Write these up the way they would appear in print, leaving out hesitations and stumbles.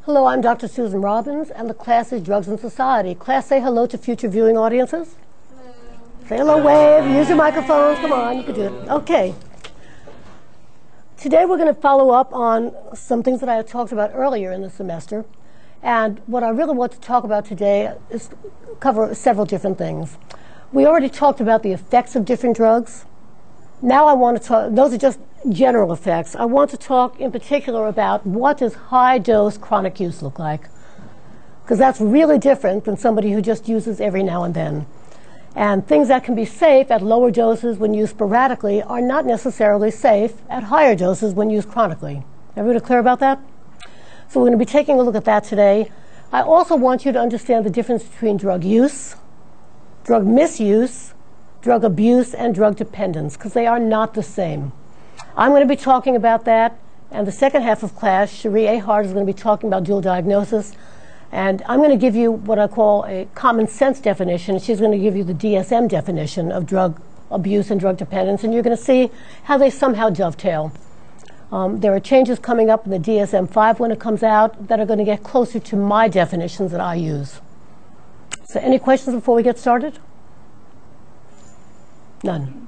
Hello, I'm Dr. Susan Robbins, and the class is Drugs and Society. Class, say hello to future viewing audiences. Hello. Say hello, wave, use your microphones. Come on, you can do it. Okay. Today we're going to follow up on some things that I had talked about earlier in the semester. And what I really want to talk about today is cover several different things. We already talked about the effects of different drugs. Now I want to talk, those are just general effects. I want to talk in particular about what does high-dose chronic use look like, because that's really different than somebody who just uses every now and then. And things that can be safe at lower doses when used sporadically are not necessarily safe at higher doses when used chronically. Everybody clear about that? So we're going to be taking a look at that today. I also want you to understand the difference between drug use, drug misuse, drug abuse, and drug dependence, because they are not the same. I'm going to be talking about that, and the second half of class, Cherie A. Hart is going to be talking about dual diagnosis, and I'm going to give you what I call a common sense definition. She's going to give you the DSM definition of drug abuse and drug dependence, and you're going to see how they somehow dovetail. There are changes coming up in the DSM-5 when it comes out that are going to get closer to my definitions that I use. So any questions before we get started? None.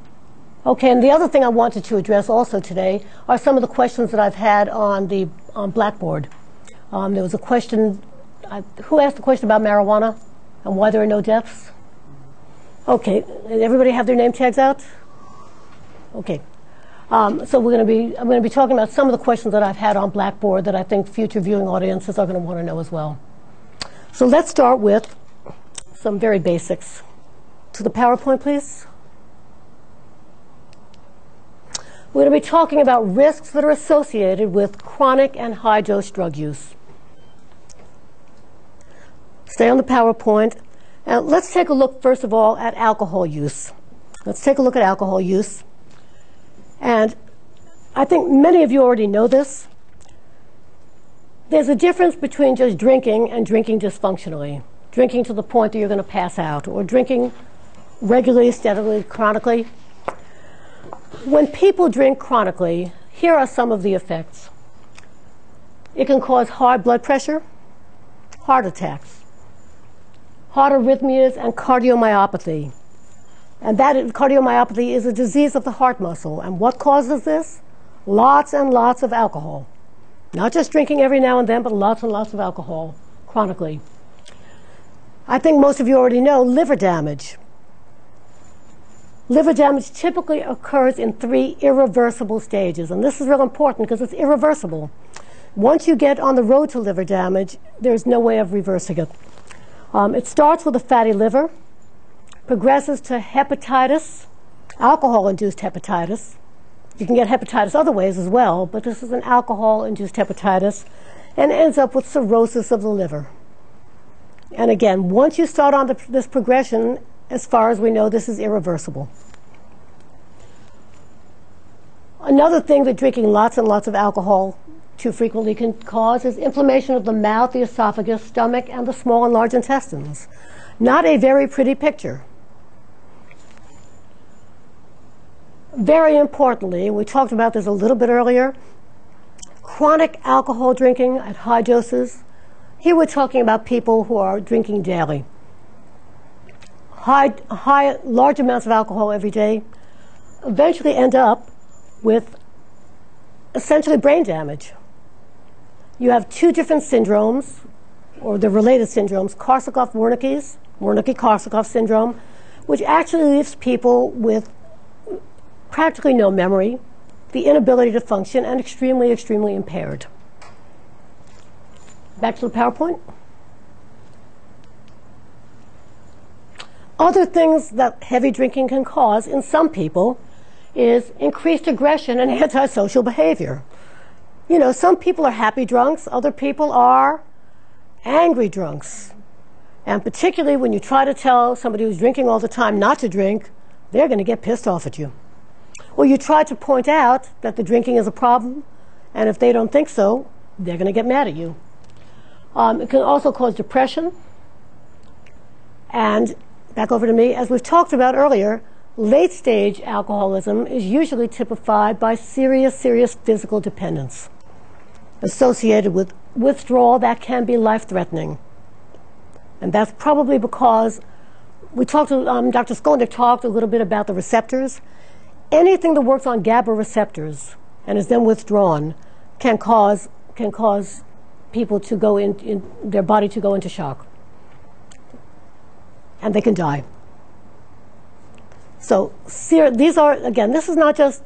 Okay, and the other thing I wanted to address also today are some of the questions that I've had on the Blackboard. There was a question, who asked the question about marijuana and why there are no deaths? Okay, everybody have their name tags out? Okay. So I'm going to be talking about some of the questions that I've had on Blackboard that I think future viewing audiences are going to want to know as well. So let's start with some very basics. To the PowerPoint, please. We're going to be talking about risks that are associated with chronic and high-dose drug use. Stay on the PowerPoint. And let's take a look, first of all, at alcohol use. Let's take a look at alcohol use. And I think many of you already know this. There's a difference between just drinking and drinking dysfunctionally, drinking to the point that you're going to pass out, or drinking regularly, steadily, chronically. When people drink chronically, here are some of the effects. It can cause high blood pressure, heart attacks, heart arrhythmias, and cardiomyopathy. And that cardiomyopathy is a disease of the heart muscle. And what causes this? Lots and lots of alcohol. Not just drinking every now and then, but lots and lots of alcohol chronically. I think most of you already know liver damage. Liver damage typically occurs in 3 irreversible stages, and this is real important because it's irreversible. Once you get on the road to liver damage, there's no way of reversing it. It starts with a fatty liver, progresses to hepatitis, alcohol-induced hepatitis. You can get hepatitis other ways as well, but this is an alcohol-induced hepatitis, and ends up with cirrhosis of the liver. And again, once you start on this progression, as far as we know, this is irreversible. Another thing that drinking lots and lots of alcohol too frequently can cause is inflammation of the mouth, the esophagus, stomach, and the small and large intestines. Not a very pretty picture. Very importantly, we talked about this a little bit earlier, chronic alcohol drinking at high doses. Here we're talking about people who are drinking daily. Large amounts of alcohol every day eventually end up with essentially brain damage. You have 2 different syndromes, or the related syndromes, Wernicke-Korsakoff syndrome, which actually leaves people with practically no memory, the inability to function, and extremely, extremely impaired. Back to the PowerPoint. Other things that heavy drinking can cause in some people is increased aggression and antisocial behavior. You know, some people are happy drunks, other people are angry drunks. And particularly when you try to tell somebody who's drinking all the time not to drink, they're going to get pissed off at you. Or you try to point out that the drinking is a problem, and if they don't think so, they're going to get mad at you. It can also cause depression. And back over to me, as we've talked about earlier, late-stage alcoholism is usually typified by serious, serious physical dependence associated with withdrawal that can be life-threatening. And that's probably because we talked to, Dr. Skolnick talked a little bit about the receptors. Anything that works on GABA receptors and is then withdrawn can cause people to go in their body to go into shock. And they can die. So these are, again, this is not just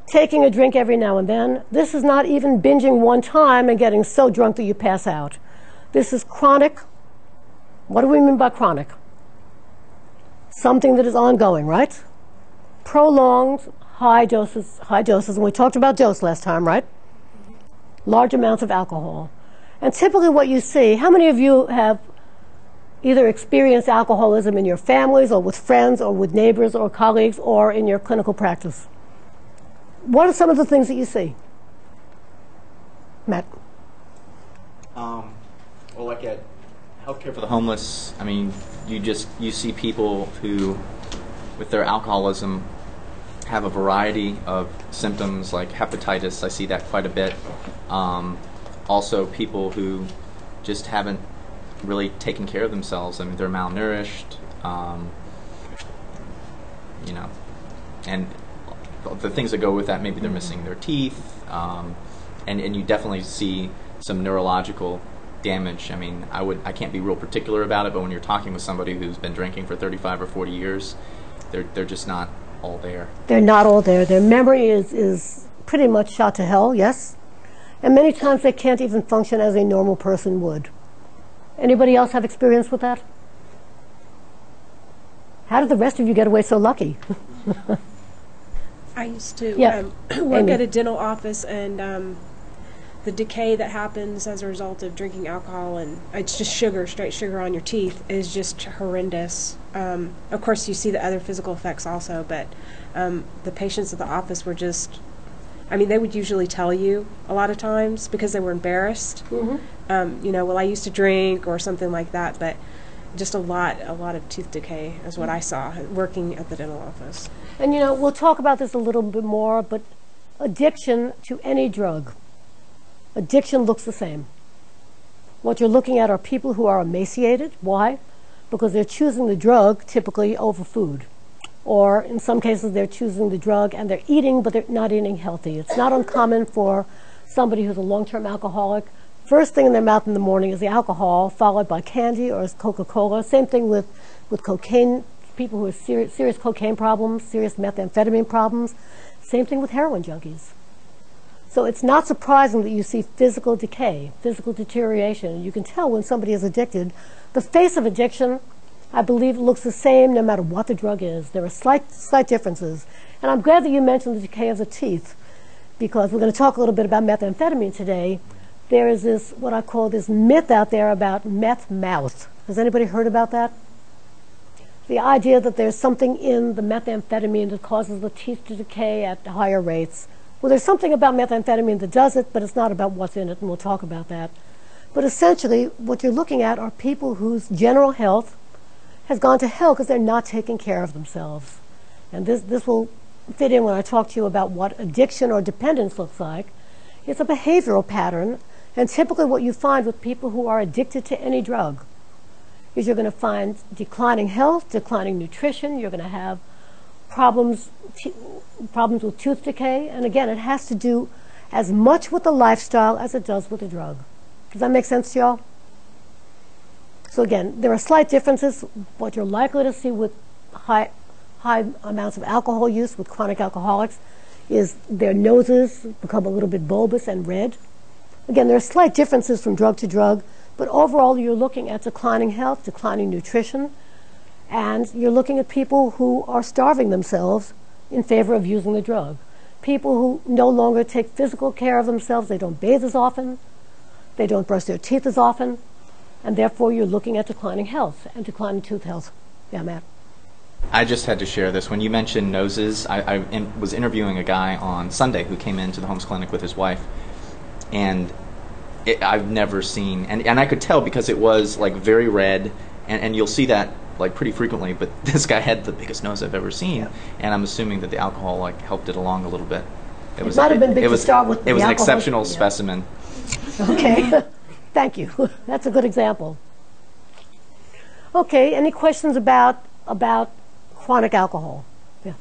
taking a drink every now and then. This is not even binging one time and getting so drunk that you pass out. This is chronic. What do we mean by chronic? Something that is ongoing, right? Prolonged high doses, and we talked about dose last time, right? Large amounts of alcohol. And typically what you see, how many of you have either experienced alcoholism in your families or with friends or with neighbors or colleagues or in your clinical practice? What are some of the things that you see? Matt? Well, like at Healthcare for the Homeless, I mean, you see people who, with their alcoholism, have a variety of symptoms like hepatitis. I see that quite a bit. Also, people who just haven't really taken care of themselves. I mean, they're malnourished, you know, and the things that go with that, maybe they're missing their teeth, and you definitely see some neurological damage. I mean, I can't be real particular about it, but when you're talking with somebody who's been drinking for 35 or 40 years, they're just not all there. They're not all there. Their memory is pretty much shot to hell, yes? And many times they can't even function as a normal person would. Anybody else have experience with that? How did the rest of you get away so lucky? I used to work Amy. at a dental office, and the decay that happens as a result of drinking alcohol, and it's just sugar, straight sugar on your teeth, is just horrendous. Of course, you see the other physical effects also, but the patients at the office were just, I mean, they would usually tell you a lot of times because they were embarrassed. Mm-hmm. You know, well, I used to drink or something like that, but just a lot of tooth decay is what I saw working at the dental office. And you know, we'll talk about this a little bit more, but addiction to any drug, addiction looks the same. What you're looking at are people who are emaciated. Why? Because they're choosing the drug typically over food. Or in some cases they're choosing the drug and they're eating, but they're not eating healthy. It's not uncommon for somebody who's a long-term alcoholic, first thing in their mouth in the morning is the alcohol, followed by candy or Coca-Cola. Same thing with cocaine, people who have serious cocaine problems, serious methamphetamine problems. Same thing with heroin junkies. So it's not surprising that you see physical decay, physical deterioration. You can tell when somebody is addicted. The face of addiction, I believe, looks the same no matter what the drug is. There are slight differences. And I'm glad that you mentioned the decay of the teeth, because we're going to talk a little bit about methamphetamine today. There is this, what I call this myth out there about meth mouth. Has anybody heard about that? The idea that there's something in the methamphetamine that causes the teeth to decay at higher rates. Well, there's something about methamphetamine that does it, but it's not about what's in it, and we'll talk about that. But essentially, what you're looking at are people whose general health has gone to hell because they're not taking care of themselves. And this will fit in when I talk to you about what addiction or dependence looks like. It's a behavioral pattern, and typically what you find with people who are addicted to any drug is you're going to find declining health, declining nutrition, you're going to have problems with tooth decay, and again, it has to do as much with the lifestyle as it does with the drug. Does that make sense to y'all? So again, there are slight differences. What you're likely to see with high amounts of alcohol use with chronic alcoholics is their noses become a little bit bulbous and red. Again, there are slight differences from drug to drug, but overall you're looking at declining health, declining nutrition, and you're looking at people who are starving themselves in favor of using the drug. People who no longer take physical care of themselves, they don't bathe as often, they don't brush their teeth as often, and therefore you're looking at declining health and declining tooth health. Yeah, Matt? I just had to share this. When you mentioned noses, I was interviewing a guy on Sunday who came into the Homes Clinic with his wife, and I've never seen, and I could tell because it was like very red, and you'll see that like pretty frequently, but this guy had the biggest nose I've ever seen, yeah. And I'm assuming that the alcohol like helped it along a little bit. It might have been big to start with. It was an exceptional specimen. Okay. Thank you. That's a good example. Okay, any questions about chronic alcohol? Yeah,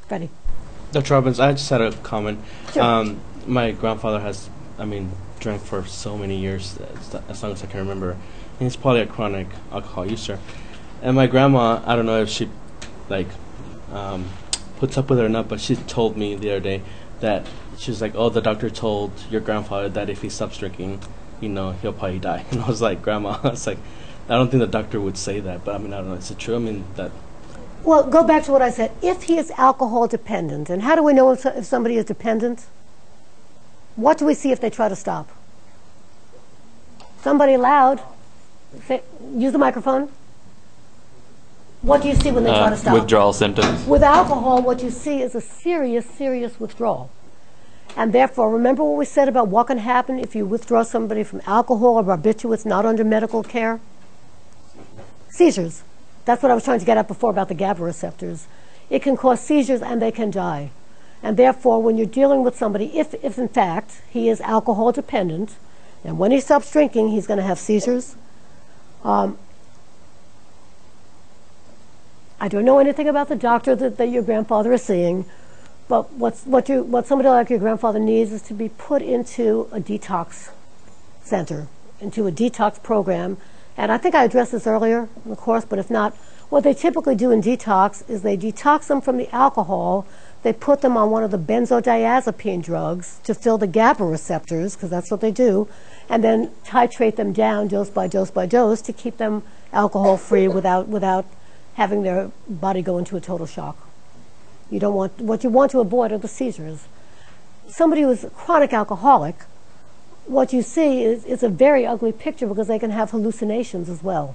Freddie. Dr. Robbins, I just had a comment. Sure. My grandfather has, drank for so many years, as long as I can remember. And he's probably a chronic alcohol user. And my grandma, I don't know if she, puts up with it or not, but she told me the other day that she was like, oh, the doctor told your grandfather that if he stops drinking, he'll probably die. And I was like, Grandma, I was like, I don't think the doctor would say that, but I don't know, is it true? That... Well, go back to what I said. If he is alcohol dependent, and how do we know if somebody is dependent? What do we see if they try to stop? Somebody loud. Use the microphone. What do you see when they try to stop? Withdrawal symptoms. With alcohol, what you see is a serious, serious withdrawal. And therefore, remember what we said about what can happen if you withdraw somebody from alcohol or barbiturates not under medical care? Seizures. That's what I was trying to get at before about the GABA receptors. It can cause seizures and they can die. And therefore, when you're dealing with somebody, if in fact he is alcohol dependent, and when he stops drinking, he's going to have seizures. I don't know anything about the doctor that your grandfather is seeing, but what somebody like your grandfather needs is to be put into a detox center, into a detox program. And I think I addressed this earlier in the course, but if not, what they typically do in detox is they detox them from the alcohol. They put them on one of the benzodiazepine drugs to fill the GABA receptors, because that's what they do, and then titrate them down dose by dose by dose to keep them alcohol-free without having their body go into a total shock. You don't want, what you want to avoid are the seizures. Somebody who is a chronic alcoholic, what you see is a very ugly picture because they can have hallucinations as well.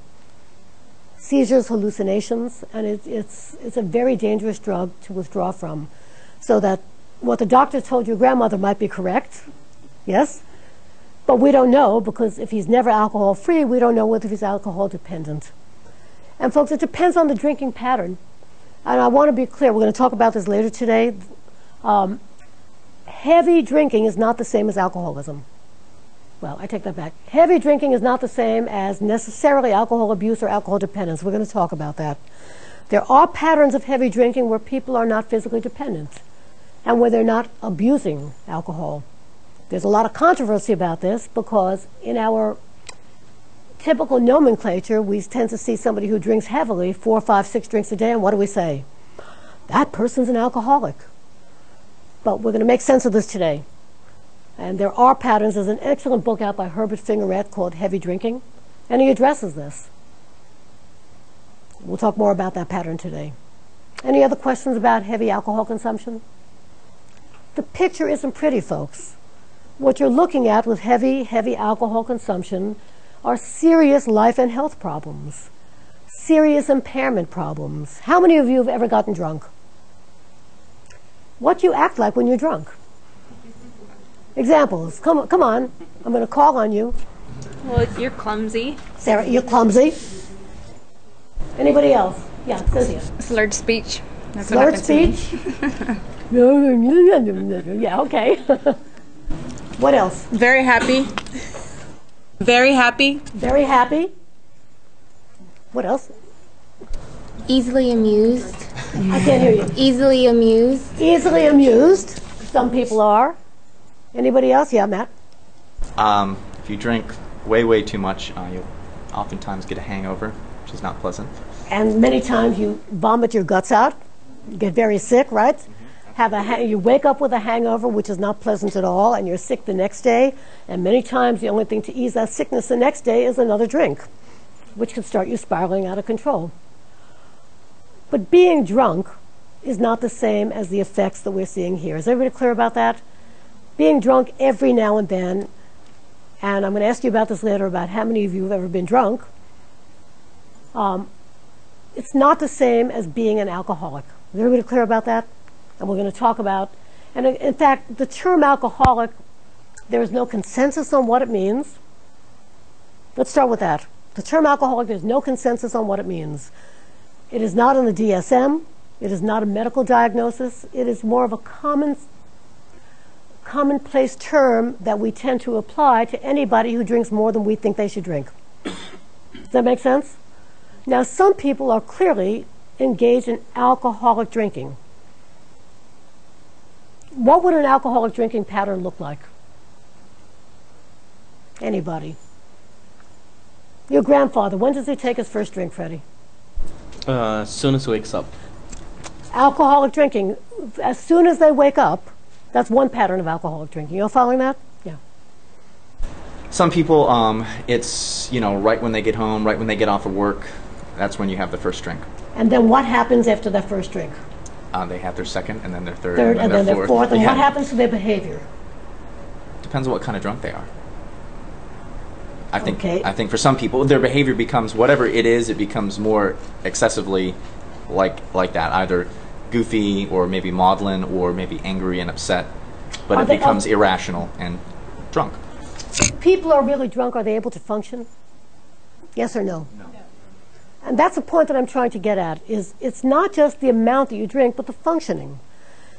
Seizures, hallucinations, and it's a very dangerous drug to withdraw from. So that what the doctor told your grandmother might be correct, yes, but we don't know because if he's never alcohol-free, we don't know whether he's alcohol-dependent. And folks, it depends on the drinking pattern. And I want to be clear, we're going to talk about this later today. Heavy drinking is not the same as alcoholism. Well, I take that back. Heavy drinking is not the same as necessarily alcohol abuse or alcohol dependence. We're going to talk about that. There are patterns of heavy drinking where people are not physically dependent and where they're not abusing alcohol. There's a lot of controversy about this because in our typical nomenclature, we tend to see somebody who drinks heavily, 4, 5, 6 drinks a day, and what do we say? That person's an alcoholic. But we're going to make sense of this today. And there are patterns. There's an excellent book out by Herbert Fingerette called Heavy Drinking, and he addresses this. We'll talk more about that pattern today. Any other questions about heavy alcohol consumption? The picture isn't pretty, folks. What you're looking at with heavy alcohol consumption are serious life and health problems, serious impairment problems. How many of you have ever gotten drunk? What do you act like when you're drunk? Examples. Come on. I'm going to call on you. Well, you're clumsy. Sarah, you're clumsy. Anybody else? Yeah, Cynthia. Slurred speech. That's Slurred what happens to me. speech? Yeah, okay. What else? Very happy. Very happy. Very happy. What else? Easily amused. I can't hear you. Easily amused. Easily amused. Some people are. Anybody else? Yeah, Matt. If you drink way too much, you'll oftentimes get a hangover, which is not pleasant. And many times you vomit your guts out. You get very sick, right? You wake up with a hangover, which is not pleasant at all, and you're sick the next day. And many times the only thing to ease that sickness the next day is another drink, which could start you spiraling out of control. But being drunk is not the same as the effects that we're seeing here. Is everybody clear about that? Being drunk every now and then, and I'm going to ask you about this later, about how many of you have ever been drunk. It's not the same as being an alcoholic. Is everybody clear about that? And we're going to talk about, and in fact, the term alcoholic, there is no consensus on what it means. Let's start with that. The term alcoholic, there's no consensus on what it means. It is not in the DSM. It is not a medical diagnosis. It is more of a common commonplace term that we tend to apply to anybody who drinks more than we think they should drink. Does that make sense? Now, some people are clearly engaged in alcoholic drinking. What would an alcoholic drinking pattern look like? Anybody? Your grandfather, when does he take his first drink, Freddie? As soon as he wakes up. Alcoholic drinking, as soon as they wake up, that's one pattern of alcoholic drinking. You're following that? Yeah. Some people, it's, right when they get home, right when they get off of work, that's when you have the first drink. And then what happens after that first drink? They have their second, and then their third, And then their fourth. And Yeah. what happens to their behavior? Depends on what kind of drunk they are. I think Okay. I think for some people, their behavior becomes whatever it is. It becomes more excessively like that, either goofy or maybe maudlin or maybe angry and upset. But it becomes irrational and drunk. People are really drunk. Are they able to function? Yes or no? No. And that's the point that I'm trying to get at, is it's not just the amount that you drink, but the functioning.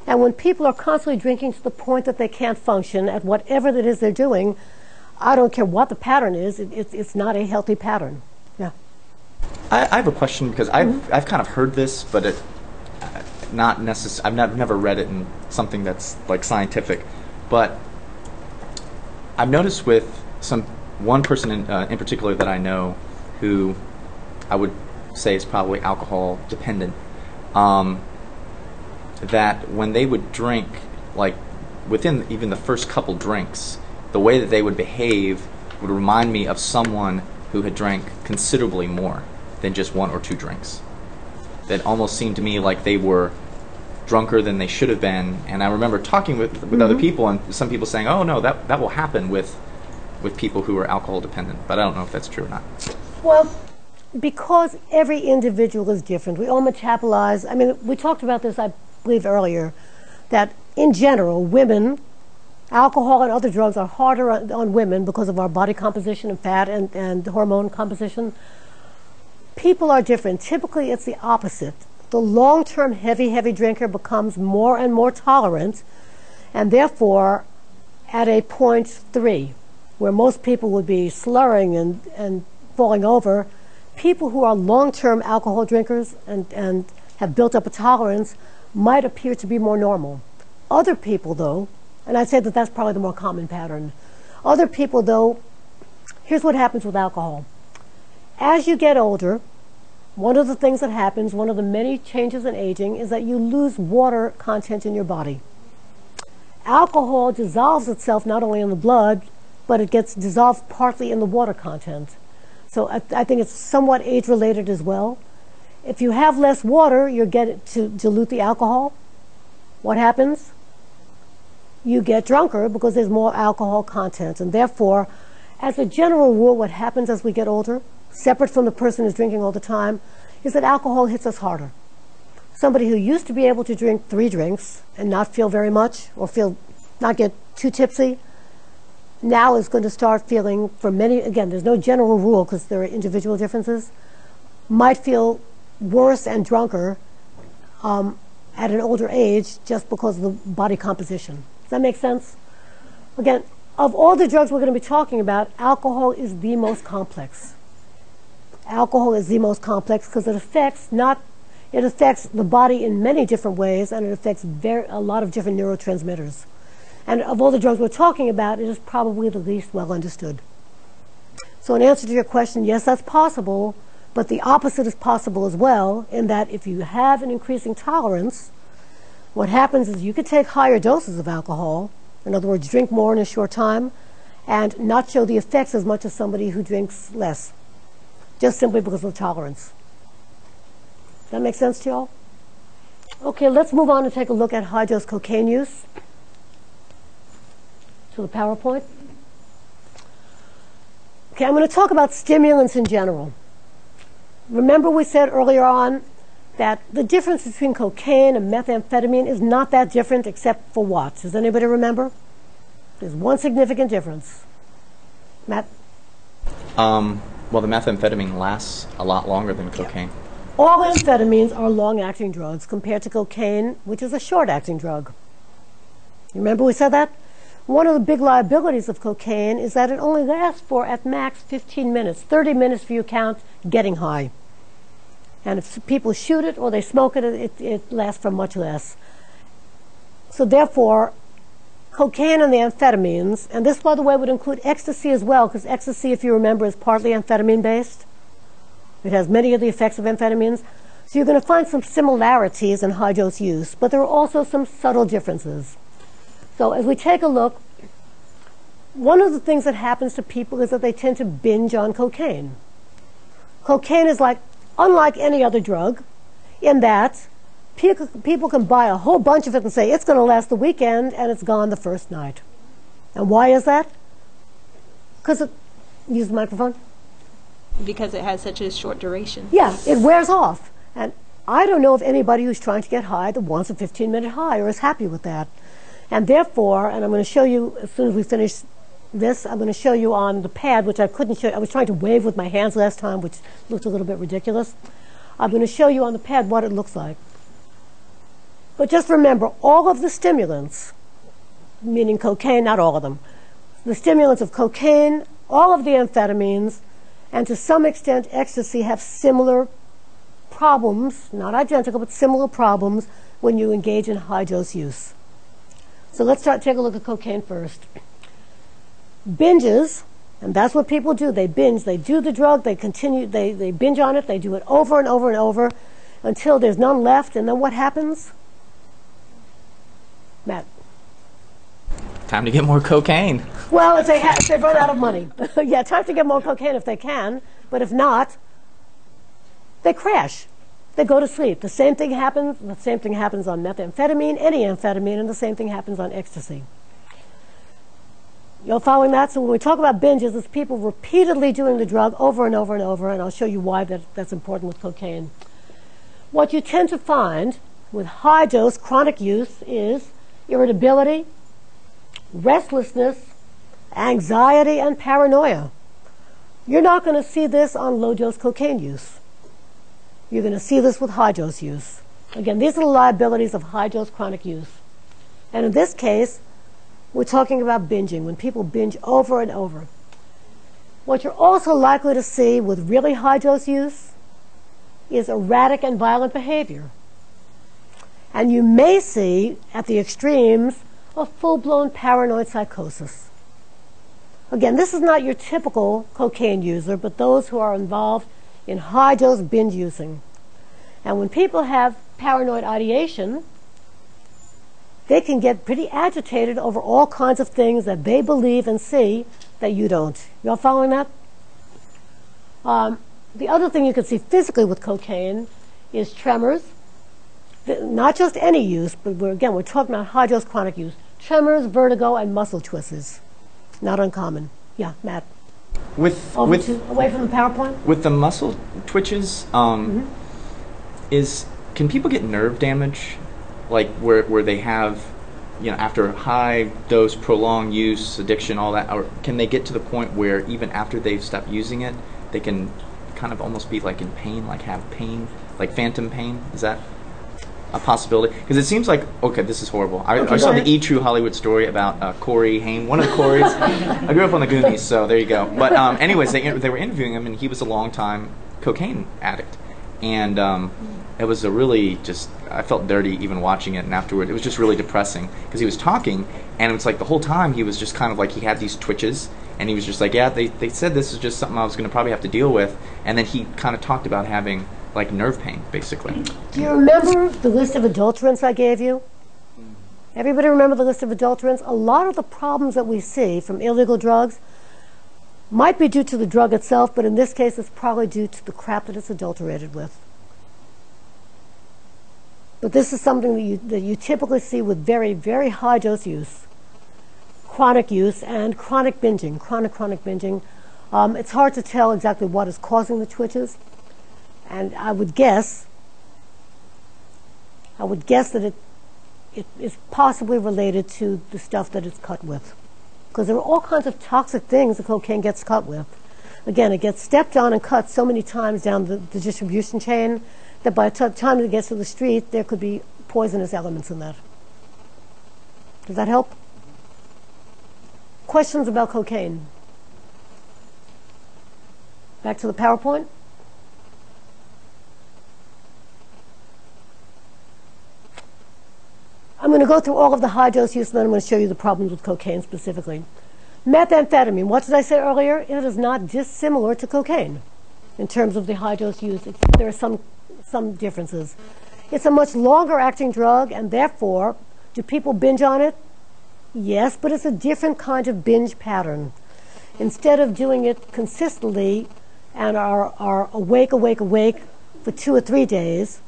And when people are constantly drinking to the point that they can't function at whatever it is they're doing, I don't care what the pattern is, it's not a healthy pattern. Yeah. I have a question because I've kind of heard this, but not necessarily. I've never read it in something that's like scientific, but I've noticed with one person in particular that I know who I would say is probably alcohol dependent, that when they would drink, like within even the first couple drinks, the way that they would behave would remind me of someone who had drank considerably more than just one or two drinks. That almost seemed to me like they were drunker than they should have been. And I remember talking with other people, and some people saying, "Oh no, that will happen with people who are alcohol dependent." But I don't know if that's true or not. Well, because every individual is different, we all metabolize. I mean, we talked about this, I believe, earlier, that in general, women, alcohol and other drugs are harder on women because of our body composition and fat and hormone composition. People are different. Typically, it's the opposite. The long-term heavy drinker becomes more and more tolerant, and therefore, at a point 3, where most people would be slurring and falling over, people who are long-term alcohol drinkers and have built up a tolerance might appear to be more normal. Other people, though, and I'd say that that's probably the more common pattern. Other people, though, here's what happens with alcohol. As you get older, one of the things that happens, one of the many changes in aging, is that you lose water content in your body. Alcohol dissolves itself not only in the blood, but it gets dissolved partly in the water content. So I think it's somewhat age-related as well. If you have less water, you're getting to dilute the alcohol. What happens? You get drunker because there's more alcohol content. And therefore, as a general rule, what happens as we get older, separate from the person who's drinking all the time, is that alcohol hits us harder. Somebody who used to be able to drink 3 drinks and not feel very much, or not get too tipsy, now is going to start feeling, for many, again, there's no general rule because there are individual differences, might feel worse and drunker at an older age just because of the body composition. Does that make sense? Again, of all the drugs we're going to be talking about, alcohol is the most complex. Alcohol is the most complex because it affects the body in many different ways, and it affects a lot of different neurotransmitters. And of all the drugs we're talking about, it is probably the least well understood. So in answer to your question, yes, that's possible, but the opposite is possible as well, in that if you have an increasing tolerance, what happens is you could take higher doses of alcohol, in other words, drink more in a short time, and not show the effects as much as somebody who drinks less, just simply because of tolerance. Does that make sense to you all? Okay, let's move on and take a look at high-dose cocaine use. To the PowerPoint. Okay, I'm going to talk about stimulants in general. Remember we said earlier on that the difference between cocaine and methamphetamine is not that different except for what? Does anybody remember? There's one significant difference. Matt? Well, the methamphetamine lasts a lot longer than cocaine. All amphetamines are long-acting drugs compared to cocaine, which is a short-acting drug. You remember we said that? One of the big liabilities of cocaine is that it only lasts for, at max, 15 minutes. 30 minutes for you count getting high. And if people shoot it or they smoke it, it lasts for much less. So therefore, cocaine and the amphetamines, and this, by the way, would include ecstasy as well, because ecstasy, if you remember, is partly amphetamine-based. It has many of the effects of amphetamines. So you're going to find some similarities in high-dose use, but there are also some subtle differences. So as we take a look, one of the things that happens to people is that they tend to binge on cocaine. Cocaine is unlike any other drug in that people can buy a whole bunch of it and say it's going to last the weekend, and it's gone the first night. And why is that? Because use the microphone. Because it has such a short duration. Yeah, it wears off. And I don't know of anybody who's trying to get high that wants a 15-minute high or is happy with that. And therefore, and I'm going to show you as soon as we finish this, I'm going to show you on the pad, which I couldn't show. I was trying to wave with my hands last time, which looked a little bit ridiculous. I'm going to show you on the pad what it looks like. But just remember, all of the stimulants, meaning cocaine, not all of them, the stimulants of cocaine, all of the amphetamines, and to some extent ecstasy have similar problems, not identical, but similar problems when you engage in high-dose use. So let's take a look at cocaine first. Binges, and that's what people do. They binge. They do the drug. They continue. They binge on it. They do it over and over and over until there's none left. And then what happens? Matt. Time to get more cocaine. Well, if they run out of money. Yeah, time to get more cocaine if they can. But if not, they crash. They go to sleep. The same thing happens. The same thing happens on methamphetamine, any amphetamine, and the same thing happens on ecstasy. You're following that? So when we talk about binges, it's people repeatedly doing the drug over and over and over, and I'll show you why that's important with cocaine. What you tend to find with high-dose chronic use is irritability, restlessness, anxiety, and paranoia. You're not going to see this on low-dose cocaine use. You're going to see this with high-dose use. Again, these are the liabilities of high-dose chronic use. And in this case, we're talking about binging, when people binge over and over. What you're also likely to see with really high-dose use is erratic and violent behavior. And you may see, at the extremes, a full-blown paranoid psychosis. Again, this is not your typical cocaine user, but those who are involved in high-dose binge using. And when people have paranoid ideation, they can get pretty agitated over all kinds of things that they believe and see that you don't. You all following that? The other thing you can see physically with cocaine is tremors. Not just any use, but we're talking about high-dose chronic use. Tremors, vertigo, and muscle twists. Not uncommon. Yeah, Matt. Away from the PowerPoint? With the muscle twitches, can people get nerve damage, like where they have, after high dose, prolonged use, addiction, all that, or can they get to the point where even after they've stopped using it, they can kind of almost be like in pain, like have pain, like phantom pain? Is that a possibility? Because it seems like, okay, this is horrible. I saw the E! True Hollywood story about Corey Haim, one of the Coreys. I grew up on the Goonies, so there you go. But anyways, they were interviewing him, and he was a long-time cocaine addict. And it was a really I felt dirty even watching it, and afterward, it was just really depressing, because he was talking, and it was like the whole time he was just kind of like, he had these twitches, and he was just like, yeah, they said this is just something I was going to probably have to deal with, and then he kind of talked about having like nerve pain, basically. Do you remember the list of adulterants I gave you? Everybody remember the list of adulterants? A lot of the problems that we see from illegal drugs might be due to the drug itself, but in this case it's probably due to the crap that it's adulterated with. But this is something that you typically see with very, very high dose use, chronic use, and chronic binging, chronic binging. It's hard to tell exactly what is causing the twitches. And I would guess that it is possibly related to the stuff that it's cut with. Because there are all kinds of toxic things that cocaine gets cut with. Again, it gets stepped on and cut so many times down the distribution chain that by the time it gets to the street, there could be poisonous elements in that. Does that help? questions about cocaine? Back to the PowerPoint. I'm going to go through all of the high dose use, and then I'm going to show you the problems with cocaine specifically. Methamphetamine, what did I say earlier? It is not dissimilar to cocaine in terms of the high dose use. There are some differences. It's a much longer acting drug, and therefore, do people binge on it? Yes, but it's a different kind of binge pattern. Instead of doing it consistently and are awake for 2 or 3 days,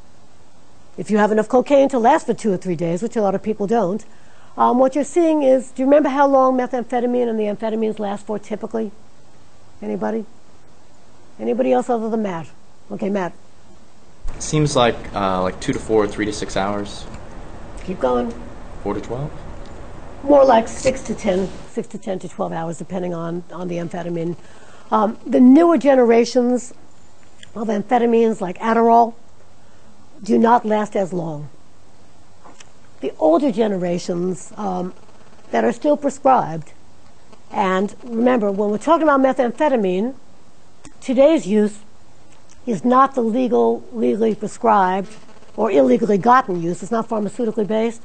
if you have enough cocaine to last for 2 or 3 days, which a lot of people don't, what you're seeing is, do you remember how long methamphetamine and the amphetamines last for typically? Anybody? Anybody else other than Matt? Okay, Matt. Seems like 2 to 4, 3 to 6 hours. Keep going. 4 to 12? More like 6 to 10 to 12 hours, depending on the amphetamine. The newer generations of amphetamines, like Adderall, do not last as long. The older generations that are still prescribed, and remember, when we're talking about methamphetamine, today's use is not the legally prescribed or illegally gotten use. It's not pharmaceutically based,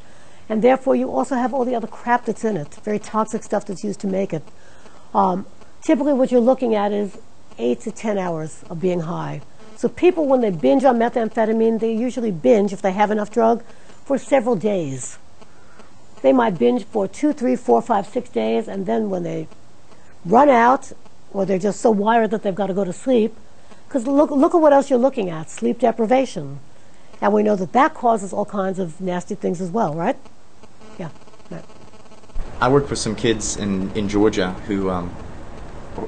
and therefore you also have all the other crap that's in it, very toxic stuff that's used to make it. Typically what you're looking at is 8 to 10 hours of being high. So people, when they binge on methamphetamine, they usually binge, if they have enough drug, for several days. They might binge for 2, 3, 4, 5, 6 days, and then when they run out, or they're just so wired that they've got to go to sleep, because look at what else you're looking at, sleep deprivation. And we know that that causes all kinds of nasty things as well, right? Yeah. Right. I worked with some kids in Georgia who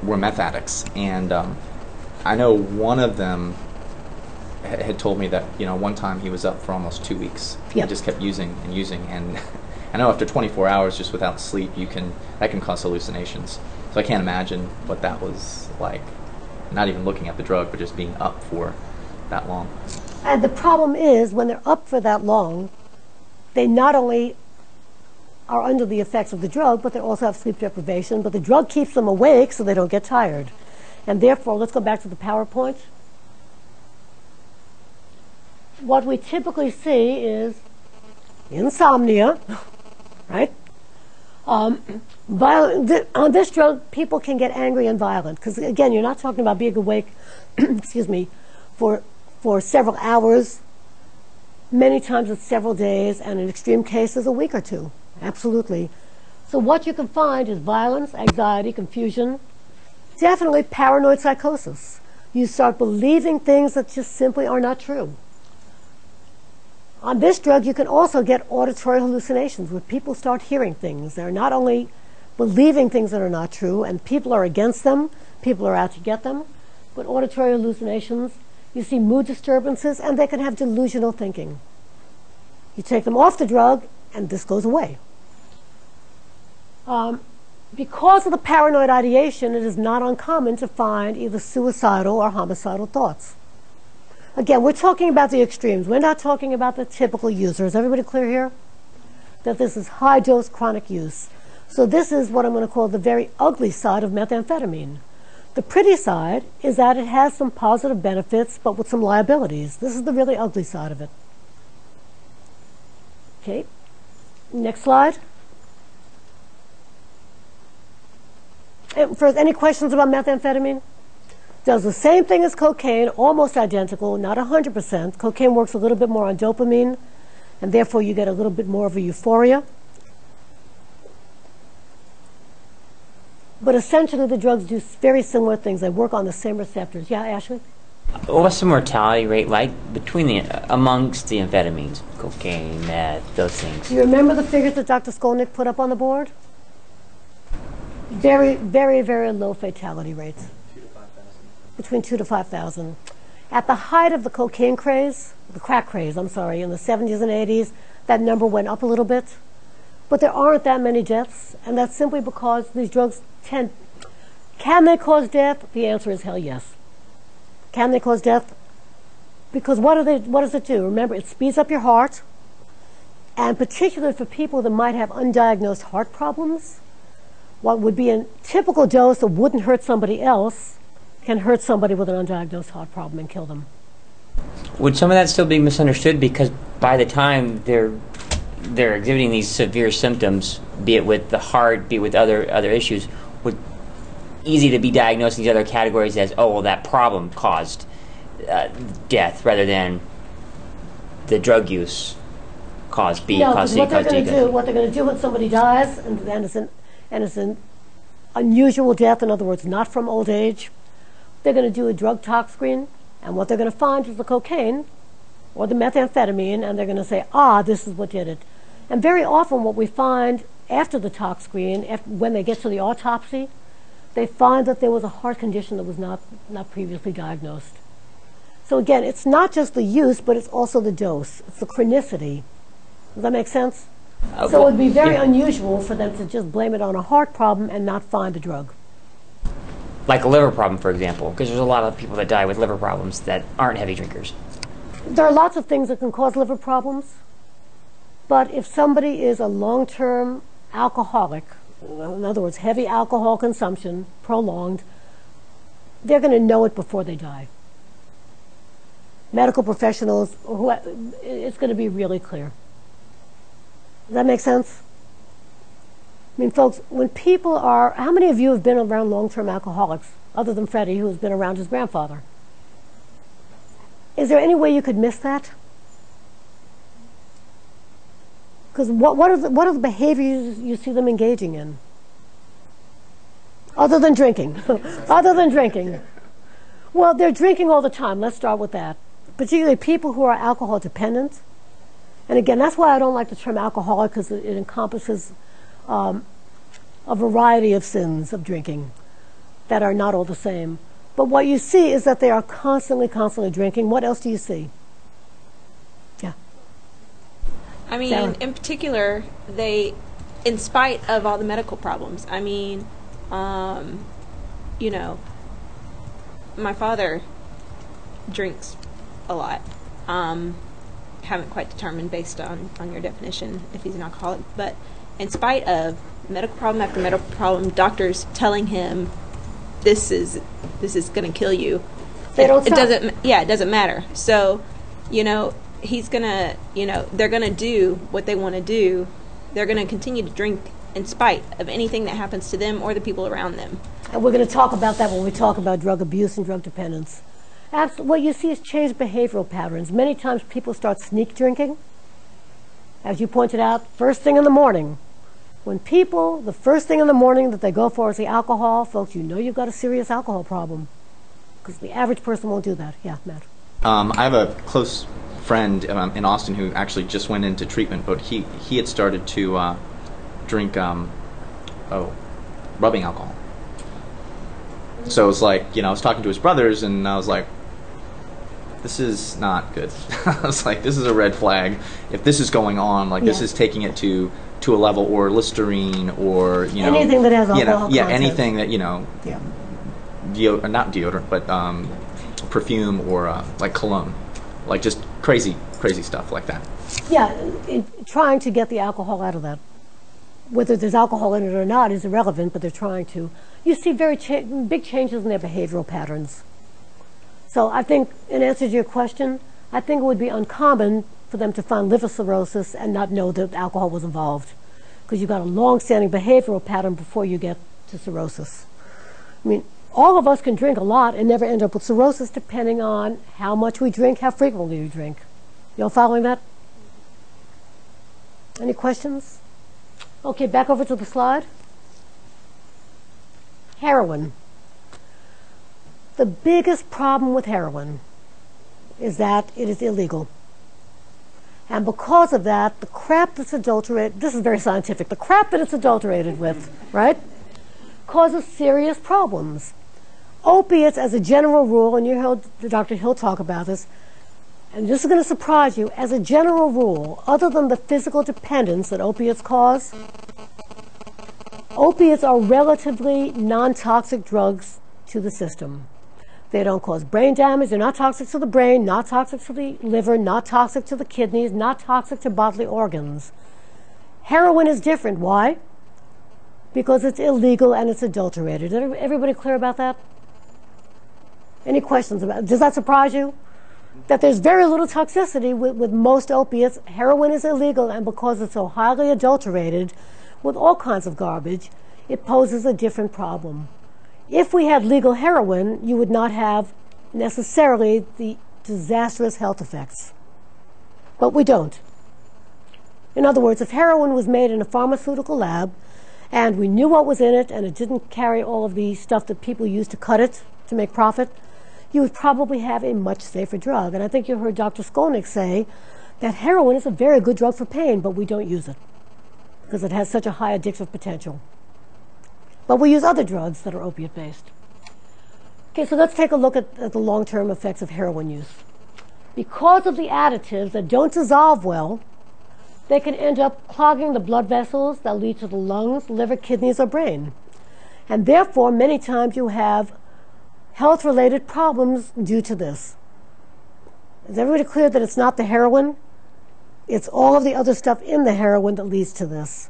were meth addicts, and I know one of them had told me that, one time he was up for almost 2 weeks. Yep. He just kept using, and I know after 24 hours just without sleep, that can cause hallucinations. So I can't imagine what that was like, not even looking at the drug, but just being up for that long. And the problem is, when they're up for that long, they not only are under the effects of the drug, but they also have sleep deprivation, but the drug keeps them awake so they don't get tired. And therefore, let's go back to the PowerPoint. What we typically see is insomnia, right? On this drug, people can get angry and violent, because again, you're not talking about being awake, excuse me, for several hours. Many times it's several days, and in extreme cases, a week or two. Absolutely. So what you can find is violence, anxiety, confusion, definitely paranoid psychosis. You start believing things that just simply are not true. On this drug, you can also get auditory hallucinations, where people start hearing things. They're not only believing things that are not true, and people are against them, people are out to get them, but auditory hallucinations. You see mood disturbances, and they can have delusional thinking. You take them off the drug, and this goes away. Because of the paranoid ideation, it is not uncommon to find either suicidal or homicidal thoughts. Again, we're talking about the extremes. We're not talking about the typical user. Is everybody clear here? That this is high-dose chronic use. So this is what I'm going to call the very ugly side of methamphetamine. The pretty side is that it has some positive benefits, but with some liabilities. This is the really ugly side of it. Okay, next slide. And first, any questions about methamphetamine? Does the same thing as cocaine, almost identical, not 100%. Cocaine works a little bit more on dopamine, and therefore you get a little bit more of a euphoria. But essentially the drugs do very similar things. They work on the same receptors. Yeah, Ashley? What's the mortality rate like amongst the amphetamines, cocaine, meth, those things? Do you remember the figures that Dr. Skolnick put up on the board? Very, very, very low fatality rates. Between 2 to 5,000. At the height of the cocaine craze, the crack craze, I'm sorry, in the 70s and 80s, that number went up a little bit. But there aren't that many deaths, and that's simply because these drugs can they cause death? The answer is hell yes. Can they cause death? Because what does it do? Remember, it speeds up your heart, and particularly for people that might have undiagnosed heart problems, what would be a typical dose that wouldn't hurt somebody else can hurt somebody with an undiagnosed heart problem and kill them. Would some of that still be misunderstood because by the time they're exhibiting these severe symptoms, be it with the heart, be it with other issues, would easy to be diagnosed in these other categories as, oh, well, that problem caused death rather than the drug use caused B, no, caused C, what they're caused D. what they're going to do when somebody dies, and it's an unusual death, in other words, not from old age, they're going to do a drug tox screen, and what they're going to find is the cocaine or the methamphetamine, and they're going to say, this is what did it. And very often what we find after the tox screen, when they get to the autopsy, they find that there was a heart condition that was not previously diagnosed. So again, it's not just the use, but it's also the dose. It's the chronicity. Does that make sense? So it would be very unusual for them to just blame it on a heart problem and not find the drug. Like a liver problem, for example, because there's a lot of people that die with liver problems that aren't heavy drinkers. There are lots of things that can cause liver problems, but if somebody is a long-term alcoholic, in other words, heavy alcohol consumption, prolonged, they're going to know it before they die. Medical professionals, it's going to be really clear. Does that make sense? I mean, folks, when people are, how many of you have been around long-term alcoholics, other than Freddie, who has been around his grandfather? Is there any way you could miss that? Because what are the behaviors you see them engaging in? Other than drinking. Other than drinking. Well, they're drinking all the time. Let's start with that. Particularly people who are alcohol dependent. And again, that's why I don't like the term alcoholic, because it encompasses a variety of sins of drinking that are not all the same. But what you see is that they are constantly drinking. What else do you see? Yeah. I mean, Sarah. in particular, they, in spite of all the medical problems, I mean, you know, my father drinks a lot. Haven't quite determined based on your definition if he's an alcoholic, but in spite of medical problem after medical problem, doctors telling him this is going to kill you. They don't stop. It doesn't matter. So, you know, he's going to, you know, they're going to do what they want to do. They're going to continue to drink in spite of anything that happens to them or the people around them. And we're going to talk about that when we talk about drug abuse and drug dependence. What you see is changed behavioral patterns. Many times people start sneak drinking. As you pointed out, first thing in the morning. When people, the first thing in the morning that they go for is the alcohol, folks, you know you've got a serious alcohol problem. Because the average person won't do that. Yeah, Matt. I have a close friend in Austin who actually just went into treatment, but he had started to drink rubbing alcohol. So it was like, you know, I was talking to his brothers, and I was like, this is not good. I was like, this is a red flag. If this is going on, like, this is taking it to a level, or Listerine, or, you know, anything that has alcohol yeah, content. anything that, you know, not deodorant, but perfume, or like cologne, like just crazy stuff like that. Yeah, trying to get the alcohol out of that. Whether there's alcohol in it or not is irrelevant, but they're trying to. You see very big changes in their behavioral patterns. So I think, in answer to your question, I think it would be uncommon for them to find liver cirrhosis and not know that alcohol was involved, because you've got a long-standing behavioral pattern before you get to cirrhosis. I mean, all of us can drink a lot and never end up with cirrhosis, depending on how much we drink, how frequently we drink. You all following that? Any questions? Okay, back over to the slide. Heroin. The biggest problem with heroin is that it is illegal. And because of that, the crap that's adulterated, this is very scientific, the crap that it's adulterated with, right, causes serious problems. Opiates, as a general rule, and you heard Dr. Hill talk about this, and this is going to surprise you, as a general rule, other than the physical dependence that opiates cause, opiates are relatively non-toxic drugs to the system. They don't cause brain damage. They're not toxic to the brain, not toxic to the liver, not toxic to the kidneys, not toxic to bodily organs. Heroin is different. Why? because it's illegal and it's adulterated. Is everybody clear about that? Any questions about it? Does that surprise you? That there's very little toxicity with most opiates. Heroin is illegal, and because it's so highly adulterated with all kinds of garbage, it poses a different problem. If we had legal heroin, you would not have necessarily the disastrous health effects. But we don't. In other words, if heroin was made in a pharmaceutical lab and we knew what was in it and it didn't carry all of the stuff that people use to cut it to make profit, you would probably have a much safer drug. And I think you heard Dr. Skolnick say that heroin is a very good drug for pain, but we don't use it because it has such a high addictive potential. But we use other drugs that are opiate-based. Okay, so let's take a look at the long-term effects of heroin use. Because of the additives that don't dissolve well, they can end up clogging the blood vessels that lead to the lungs, liver, kidneys, or brain. And therefore, many times you have health-related problems due to this. Is everybody clear that it's not the heroin? It's all of the other stuff in the heroin that leads to this.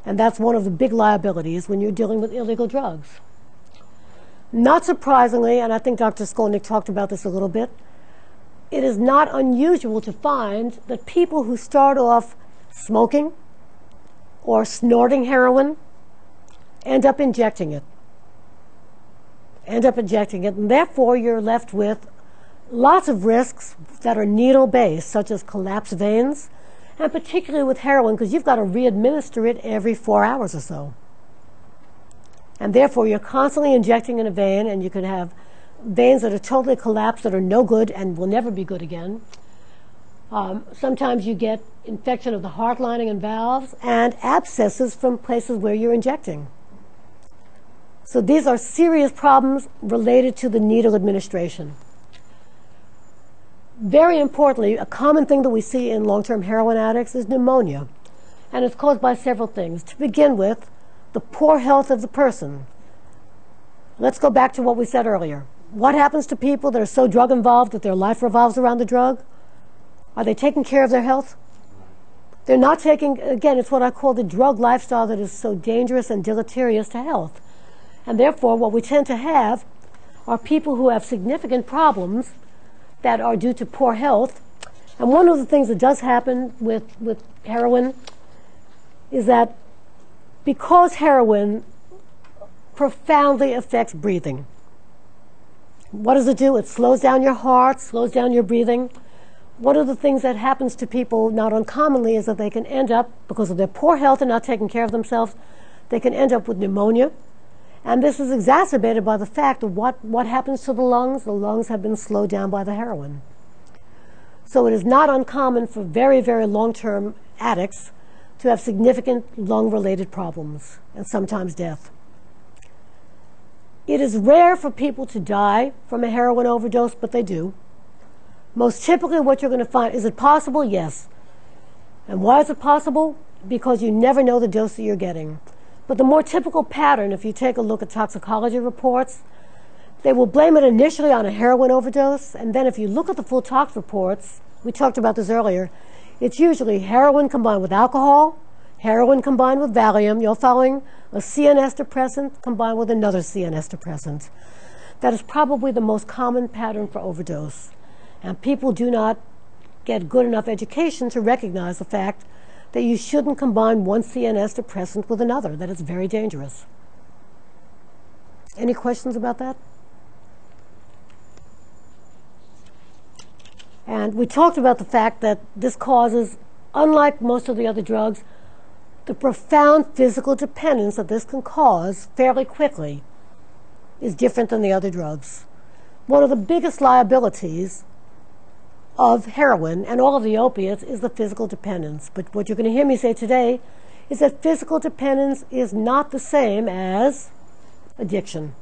And that's one of the big liabilities when you're dealing with illegal drugs. Not surprisingly, and I think Dr. Skolnick talked about this a little bit, it is not unusual to find that people who start off smoking or snorting heroin end up injecting it. And therefore you're left with lots of risks that are needle-based, such as collapsed veins, and particularly with heroin, because you've got to re-administer it every 4 hours or so. And therefore you're constantly injecting in a vein, and you can have veins that are totally collapsed, that are no good and will never be good again. Sometimes you get infection of the heart lining and valves, and abscesses from places where you're injecting. So these are serious problems related to the needle administration. Very importantly, a common thing that we see in long-term heroin addicts is pneumonia. And it's caused by several things. To begin with, the poor health of the person. Let's go back to what we said earlier. What happens to people that are so drug involved that their life revolves around the drug? Are they taking care of their health? They're not taking, again, it's what I call the drug lifestyle that is so dangerous and deleterious to health. And therefore, what we tend to have are people who have significant problems that are due to poor health. And one of the things that does happen with heroin is that because heroin profoundly affects breathing. What does it do? It slows down your heart, slows down your breathing. One of the things that happens to people, not uncommonly, is that they can end up, because of their poor health and not taking care of themselves, they can end up with pneumonia. And this is exacerbated by the fact of what happens to the lungs. The lungs have been slowed down by the heroin. So it is not uncommon for very, very long-term addicts to have significant lung-related problems, and sometimes death. It is rare for people to die from a heroin overdose, but they do. Most typically what you're going to find, is it possible? Yes. And why is it possible? Because you never know the dose that you're getting. But the more typical pattern, if you take a look at toxicology reports, they will blame it initially on a heroin overdose, and then if you look at the full tox reports, we talked about this earlier, it's usually heroin combined with alcohol, heroin combined with Valium, you're following a CNS depressant combined with another CNS depressant. That is probably the most common pattern for overdose. And people do not get good enough education to recognize the fact that you shouldn't combine one CNS depressant with another, that it's very dangerous. Any questions about that? And we talked about the fact that this causes, unlike most of the other drugs, the profound physical dependence that this can cause fairly quickly is different than the other drugs. One of the biggest liabilities of heroin and all of the opiates is the physical dependence. But what you're going to hear me say today is that physical dependence is not the same as addiction.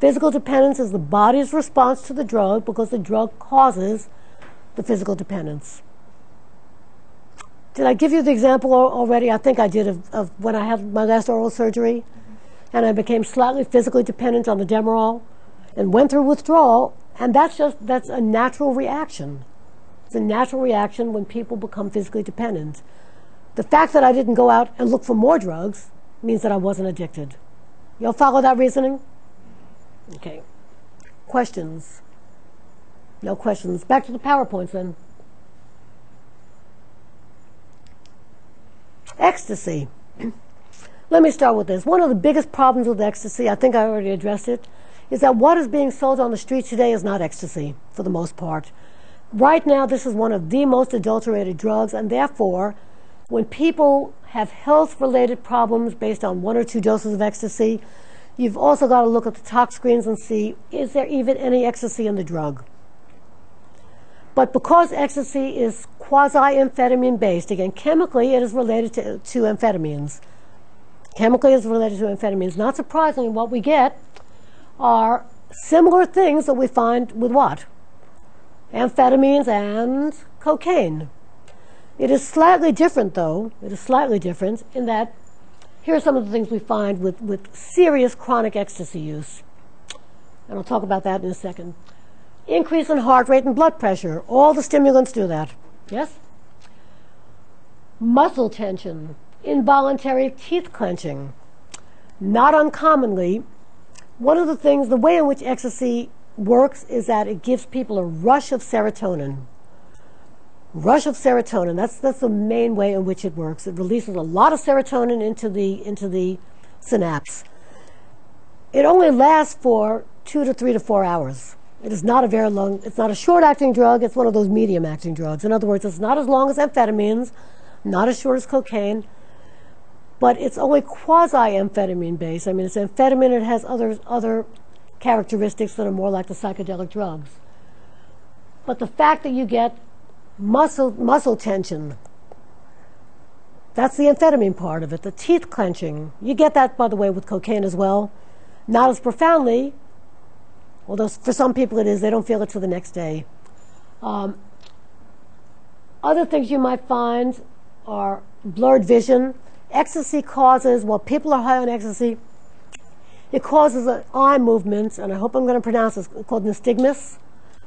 Physical dependence is the body's response to the drug because the drug causes the physical dependence. Did I give you the example already? I think I did of when I had my last oral surgery and I became slightly physically dependent on the Demerol and went through withdrawal. And that's a natural reaction. It's a natural reaction when people become physically dependent. The fact that I didn't go out and look for more drugs means that I wasn't addicted. You'll follow that reasoning? Okay. Questions? No questions. Back to the PowerPoints then. Ecstasy. Let me start with this. One of the biggest problems with ecstasy, I think I already addressed it, is that what is being sold on the streets today is not ecstasy, for the most part. Right now, this is one of the most adulterated drugs, and therefore, when people have health-related problems based on 1 or 2 doses of ecstasy, you've also got to look at the tox screens and see, is there even any ecstasy in the drug? But because ecstasy is quasi-amphetamine-based, again, chemically it is related to amphetamines. Chemically it's related to amphetamines. Not surprisingly, what we get are similar things that we find with what? Amphetamines and cocaine. It is slightly different, though. It is slightly different in that here are some of the things we find with serious chronic ecstasy use. And I'll talk about that in a second. Increase in heart rate and blood pressure. All the stimulants do that. Yes? Muscle tension. Involuntary teeth clenching. Not uncommonly, one of the things, the way in which ecstasy works is that it gives people a rush of serotonin. Rush of serotonin. That's the main way in which it works. It releases a lot of serotonin into the synapse. It only lasts for 2 to 3 to 4 hours. It is not a very long, it's not a short-acting drug, it's one of those medium-acting drugs. In other words, it's not as long as amphetamines, not as short as cocaine, but it's only quasi-amphetamine based. I mean, it's amphetamine, it has other characteristics that are more like the psychedelic drugs. But the fact that you get muscle tension, that's the amphetamine part of it. The teeth clenching, you get that, by the way, with cocaine as well. Not as profoundly, although for some people it is. They don't feel it till the next day. Other things you might find are blurred vision. Ecstasy causes, while people are high on ecstasy, it causes an eye movement, and I hope I'm going to pronounce this, called nystagmus,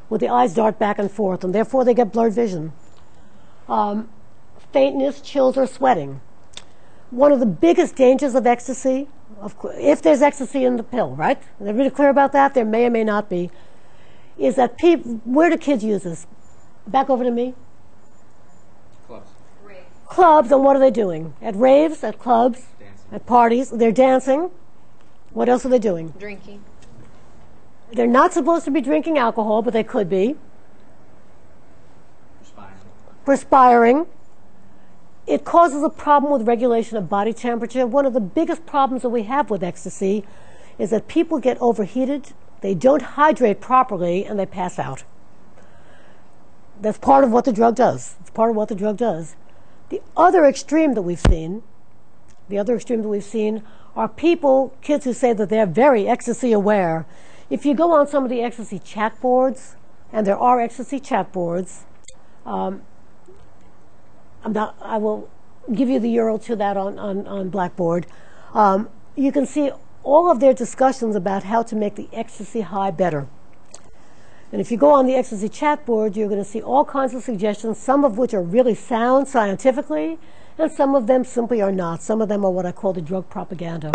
where the eyes dart back and forth, and therefore they get blurred vision. Faintness, chills, or sweating. One of the biggest dangers of ecstasy, if there's ecstasy in the pill, right? Is everybody clear about that? There may or may not be. Is that people, where do kids use this? Back over to me. Clubs. Clubs, and what are they doing? At raves, at clubs, Dancing. at parties, they're dancing. What else are they doing? Drinking. They're not supposed to be drinking alcohol, but they could be. Perspiring. It causes a problem with regulation of body temperature. One of the biggest problems that we have with ecstasy is that people get overheated, they don't hydrate properly, and they pass out. That's part of what the drug does. It's part of what the drug does. The other extreme that we've seen are people, kids who say that they're very ecstasy aware. If you go on some of the ecstasy chat boards, and there are ecstasy chat boards, I will give you the URL to that on Blackboard. You can see all of their discussions about how to make the ecstasy high better. And if you go on the ecstasy chat board, you're going to see all kinds of suggestions, some of which are really sound scientifically, and some of them simply are not. Some of them are what I call the drug propaganda.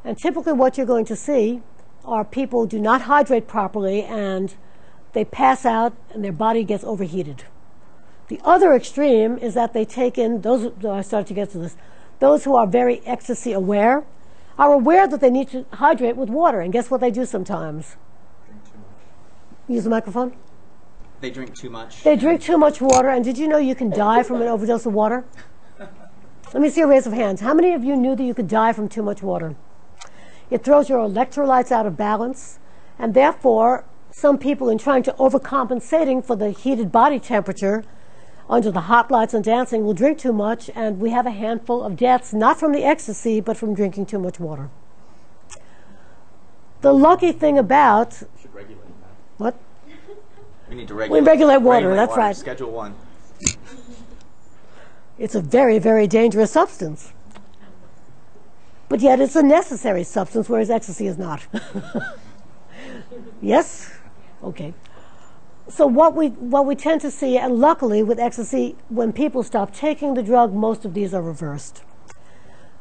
And typically what you're going to see are people who do not hydrate properly, and they pass out and their body gets overheated. The other extreme is that they take in, I started to get to this, those who are very ecstasy aware are aware that they need to hydrate with water, and guess what they do sometimes? Drink too much. Use the microphone. They drink too much. They drink too much water, and did you know you can die from an overdose of water? Let me see a raise of hands. How many of you knew that you could die from too much water? It throws your electrolytes out of balance, and therefore some people, in trying to overcompensating for the heated body temperature under the hot lights and dancing, will drink too much, and we have a handful of deaths, not from the ecstasy, but from drinking too much water. The lucky thing about... We should regulate that. What? We need to regulate. We regulate water, that's water. right. Schedule 1. It's a very, very dangerous substance. But yet it's a necessary substance, whereas ecstasy is not. Yes? Okay. So what we tend to see, and luckily with ecstasy, when people stop taking the drug, most of these are reversed.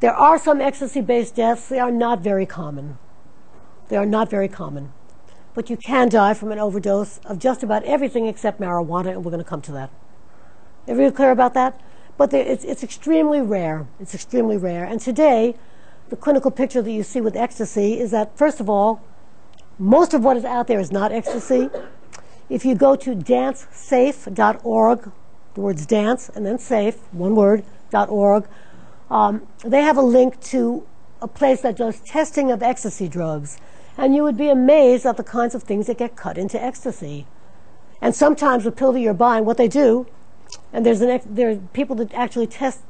There are some ecstasy-based deaths. They are not very common. They are not very common. But you can die from an overdose of just about everything except marijuana, and we're going to come to that. Everybody clear about that? But it's extremely rare. It's extremely rare. And today, the clinical picture that you see with ecstasy is that, first of all, most of what is out there is not ecstasy. If you go to dancesafe.org, the words dance and then safe, one word, .org, they have a link to a place that does testing of ecstasy drugs. And you would be amazed at the kinds of things that get cut into ecstasy. And sometimes the pill that you're buying, what they do, and there are people that actually test,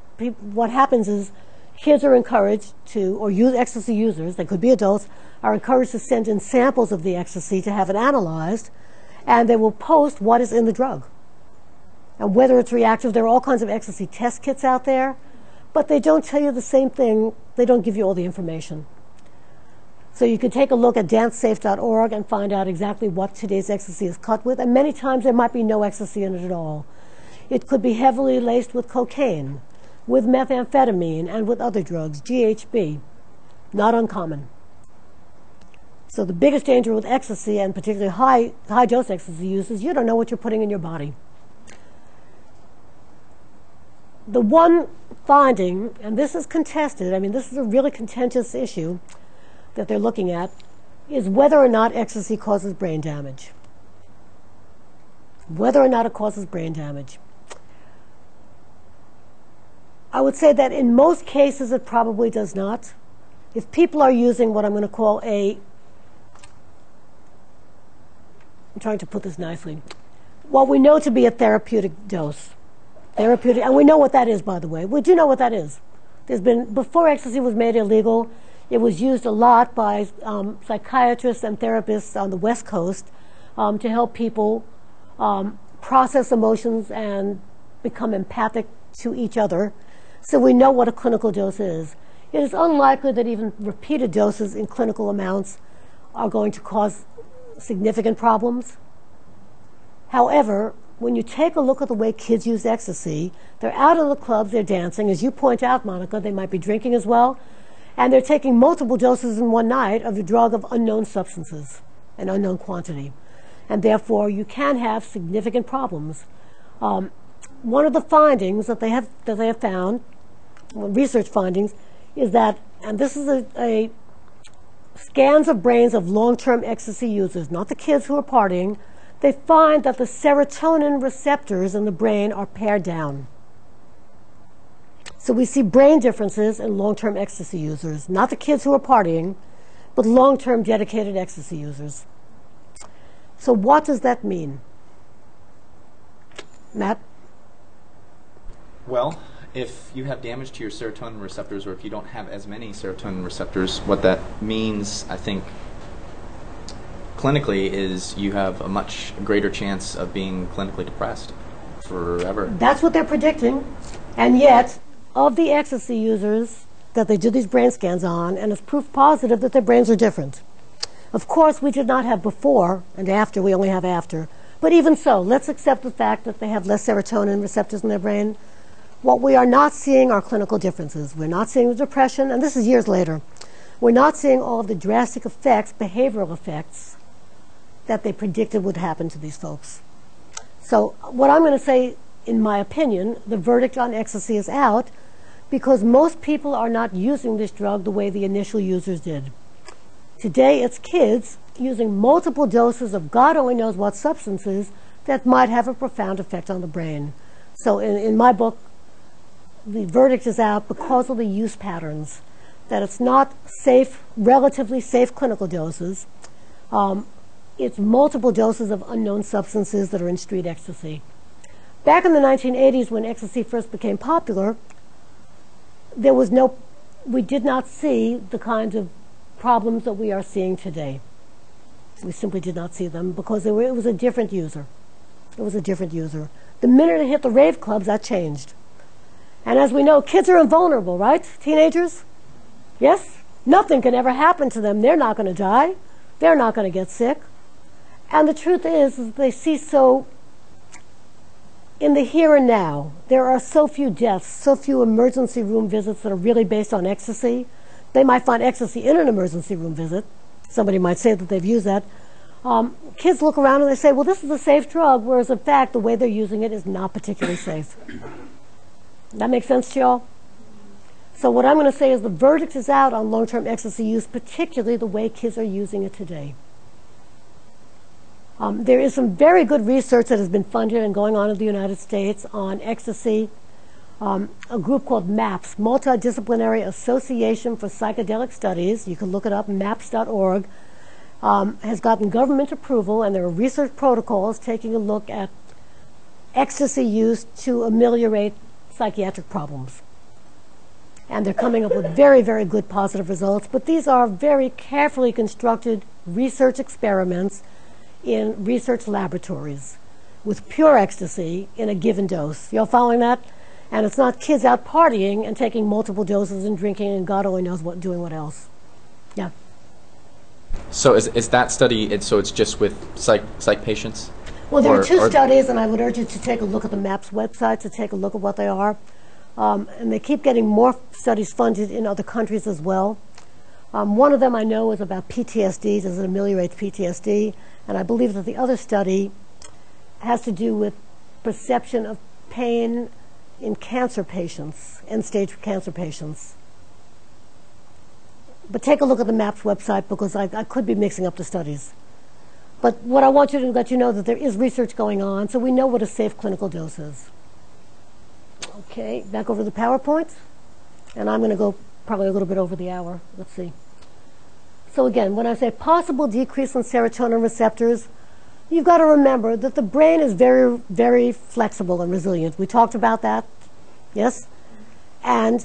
what happens is kids are encouraged to, or ecstasy users, they could be adults, are encouraged to send in samples of the ecstasy to have it analyzed, and they will post what is in the drug. And whether it's reactive, there are all kinds of ecstasy test kits out there, but they don't tell you the same thing, they don't give you all the information. So you can take a look at dancesafe.org and find out exactly what today's ecstasy is cut with, and many times there might be no ecstasy in it at all. It could be heavily laced with cocaine, with methamphetamine, and with other drugs, GHB. Not uncommon. So the biggest danger with ecstasy, and particularly high-dose ecstasy use, is you don't know what you're putting in your body. The one finding, and this is contested, I mean, this is a really contentious issue that they're looking at, is whether or not ecstasy causes brain damage. Whether or not it causes brain damage. I would say that in most cases it probably does not. If people are using what I'm going to call I'm trying to put this nicely, what we know to be a therapeutic dose. Therapeutic, and we know what that is, by the way. We do know what that is. Before ecstasy was made illegal, it was used a lot by psychiatrists and therapists on the West Coast to help people process emotions and become empathic to each other. So we know what a clinical dose is. It is unlikely that even repeated doses in clinical amounts are going to cause significant problems. However, when you take a look at the way kids use ecstasy, they're out in the clubs, they're dancing. As you point out, Monica, they might be drinking as well. And they're taking multiple doses in one night of a drug of unknown substances, an unknown quantity. And therefore, you can have significant problems. One of the findings that they have found, research findings, is that, and this is a scans of brains of long-term ecstasy users, not the kids who are partying, they find that the serotonin receptors in the brain are pared down. So we see brain differences in long-term ecstasy users, not the kids who are partying, but long-term dedicated ecstasy users. So what does that mean? Matt? Well, if you have damage to your serotonin receptors, or if you don't have as many serotonin receptors, what that means, I think, clinically, is you have a much greater chance of being clinically depressed forever. That's what they're predicting. And yet, of the ecstasy users that they do these brain scans on, and it's proof positive that their brains are different. Of course, we did not have before and after, we only have after. But even so, let's accept the fact that they have less serotonin receptors in their brain. What we are not seeing are clinical differences. We're not seeing the depression, and this is years later. We're not seeing all of the drastic effects, behavioral effects, that they predicted would happen to these folks. So what I'm going to say, in my opinion, the verdict on ecstasy is out because most people are not using this drug the way the initial users did. Today it's kids using multiple doses of God only knows what substances that might have a profound effect on the brain. So in my book, the verdict is out because of the use patterns, that it's not safe, relatively safe clinical doses. It's multiple doses of unknown substances that are in street ecstasy. Back in the 1980s, when ecstasy first became popular, we did not see the kinds of problems that we are seeing today. We simply did not see them because it was a different user. It was a different user. The minute it hit the rave clubs, that changed. And as we know, kids are invulnerable, right? Teenagers? Yes? Nothing can ever happen to them. They're not going to die. They're not going to get sick. And the truth is they see so in the here and now, there are so few deaths, so few emergency room visits that are really based on ecstasy. They might find ecstasy in an emergency room visit. Somebody might say that they've used that. Kids look around and they say, well, this is a safe drug, whereas in fact, the way they're using it is not particularly safe. That makes sense to y'all? So what I'm going to say is the verdict is out on long-term ecstasy use, particularly the way kids are using it today. There is some very good research that has been funded and going on in the United States on ecstasy. A group called MAPS, Multidisciplinary Association for Psychedelic Studies, you can look it up, maps.org, has gotten government approval, and there are research protocols taking a look at ecstasy use to ameliorate psychiatric problems. And they're coming up with very, very good positive results, but these are very carefully constructed research experiments in research laboratories with pure ecstasy in a given dose. Y'all following that? And it's not kids out partying and taking multiple doses and drinking and God only knows what, doing what else. Yeah. So is that study, so it's just with psych patients? Well, there are two studies, and I would urge you to take a look at the MAPS website to take a look at what they are. And they keep getting more studies funded in other countries as well. One of them I know is about PTSD, does it ameliorate PTSD? And I believe that the other study has to do with perception of pain in cancer patients, end-stage cancer patients. But take a look at the MAPS website because I could be mixing up the studies. But what I want you to let you know that there is research going on, so we know what a safe clinical dose is. Okay, back over to the PowerPoint. And I'm going to go probably a little bit over the hour. Let's see. So again, when I say possible decrease in serotonin receptors, you've got to remember that the brain is very, very flexible and resilient. We talked about that, yes? And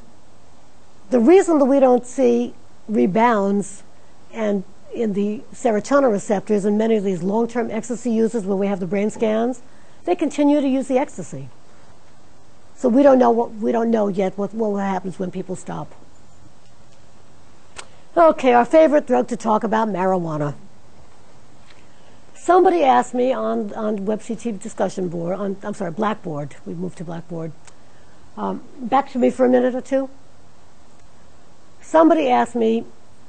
the reason that we don't see rebounds and in the serotonin receptors in many of these long-term ecstasy users where we have the brain scans, they continue to use the ecstasy. So we don't know yet what happens when people stop. Okay, our favorite drug to talk about, marijuana. Somebody asked me on WebCT discussion board, Blackboard. We moved to Blackboard. Back to me for a minute or two. Somebody asked me,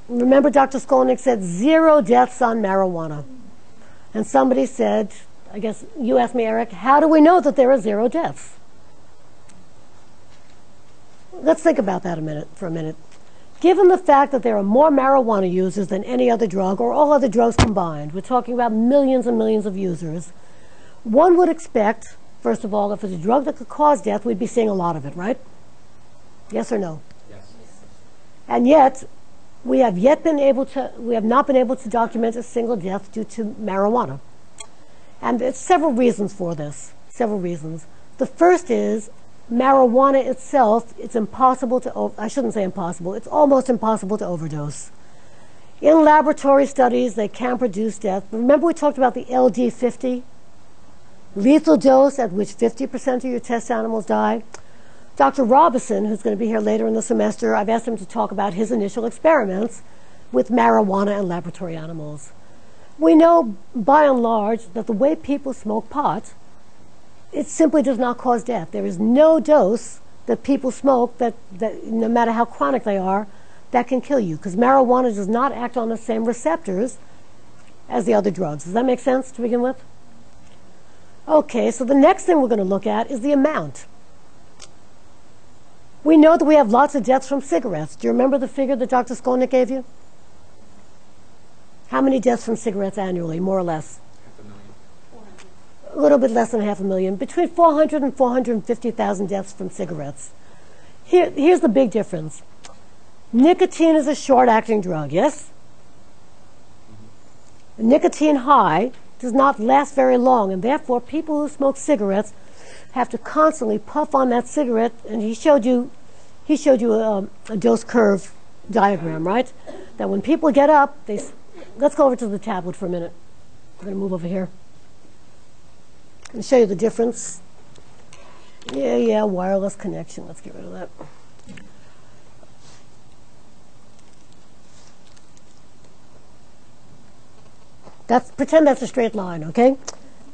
remember Dr. Skolnick said 0 deaths on marijuana. And somebody said, I guess you asked me, Eric, how do we know that there are 0 deaths? Let's think about that for a minute. Given the fact that there are more marijuana users than any other drug or all other drugs combined, we're talking about millions and millions of users, one would expect, first of all, if it's a drug that could cause death, we'd be seeing a lot of it, right? Yes or no? Yes. And yet, we have not been able to document a single death due to marijuana. And there's several reasons for this, several reasons. The first is marijuana itself, it's impossible to, I shouldn't say impossible, it's almost impossible to overdose. In laboratory studies, they can produce death. Remember we talked about the LD50? Lethal dose at which 50% of your test animals die. Dr. Robison, who's going to be here later in the semester, I've asked him to talk about his initial experiments with marijuana and laboratory animals. We know, by and large, that the way people smoke pot, it simply does not cause death. There is no dose that people smoke that no matter how chronic they are, that can kill you, because marijuana does not act on the same receptors as the other drugs. Does that make sense to begin with? Okay, so the next thing we're going to look at is the amount. We know that we have lots of deaths from cigarettes. Do you remember the figure that Dr. Skolnick gave you? How many deaths from cigarettes annually, more or less? A little bit less than 500,000, between 400 and 450,000 deaths from cigarettes. Here's the big difference. Nicotine is a short-acting drug, yes? A nicotine high does not last very long, and therefore people who smoke cigarettes have to constantly puff on that cigarette, and he showed you a dose curve diagram, right? That when people get up, let's go over to the tablet for a minute. I'm going to move over here and show you the difference. Yeah, wireless connection. Let's get rid of that. Pretend that's a straight line, okay?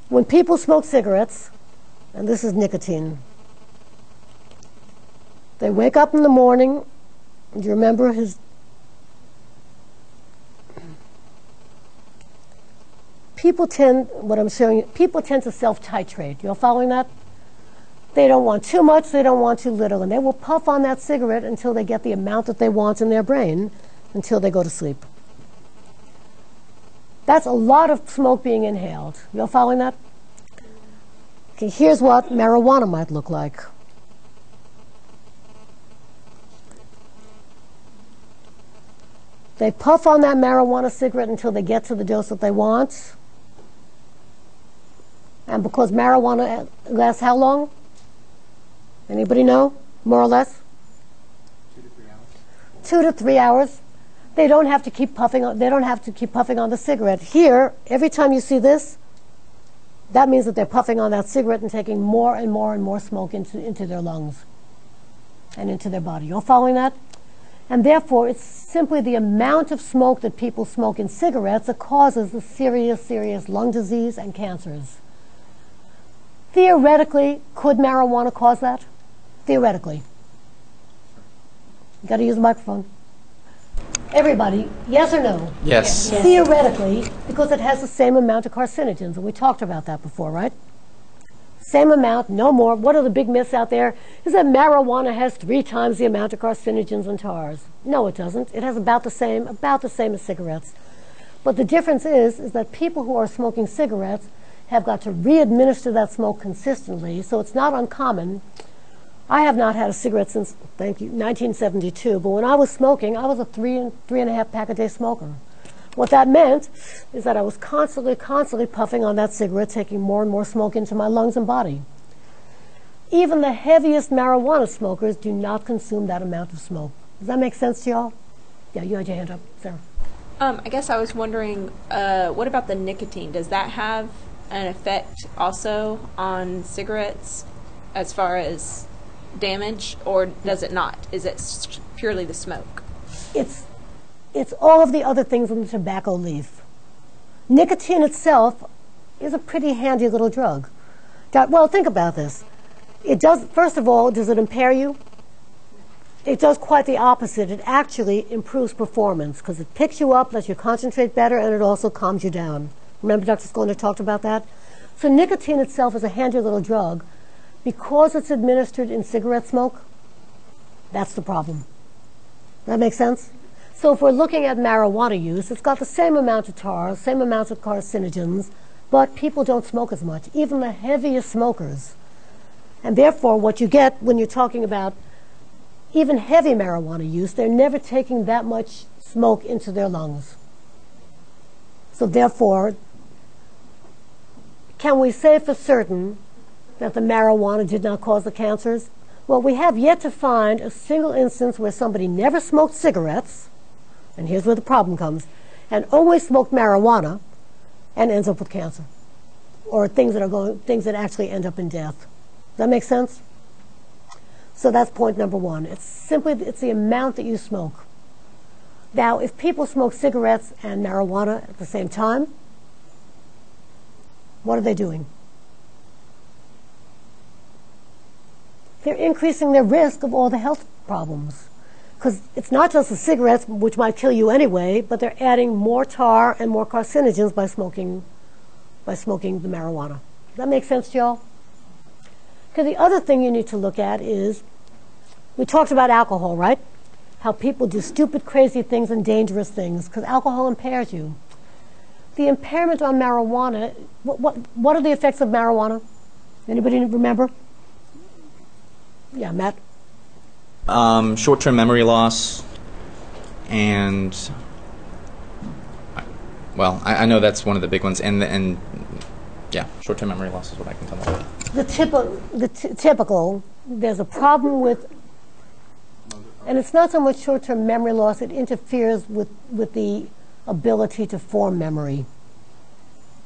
When people smoke cigarettes, and this is nicotine. They wake up in the morning. Do you remember his? People tend to self-titrate. You're following that? They don't want too much, they don't want too little, and they will puff on that cigarette until they get the amount that they want in their brain until they go to sleep. That's a lot of smoke being inhaled. You're following that? Okay, here's what marijuana might look like. They puff on that marijuana cigarette until they get to the dose that they want. And because marijuana lasts how long? Anybody know? More or less? 2 to 3 hours. 2 to 3 hours. They don't have to keep puffing on, they don't have to keep puffing on the cigarette. Here, every time you see this, that means that they're puffing on that cigarette and taking more and more and more smoke into their lungs and into their body. You're following that? And therefore, it's simply the amount of smoke that people smoke in cigarettes that causes the serious lung disease and cancers. Theoretically, could marijuana cause that? Theoretically. You got to use the microphone. Everybody, yes or no? Yes. Yes. Theoretically, because it has the same amount of carcinogens, and we talked about that before, right? Same amount, no more. What are the big myths out there? Is that marijuana has 3 times the amount of carcinogens and tars. No, it doesn't. It has about the same as cigarettes. But the difference is that people who are smoking cigarettes have got to re-administer that smoke consistently, so it's not uncommon. I have not had a cigarette since, 1972, but when I was smoking, I was a 3.5 pack a day smoker. What that meant is that I was constantly puffing on that cigarette, taking more and more smoke into my lungs and body. Even the heaviest marijuana smokers do not consume that amount of smoke. Does that make sense to y'all? Yeah, you had your hand up, Sarah. I guess I was wondering, what about the nicotine? Does that have an effect also on cigarettes as far as damage, or does it not? Is it purely the smoke? It's all of the other things in the tobacco leaf. Nicotine itself is a pretty handy little drug. Well, think about this. It does, first of all, does it impair you? It does quite the opposite. It actually improves performance because it picks you up, lets you concentrate better, and it also calms you down. Remember Dr. Skolner talked about that? So nicotine itself is a handy little drug. Because it's administered in cigarette smoke, that's the problem. That makes sense? So if we're looking at marijuana use, it's got the same amount of tar, same amount of carcinogens, but people don't smoke as much, even the heaviest smokers. And therefore, what you get when you're talking about even heavy marijuana use, they're never taking that much smoke into their lungs. So therefore, can we say for certain that the marijuana did not cause the cancers? Well, we have yet to find a single instance where somebody never smoked cigarettes, and here's where the problem comes, and always smoked marijuana and ends up with cancer, or things that actually end up in death. Does that make sense? So that's point number one. It's the amount that you smoke. Now, if people smoke cigarettes and marijuana at the same time, what are they doing? They're increasing their risk of all the health problems. Because it's not just the cigarettes, which might kill you anyway, but they're adding more tar and more carcinogens by smoking the marijuana. Does that make sense to y'all? Because the other thing you need to look at is, we talked about alcohol, right? How people do stupid, crazy things and dangerous things, because alcohol impairs you. The impairment on marijuana, what are the effects of marijuana? Anybody remember? Yeah, Matt? Short-term memory loss, and well, I know that's one of the big ones, and yeah, short-term memory loss is what I can tell about. The typical, there's a problem with, and it's not so much short-term memory loss, it interferes with the ability to form memory.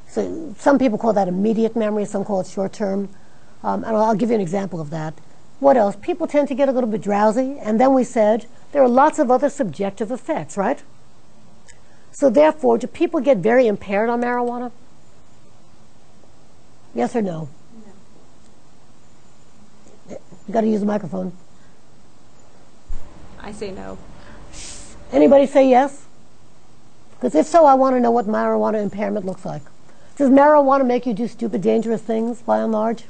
So some people call that immediate memory, some call it short-term, and I'll give you an example of that. What else? People tend to get a little bit drowsy, and then we said there are lots of other subjective effects, right? So therefore, do people get very impaired on marijuana? Yes or no? You got to use the microphone. I say no. Anybody say yes? Because if so, I want to know what marijuana impairment looks like. Does marijuana make you do stupid, dangerous things, by and large?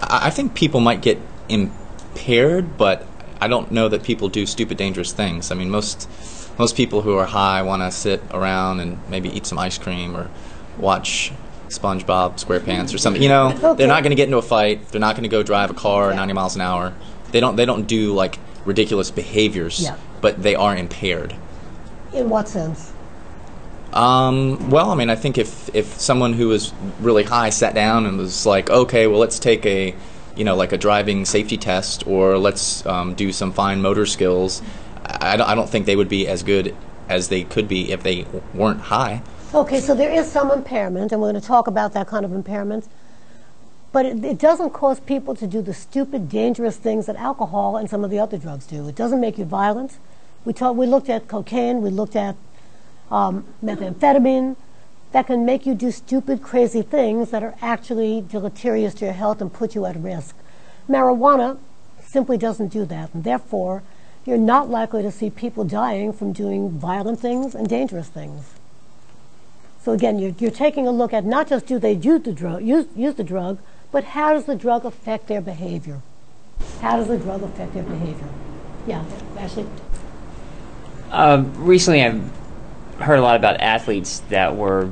I think people might get impaired, but I don't know that people do stupid, dangerous things. I mean, most people who are high want to sit around and maybe eat some ice cream or watch SpongeBob SquarePants or something. You know, Okay. They're not going to get into a fight. They're not going to go drive a car 90 miles an hour. They don't do like ridiculous behaviors, Yeah. but they are impaired. In what sense? Well, I mean, I think if someone who was really high sat down and was like, okay, well, let's take a, like a driving safety test, or let's do some fine motor skills, I don't think they would be as good as they could be if they weren't high. Okay, so there is some impairment, and we're going to talk about that kind of impairment. But it doesn't cause people to do the stupid, dangerous things that alcohol and some of the other drugs do. It doesn't make you violent. We looked at cocaine, we looked at methamphetamine. That can make you do stupid, crazy things that are actually deleterious to your health and put you at risk. Marijuana simply doesn't do that, and therefore, you're not likely to see people dying from doing violent things and dangerous things. So again, you're taking a look at not just do they use the drug, but how does the drug affect their behavior? How does the drug affect their behavior? Yeah, Ashley? Recently, I've heard a lot about athletes that were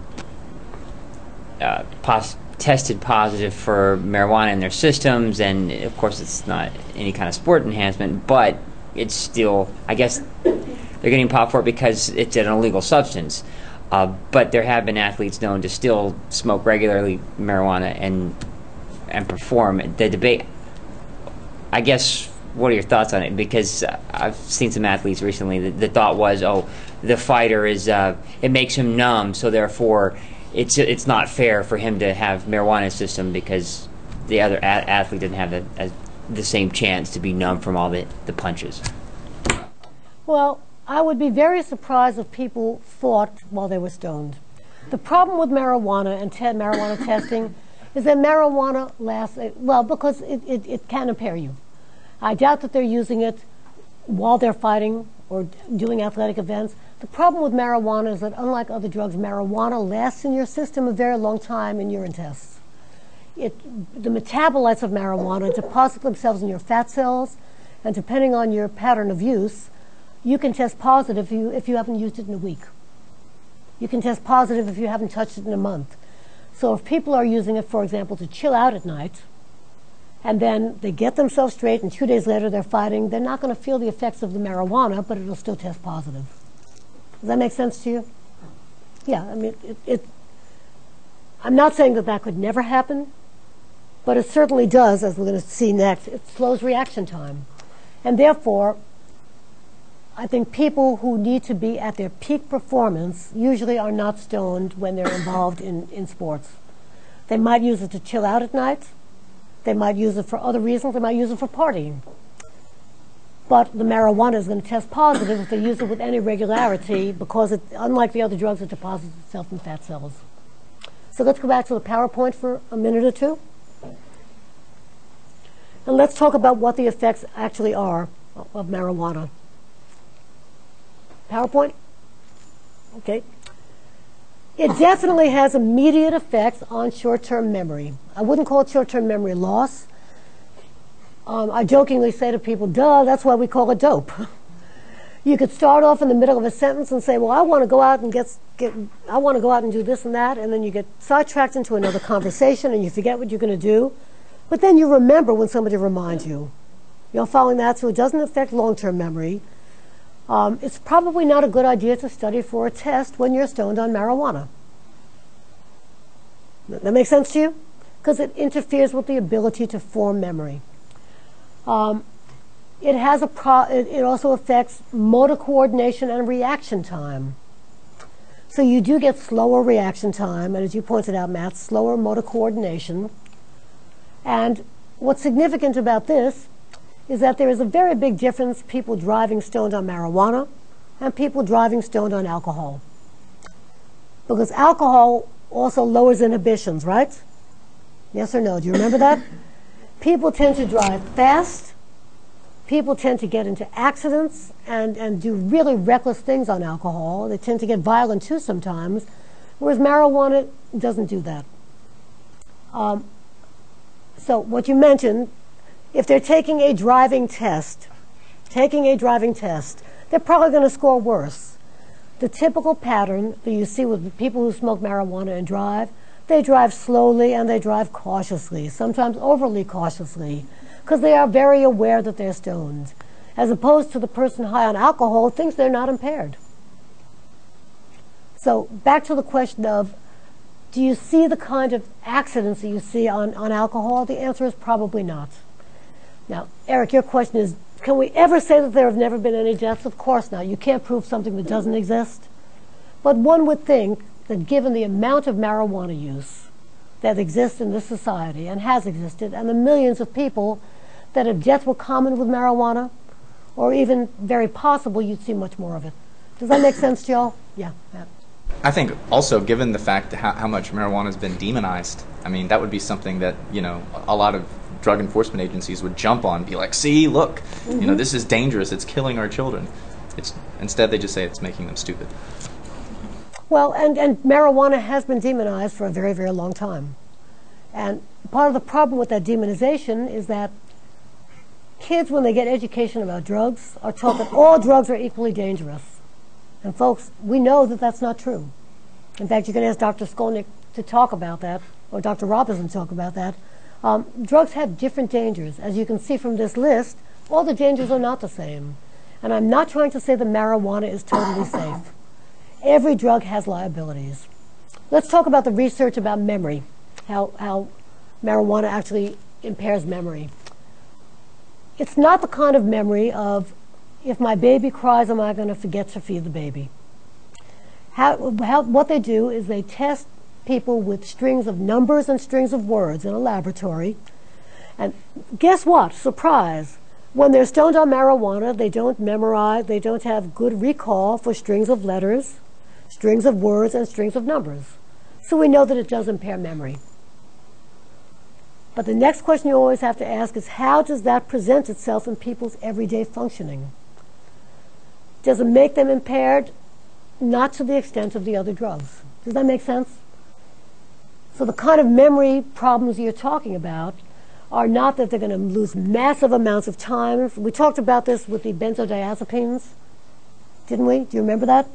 tested positive for marijuana in their systems, and of course it's not any kind of sport enhancement, but it's still, I guess they're getting popped for it because it's an illegal substance. But there have been athletes known to still smoke regularly marijuana and perform. The debate, I guess, what are your thoughts on it? Because I've seen some athletes recently, the thought was, oh, the fighter is, it makes him numb, so therefore it's not fair for him to have marijuana in his system because the other athlete didn't have the same chance to be numb from all the punches. Well, I would be very surprised if people fought while they were stoned. The problem with marijuana and marijuana testing is that marijuana lasts, because it can impair you. I doubt that they're using it while they're fighting or doing athletic events. The problem with marijuana is that unlike other drugs, marijuana lasts in your system a very long time in urine tests. The metabolites of marijuana deposit themselves in your fat cells, and depending on your pattern of use, you can test positive if you haven't used it in a week. You can test positive if you haven't touched it in a month. So if people are using it, for example, to chill out at night, and then they get themselves straight, and 2 days later they're fighting, they're not going to feel the effects of the marijuana, but it'll still test positive. Does that make sense to you? Yeah, I mean, I'm not saying that could never happen, but it certainly does, as we're going to see next. It slows reaction time. And therefore, I think people who need to be at their peak performance usually are not stoned when they're involved in sports. They might use it to chill out at night. They might use it for other reasons. They might use it for partying. But the marijuana is going to test positive if they use it with any regularity because, unlike the other drugs, it deposits itself in fat cells. So let's go back to the PowerPoint for a minute or two. And let's talk about what the effects actually are of marijuana. PowerPoint? Okay. It definitely has immediate effects on short-term memory. I wouldn't call it short-term memory loss. I jokingly say to people, duh, that's why we call it dope. You could start off in the middle of a sentence and say, well, I want to go out and I want to go out and do this and that, and then you get sidetracked into another conversation and you forget what you're going to do. But then you remember when somebody reminds you. You're following that, so it doesn't affect long-term memory. It's probably not a good idea to study for a test when you're stoned on marijuana. That makes sense to you? Because it interferes with the ability to form memory. It also affects motor coordination and reaction time. So you do get slower reaction time, and as you pointed out, Matt, slower motor coordination. And what's significant about this is that there is a very big difference people driving stoned on marijuana and people driving stoned on alcohol. Because alcohol also lowers inhibitions, right? Yes or no? Do you remember that? People tend to drive fast. People tend to get into accidents and do really reckless things on alcohol. They tend to get violent too sometimes, whereas marijuana doesn't do that. So what you mentioned, if they're taking a driving test, they're probably going to score worse. The typical pattern that you see with people who smoke marijuana and drive, they drive slowly and they drive cautiously, sometimes overly cautiously, because they are very aware that they're stoned, as opposed to the person high on alcohol who thinks they're not impaired. So back to the question of, do you see the kind of accidents that you see on alcohol? The answer is probably not. Now, Eric, your question is, can we ever say that there have never been any deaths? Of course not. You can't prove something that doesn't exist. But one would think that given the amount of marijuana use that exists in this society and has existed, and the millions of people that if death were common with marijuana, or even very possible, you'd see much more of it. Does that make sense to y'all? Yeah, Matt. I think also, given the fact how much marijuana has been demonized, I mean, that would be something that, a lot of drug enforcement agencies would jump on, be like, see, look, this is dangerous, it's killing our children. Instead, they just say it's making them stupid. Well, and marijuana has been demonized for a very, very long time. And part of the problem with that demonization is that kids, when they get education about drugs, are taught that all drugs are equally dangerous. And folks, we know that that's not true. In fact, you can ask Dr. Skolnick to talk about that, or Dr. Robinson to talk about that. Drugs have different dangers. As you can see from this list, all the dangers are not the same. And I'm not trying to say that marijuana is totally safe. Every drug has liabilities. Let's talk about the research about memory, how marijuana actually impairs memory. It's not the kind of memory of, if my baby cries, am I going to forget to feed the baby? What they do is they test people with strings of numbers and strings of words in a laboratory. And guess what? Surprise. When they're stoned on marijuana, they don't memorize, they don't have good recall for strings of letters, strings of words, and strings of numbers. So we know that it does impair memory. But the next question you always have to ask is, how does that present itself in people's everyday functioning? Does it make them impaired? Not to the extent of the other drugs. Does that make sense? So the kind of memory problems you're talking about are not that they're going to lose massive amounts of time. We talked about this with the benzodiazepines, didn't we? Do you remember that?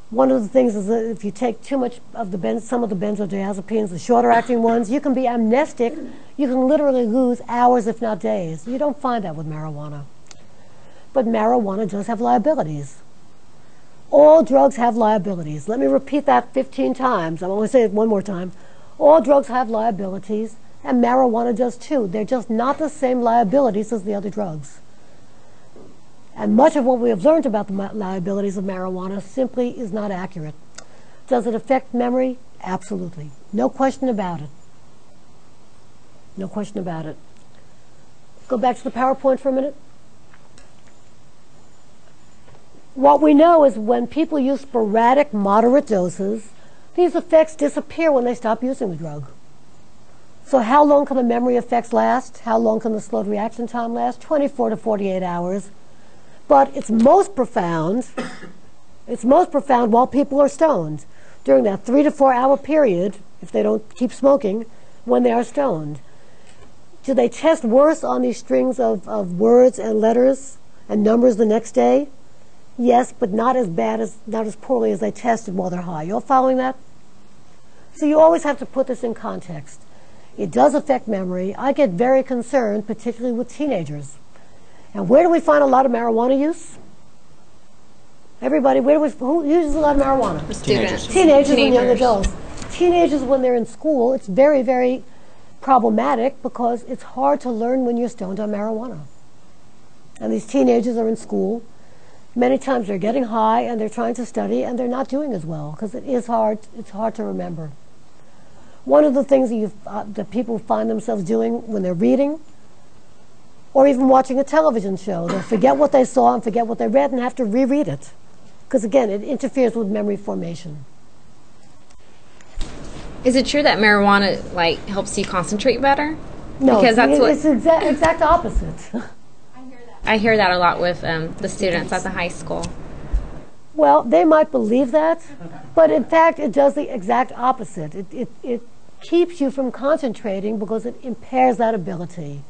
One of the things is that if you take too much of some of the benzodiazepines, the shorter acting ones, you can be amnestic. You can literally lose hours, if not days. You don't find that with marijuana. But marijuana does have liabilities. All drugs have liabilities. Let me repeat that 15 times. I'm only saying it one more time. All drugs have liabilities, and marijuana does too. They're just not the same liabilities as the other drugs. And much of what we have learned about the liabilities of marijuana simply is not accurate. Does it affect memory? Absolutely. No question about it. No question about it. Go back to the PowerPoint for a minute. What we know is when people use sporadic, moderate doses, these effects disappear when they stop using the drug. So how long can the memory effects last? How long can the slowed reaction time last? 24 to 48 hours. But it's most profound while people are stoned, during that 3 to 4 hour period, if they don't keep smoking, when they are stoned. Do they test worse on these strings of words and letters and numbers the next day? Yes, but not as poorly as they tested while they're high. You're following that? So you always have to put this in context. It does affect memory. I get very concerned, particularly with teenagers. And where do we find a lot of marijuana use? Everybody, who uses a lot of marijuana? Students. Teenagers and young adults. Teenagers, when they're in school, it's very, very problematic because it's hard to learn when you're stoned on marijuana. And these teenagers are in school. Many times they're getting high and they're trying to study and they're not doing as well because it's hard to remember. One of the things that people find themselves doing when they're reading or even watching a television show, they'll forget what they saw and forget what they read and have to reread it because, again, it interferes with memory formation. Is it true that marijuana helps you concentrate better? No, Because that's what it's exact opposite. I hear that a lot with the students at the high school. Well, they might believe that, but in fact, it does the exact opposite. It keeps you from concentrating because it impairs that ability.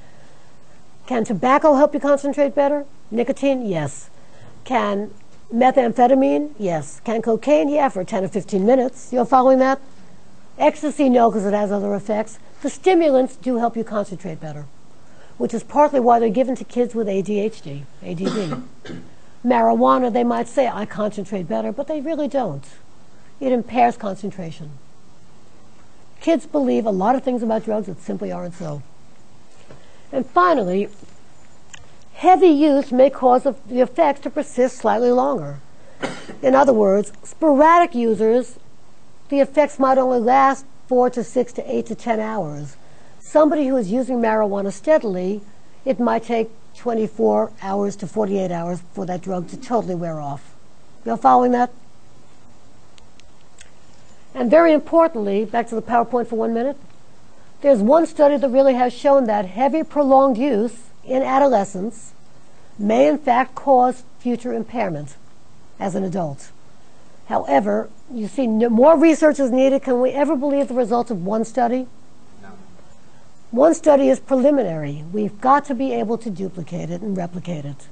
Can tobacco help you concentrate better? Nicotine? Yes. Can methamphetamine? Yes. Can cocaine? Yeah, for 10 or 15 minutes. You're following that? Ecstasy? No, because it has other effects. The stimulants do help you concentrate better, which is partly why they're given to kids with ADHD, ADD. Marijuana, they might say, I concentrate better, but they really don't. It impairs concentration. Kids believe a lot of things about drugs that simply aren't so. And finally, heavy use may cause the effects to persist slightly longer. In other words, sporadic users, the effects might only last 4 to 6 to 8 to 10 hours. Somebody who is using marijuana steadily, it might take 24 hours to 48 hours for that drug to totally wear off. You're following that? And very importantly, back to the PowerPoint for 1 minute, there's one study that really has shown that heavy prolonged use in adolescence may in fact cause future impairment as an adult. However, you see, more research is needed. Can we ever believe the results of one study? No. One study is preliminary. We've got to be able to duplicate it and replicate it.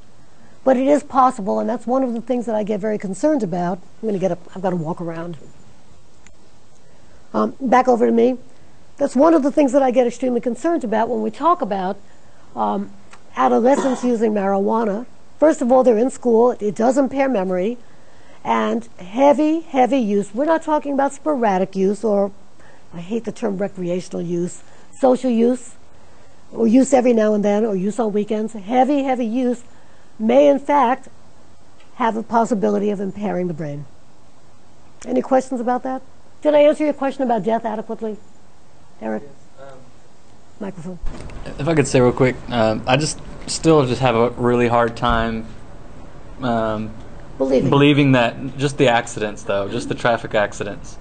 But it is possible, and that's one of the things that I get very concerned about. I'm going to get up. I've got to walk around. Back over to me. That's one of the things that I get extremely concerned about when we talk about adolescents using marijuana. First of all, they're in school. It does impair memory. And heavy use. We're not talking about sporadic use, or I hate the term recreational use, social use, or use every now and then, or use on weekends. Heavy use may in fact have a possibility of impairing the brain. Any questions about that? Did I answer your question about death adequately? Eric? Microphone. If I could say real quick, I still have a really hard time believing that just the accidents, though, just the traffic accidents,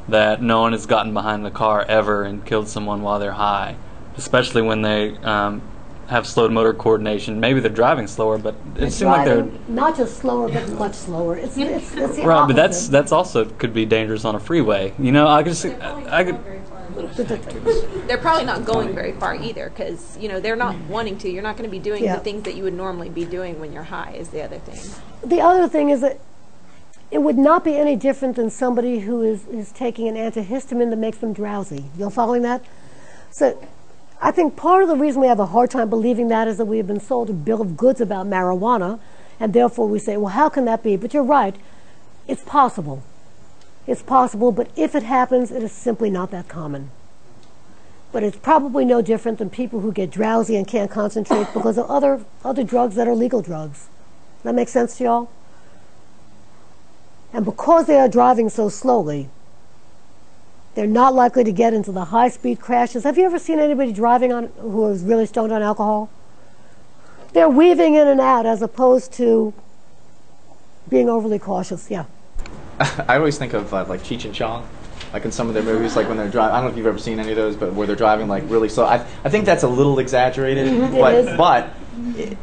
that no one has gotten behind the car ever and killed someone while they're high, especially when they have slowed motor coordination. Maybe they're driving slower, but it seems like they're not just slower, but much slower. It's the right, opposite. but that's also could be dangerous on a freeway. You know, I could. They're probably not going very far either, because they're not wanting to. You're not going to be doing the things that you would normally be doing when you're high. Is the other thing. The other thing is that it would not be any different than somebody who is taking an antihistamine that makes them drowsy. You're following that? So I think part of the reason we have a hard time believing that is that we have been sold a bill of goods about marijuana, and therefore we say, well, how can that be? But you're right. It's possible. It's possible, but if it happens, it is simply not that common. But it's probably no different than people who get drowsy and can't concentrate because of other drugs that are legal drugs. Does that make sense to y'all? And because they are driving so slowly, they're not likely to get into the high-speed crashes. Have you ever seen anybody driving who is really stoned on alcohol? They're weaving in and out as opposed to being overly cautious. Yeah. I always think of like Cheech and Chong, like in some of their movies, like when they're driving. I don't know if you've ever seen any of those, but where they're driving like really slow. I think that's a little exaggerated, but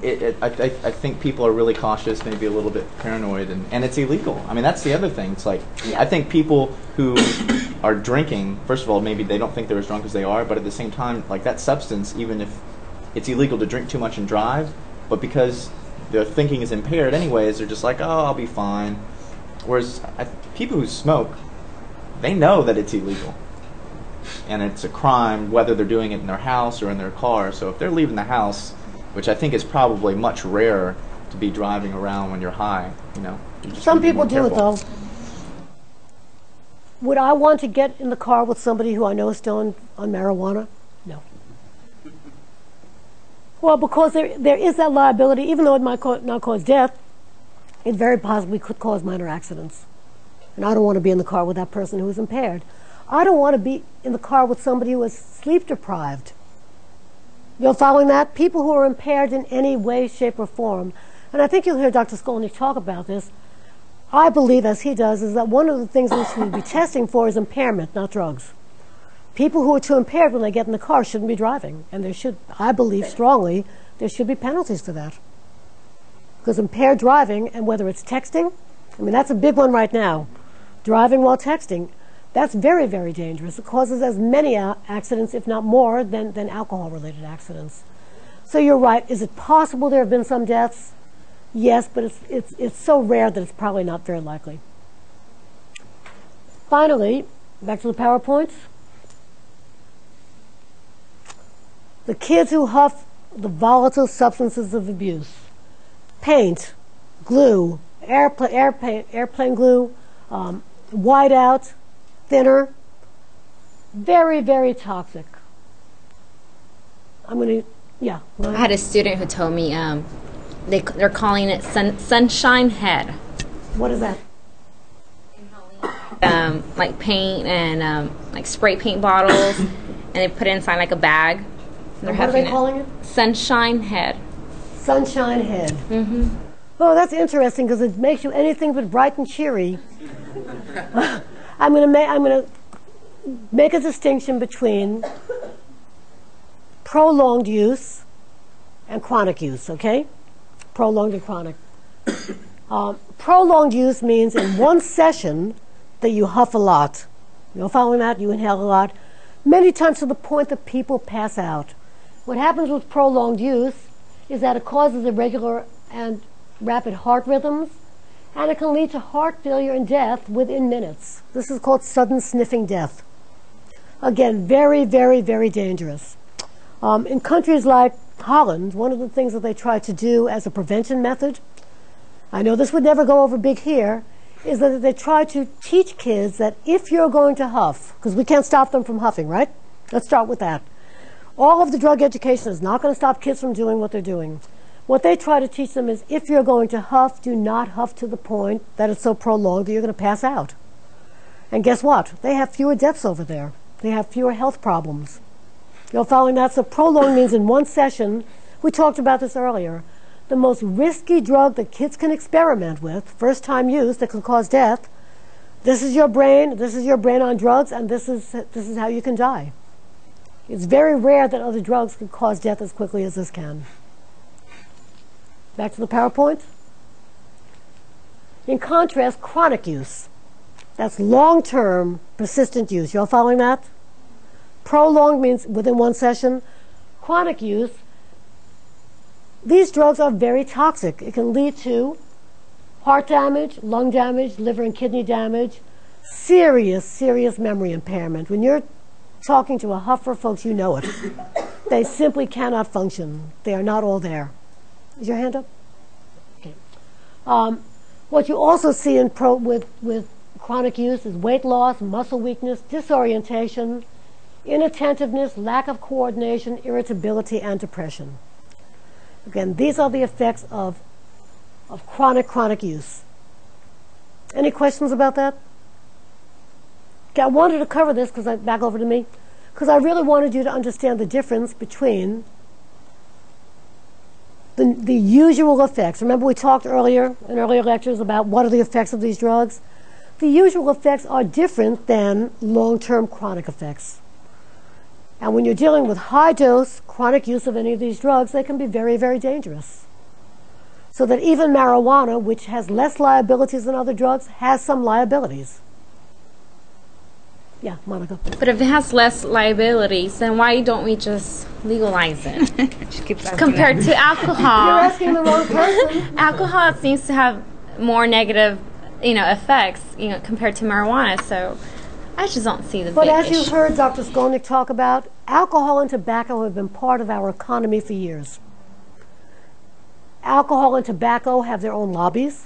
I think people are really cautious, maybe a little bit paranoid, and it's illegal. I mean, that's the other thing. It's like I think people who are drinking, first of all, maybe they don't think they're as drunk as they are, but at the same time, like that substance, even if it's illegal to drink too much and drive, but because their thinking is impaired anyways, they're just like, oh, I'll be fine. Whereas people who smoke, they know that it's illegal. And it's a crime whether they're doing it in their house or in their car. So if they're leaving the house, which I think is probably much rarer to be driving around when you're high, you just Some be people more do it, careful. though. Would I want to get in the car with somebody who I know is still on marijuana? No. Well, because there is that liability, even though it might not cause death, it very possibly could cause minor accidents. And I don't want to be in the car with that person who is impaired. I don't want to be in the car with somebody who is sleep deprived. You're following that? People who are impaired in any way, shape, or form. And I think you'll hear Dr. Skolnick talk about this. I believe, as he does, is that one of the things we should be testing for is impairment, not drugs. People who are too impaired when they get in the car shouldn't be driving. And there should, I believe strongly, there should be penalties for that. Because impaired driving, and whether it's texting, I mean, that's a big one right now. Driving while texting, that's very, very dangerous. It causes as many accidents, if not more, than alcohol-related accidents. So you're right. Is it possible there have been some deaths? Yes, but it's so rare that it's probably not very likely. Finally, back to the PowerPoints. The kids who huff the volatile substances of abuse. Paint, glue, airplane glue, whiteout, thinner, very, very toxic. I'm going to, yeah. I had a student who told me they're calling it sunshine head. What is that? Like paint and like spray paint bottles, and they put it inside like a bag. What are they calling it? Sunshine head. Sunshine head. Mm-hmm. Oh, that's interesting because it makes you anything but bright and cheery. I'm going to make a distinction between prolonged use and chronic use, okay? Prolonged and chronic. Prolonged use means in one session that you huff a lot. You following that? You inhale a lot. Many times to the point that people pass out. What happens with prolonged use is that it causes irregular and rapid heart rhythms, and it can lead to heart failure and death within minutes. This is called sudden sniffing death. Again, very, very, very dangerous. In countries like Holland, one of the things that they try to do as a prevention method, I know this would never go over big here, is that they try to teach kids that if you're going to huff, because we can't stop them from huffing, right? Let's start with that. All of the drug education is not going to stop kids from doing what they're doing. What they try to teach them is if you're going to huff, do not huff to the point that it's so prolonged that you're going to pass out. And guess what? They have fewer deaths over there. They have fewer health problems. You're following that? So prolonged means in one session, we talked about this earlier, the most risky drug that kids can experiment with, first time use that can cause death. This is your brain on drugs, and this is how you can die. It's very rare that other drugs can cause death as quickly as this can. Back to the PowerPoint. In contrast, chronic use. That's long-term, persistent use. You all following that? Prolonged means within one session. Chronic use, these drugs are very toxic. It can lead to heart damage, lung damage, liver and kidney damage, serious, serious memory impairment. When you're talking to a huffer, folks, you know it. They simply cannot function. They are not all there. Is your hand up? Okay. What you also see with chronic use is weight loss, muscle weakness, disorientation, inattentiveness, lack of coordination, irritability, and depression. Again, these are the effects of chronic use. Any questions about that? Okay, I wanted to cover this back over to me, because I really wanted you to understand the difference between the usual effects. Remember we talked earlier in earlier lectures about what are the effects of these drugs? The usual effects are different than long-term chronic effects. And when you're dealing with high-dose chronic use of any of these drugs, they can be very, very dangerous. So that even marijuana, which has less liabilities than other drugs, has some liabilities. Yeah, Monica. But if it has less liabilities, then why don't we just legalize it? Compared to alcohol. You're asking the wrong person. Alcohol seems to have more negative, effects, compared to marijuana. So I just don't see the But big as you issue. heard Dr. Skolnick talk about, alcohol and tobacco have been part of our economy for years. Alcohol and tobacco have their own lobbies,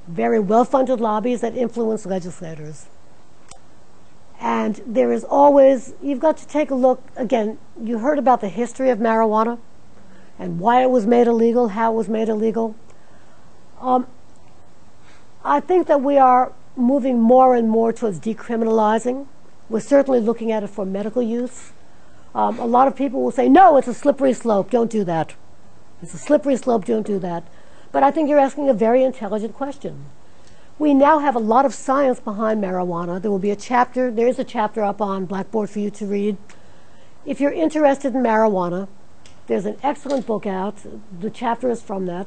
very well-funded lobbies that influence legislators. And there is always, you've got to take a look, again, you heard about the history of marijuana and why it was made illegal, how it was made illegal. I think that we are moving more and more towards decriminalizing. We're certainly looking at it for medical use. A lot of people will say, no, it's a slippery slope, don't do that. It's a slippery slope, don't do that. But I think you're asking a very intelligent question. We now have a lot of science behind marijuana. There is a chapter up on Blackboard for you to read. If you're interested in marijuana, there's an excellent book out. The chapter is from that.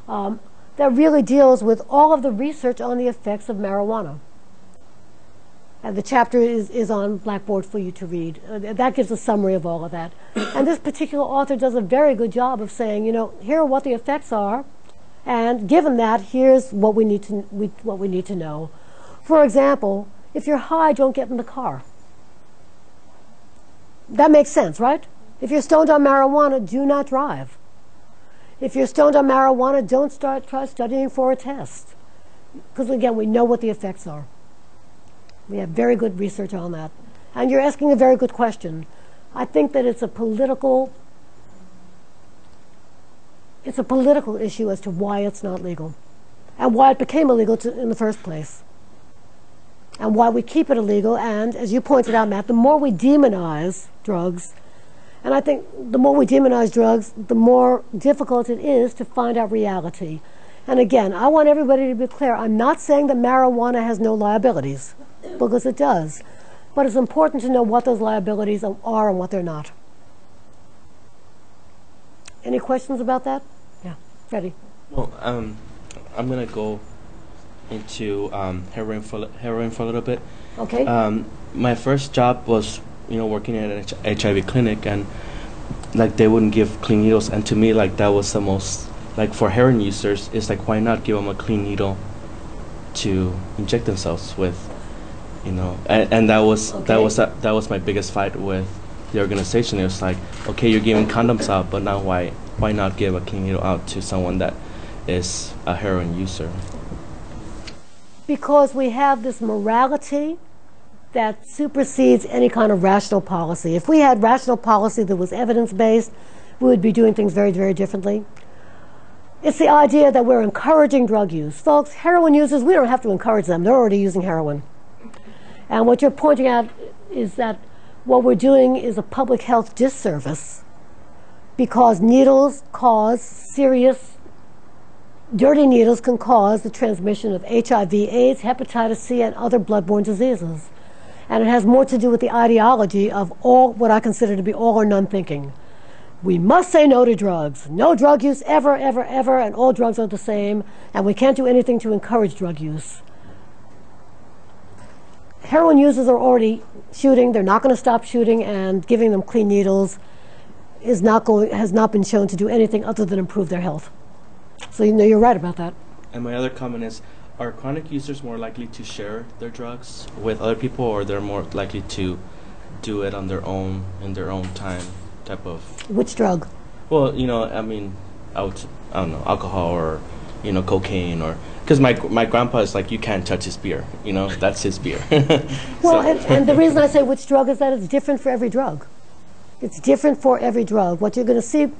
That really deals with all of the research on the effects of marijuana. And the chapter is on Blackboard for you to read. That gives a summary of all of that. And this particular author does a very good job of saying, here are what the effects are, and given that, here's what we need to know. For example, if you're high, don't get in the car. That makes sense, right? If you're stoned on marijuana, do not drive. If you're stoned on marijuana, don't try studying for a test. Because again, we know what the effects are. We have very good research on that. And you're asking a very good question. I think that it's a political issue as to why it's not legal and why it became illegal in the first place and why we keep it illegal. And as you pointed out, Matt, the more we demonize drugs, and I think the more we demonize drugs, the more difficult it is to find out reality. And again, I want everybody to be clear. I'm not saying that marijuana has no liabilities, because it does. But it's important to know what those liabilities are and what they're not. Any questions about that? Yeah, Freddie. Well, I'm going to go into heroin for a little bit. Okay. My first job was, working at an HIV clinic, and like they wouldn't give clean needles, and to me, like that was the most, like for heroin users, it's like why not give them a clean needle to inject themselves with, and that was my biggest fight with the organization. It was like, okay, you're giving condoms out, but now why not give a clean needle out to someone that is a heroin user? Because we have this morality that supersedes any kind of rational policy. If we had rational policy that was evidence-based, we would be doing things very, very differently. It's the idea that we're encouraging drug use. Folks, heroin users, we don't have to encourage them. They're already using heroin. And what you're pointing out is that what we're doing is a public health disservice because needles cause dirty needles can cause the transmission of HIV, AIDS, hepatitis C, and other bloodborne diseases. And it has more to do with the ideology of what I consider to be all or none thinking. We must say no to drugs. No drug use ever, ever, ever, and all drugs are the same, and we can't do anything to encourage drug use. Heroin users are already shooting. They're not going to stop shooting, and giving them clean needles has not been shown to do anything other than improve their health. So you're right about that. And my other comment is, are chronic users more likely to share their drugs with other people, or they're more likely to do it on their own, in their own time type of... Which drug? Well, I don't know, alcohol or, cocaine or... Because my grandpa is like, you can't touch his beer, that's his beer. Well, and the reason I say which drug is that it's different for every drug. It's different for every drug. What you're going to see,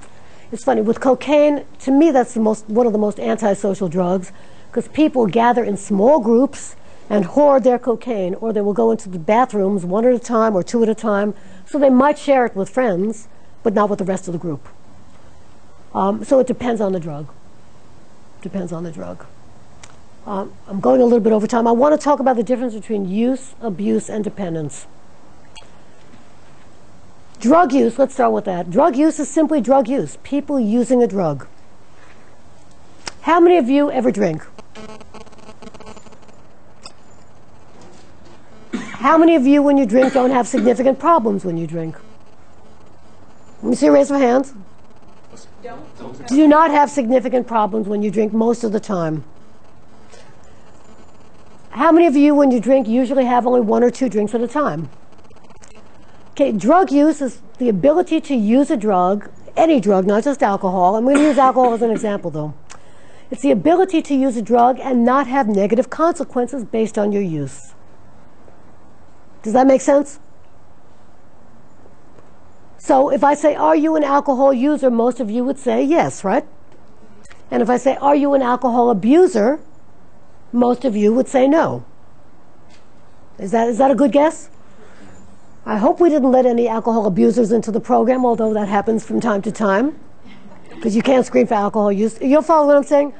it's funny, with cocaine, to me that's one of the most antisocial drugs, because people gather in small groups and hoard their cocaine, or they will go into the bathrooms one at a time or two at a time, so they might share it with friends, but not with the rest of the group. So it depends on the drug. Depends on the drug. I'm going a little bit over time. I want to talk about the difference between use, abuse, and dependence. Drug use, let's start with that. Drug use is simply drug use, people using a drug. How many of you ever drink? How many of you, when you drink, don't have significant problems when you drink? Let me see a raise of hands. Do not have significant problems when you drink most of the time. How many of you, when you drink, usually have only one or two drinks at a time? Okay, drug use is the ability to use a drug, any drug, not just alcohol. I'm going to use alcohol as an example, though. It's the ability to use a drug and not have negative consequences based on your use. Does that make sense? So if I say, are you an alcohol user, most of you would say yes, right? And if I say, are you an alcohol abuser, most of you would say no. Is that a good guess? I hope we didn't let any alcohol abusers into the program, although that happens from time to time, because you can't screen for alcohol use. You'll follow what I'm saying?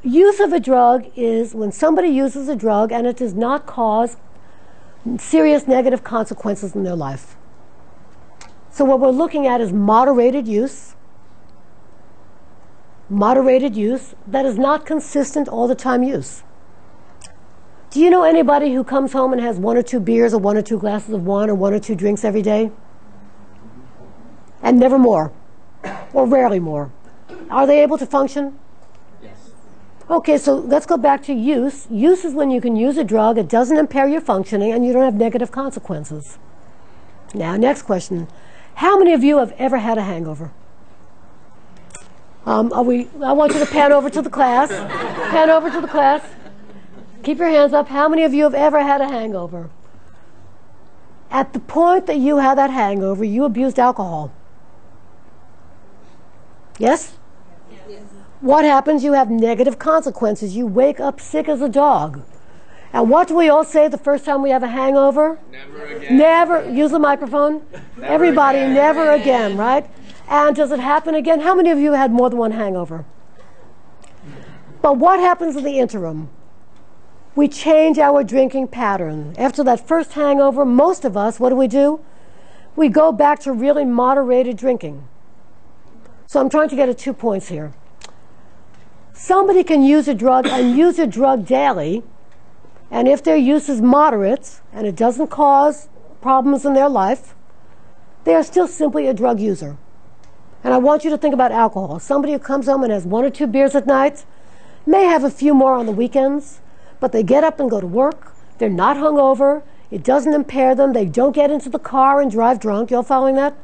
use of a drug is when somebody uses a drug and it does not cause serious negative consequences in their life. So what we're looking at is moderated use that is not consistent all the time use. Do you know anybody who comes home and has 1 or 2 beers or 1 or 2 glasses of wine or 1 or 2 drinks every day? And never more, or rarely more. Are they able to function? Yes. Okay, so let's go back to use. Use is when you can use a drug, it doesn't impair your functioning, and you don't have negative consequences. Now, next question. How many of you have ever had a hangover? I want you to pan over to the class. Pan over to the class. Keep your hands up. How many of you have ever had a hangover? At the point that you had that hangover, you abused alcohol. Yes? Yes. What happens? You have negative consequences. You wake up sick as a dog. And what do we all say the first time we have a hangover? Never again. Never. Use the microphone. Everybody, again. never again, right? And does it happen again? How many of you had more than one hangover? But what happens in the interim? We change our drinking pattern. After that first hangover, most of us, what do? We go back to really moderated drinking. So I'm trying to get at 2 points here. Somebody can use a drug and use a drug daily, and if their use is moderate and it doesn't cause problems in their life, they are still simply a drug user. And I want you to think about alcohol. Somebody who comes home and has 1 or 2 beers at night may have a few more on the weekends, but they get up and go to work. They're not hungover. It doesn't impair them. They don't get into the car and drive drunk. You all following that?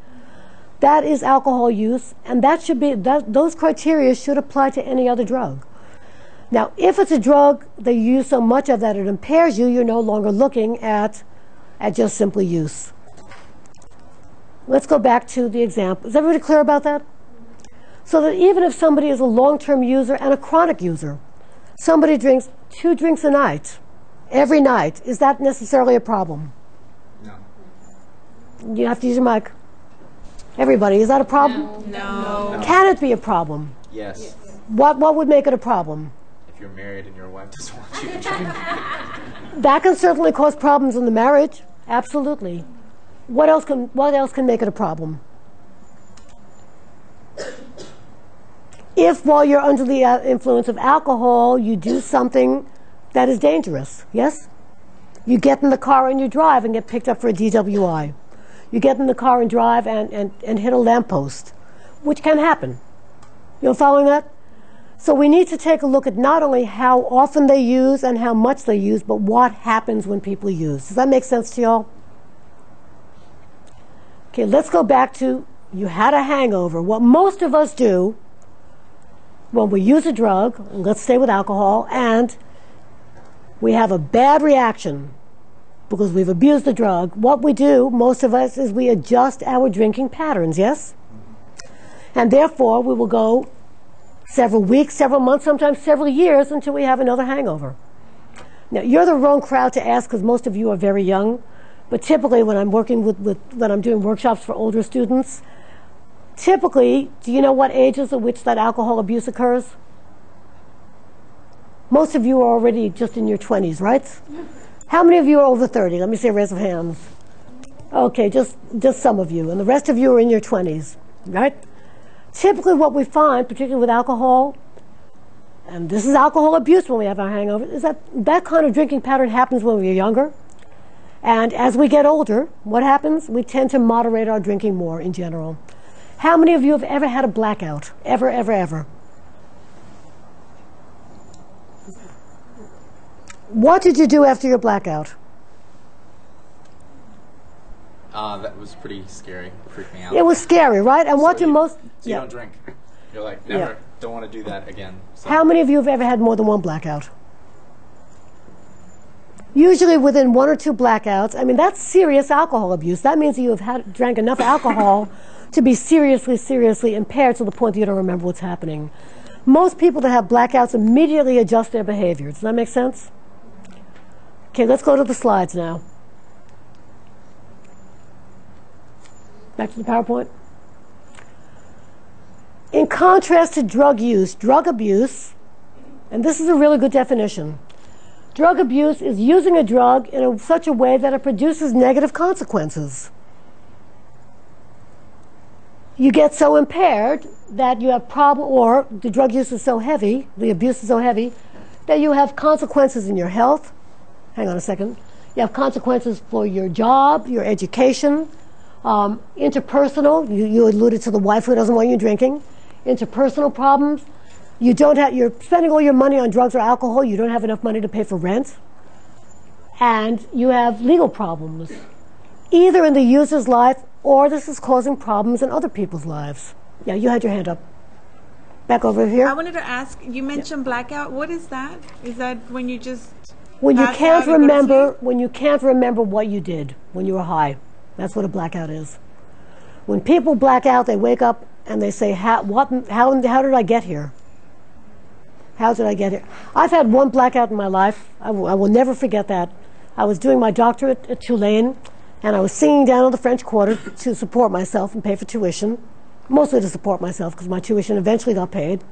That is alcohol use, and that should be those criteria should apply to any other drug. Now, if it's a drug that you use so much of that it impairs you, you're no longer looking at just simply use. Let's go back to the example. Is everybody clear about that? So that even if somebody is a long-term user and a chronic user, somebody drinks 2 drinks a night, every night, is that necessarily a problem? No. You have to use your mic. Everybody, is that a problem? No. Can it be a problem? Yes. What would make it a problem? If you're married and your wife doesn't want you to drink. That can certainly cause problems in the marriage. Absolutely. What else can make it a problem? If while you're under the influence of alcohol, you do something that is dangerous, yes? You get in the car and you drive and get picked up for a DWI. You get in the car and drive and hit a lamppost, which can happen. You're following that? So we need to take a look at not only how often they use and how much they use, but what happens when people use. Does that make sense to y'all? Okay, let's go back to you had a hangover. What most of us do when we use a drug, let's stay with alcohol, and we have a bad reaction because we've abused the drug, what we do, most of us, is we adjust our drinking patterns, yes? And therefore, we will go several weeks, several months, sometimes several years until we have another hangover. Now, you're the wrong crowd to ask because most of you are very young, but typically when I'm working when I'm doing workshops for older students, typically, do you know what ages at which that alcohol abuse occurs? Most of you are already just in your 20s, right? How many of you are over 30? Let me see a raise of hands. Okay, just some of you. And the rest of you are in your 20s, right? Typically what we find, particularly with alcohol, and this is alcohol abuse when we have our hangover, is that kind of drinking pattern happens when we're younger. And as we get older, what happens? We tend to moderate our drinking more in general. How many of you have ever had a blackout? Ever, ever, ever? What did you do after your blackout? That was pretty scary. It freaked me out. It was scary, right? And what do most... So you don't drink. You're like, never, don't want to do that again. So. How many of you have ever had more than one blackout? Usually within 1 or 2 blackouts. I mean, that's serious alcohol abuse. That means that you have drank enough alcohol to be seriously, seriously impaired to the point that you don't remember what's happening. Most people that have blackouts immediately adjust their behavior. Does that make sense? Okay, let's go to the slides now. Back to the PowerPoint. In contrast to drug use, drug abuse And this is a really good definition. Drug abuse is using a drug in such a way that it produces negative consequences. You get so impaired that you have or the drug use is so heavy, the abuse is so heavy, that you have consequences in your health. Hang on a second. You have consequences for your job, your education, interpersonal. You alluded to the wife who doesn't want you drinking. Interpersonal problems. You're spending all your money on drugs or alcohol. You don't have enough money to pay for rent. And you have legal problems, either in the user's life or this is causing problems in other people's lives. Yeah, you had your hand up. Back over here. I wanted to ask, you mentioned blackout. What is that? Is that when you just when you pass can't out and go to remember sleep? when you can't remember what you did when you were high? That's what a blackout is. When people black out, they wake up and they say, how did I get here? How did I get here? I've had one blackout in my life. I will never forget that. I was doing my doctorate at Tulane, and I was singing down in the French Quarter to support myself and pay for tuition, mostly to support myself because my tuition eventually got paid.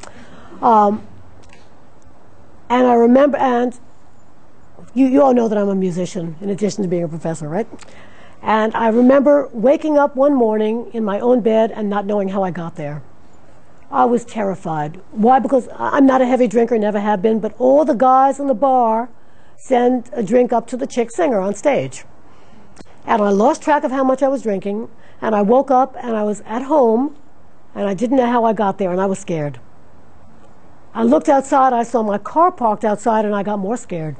And I remember, and you all know that I'm a musician in addition to being a professor, right? And I remember waking up one morning in my own bed and not knowing how I got there. I was terrified. Why? Because I'm not a heavy drinker, never have been, but all the guys in the bar send a drink up to the chick singer on stage. And I lost track of how much I was drinking, and I woke up and I was at home, and I didn't know how I got there, and I was scared. I looked outside, I saw my car parked outside, and I got more scared,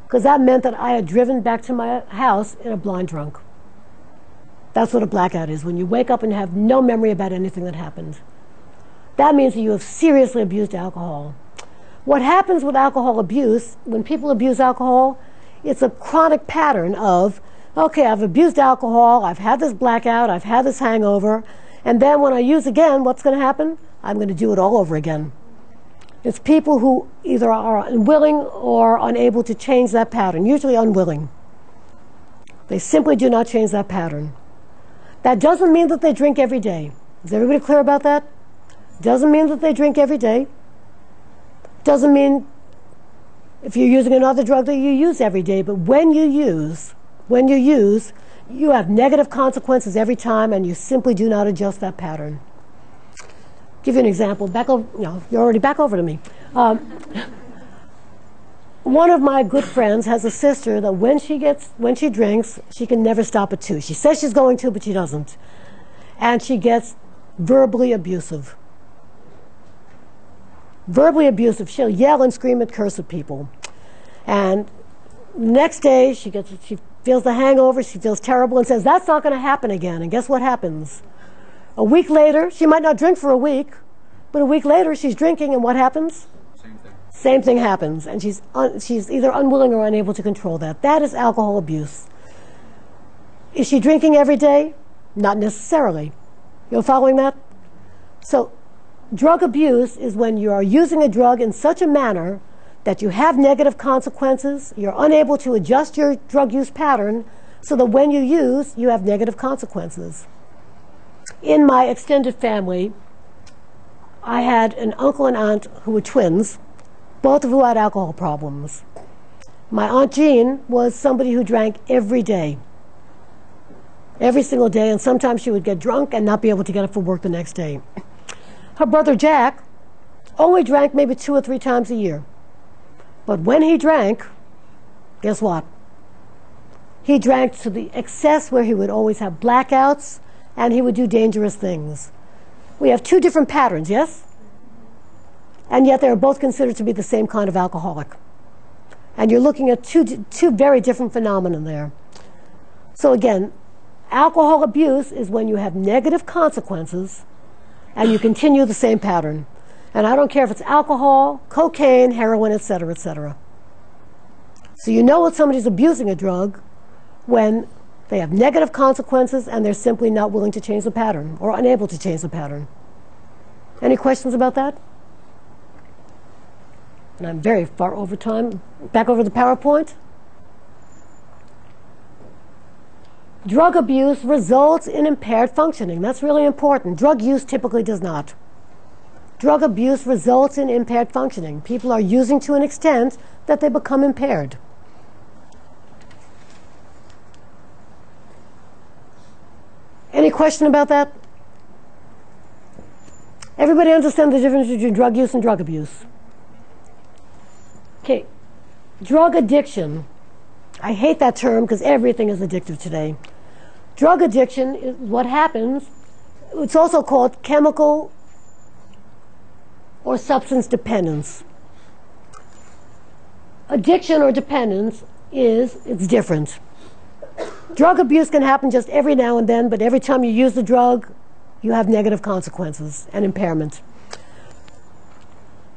because that meant that I had driven back to my house in a blind drunk. That's what a blackout is, when you wake up and have no memory about anything that happened. That means that you have seriously abused alcohol. What happens with alcohol abuse, when people abuse alcohol, it's a chronic pattern of, okay, I've abused alcohol, I've had this blackout, I've had this hangover, and then when I use again, what's going to happen? I'm going to do it all over again. It's people who either are unwilling or unable to change that pattern, usually unwilling. They simply do not change that pattern. That doesn't mean that they drink every day. Is everybody clear about that? Doesn't mean that they drink every day. Doesn't mean if you're using another drug that you use every day. But when you use, you have negative consequences every time, and you simply do not adjust that pattern. Give you an example. You're already back over to me. One of my good friends has a sister that when she drinks, she can never stop at 2. She says she's going to, but she doesn't. And she gets verbally abusive. Verbally abusive. She'll yell and scream and curse at people. And the next day, she feels the hangover, she feels terrible, and says, that's not going to happen again. And guess what happens? A week later, she might not drink for a week, but a week later, she's drinking, and what happens? Same thing. Same thing happens, and she's either unwilling or unable to control that. That is alcohol abuse. Is she drinking every day? Not necessarily. You're following that? So, drug abuse is when you are using a drug in such a manner that you have negative consequences, you're unable to adjust your drug use pattern, so that when you use, you have negative consequences. In my extended family, I had an uncle and aunt who were twins, both of who had alcohol problems. My Aunt Jean was somebody who drank every day. Every single day, and sometimes she would get drunk and not be able to get up for work the next day. Her brother Jack only drank maybe 2 or 3 times a year. But when he drank, guess what? He drank to the excess where he would always have blackouts and he would do dangerous things. We have 2 different patterns, yes? And yet they're both considered to be the same kind of alcoholic. And you're looking at two very different phenomena there. So again, alcohol abuse is when you have negative consequences and you continue the same pattern. And I don't care if it's alcohol, cocaine, heroin, etc., etc. So you know that somebody's abusing a drug when they have negative consequences and they're simply not willing to change the pattern or unable to change the pattern. Any questions about that? And I'm very far over time. Back over the PowerPoint. Drug abuse results in impaired functioning. That's really important. Drug use typically does not. drug abuse results in impaired functioning. People are using to an extent that they become impaired. Any question about that? Everybody understand the difference between drug use and drug abuse? Okay, drug addiction. I hate that term because everything is addictive today. Drug addiction is what happens. It's also called chemical or substance dependence. Addiction or dependence it's different. Drug abuse can happen just every now and then, but every time you use the drug, you have negative consequences and impairment.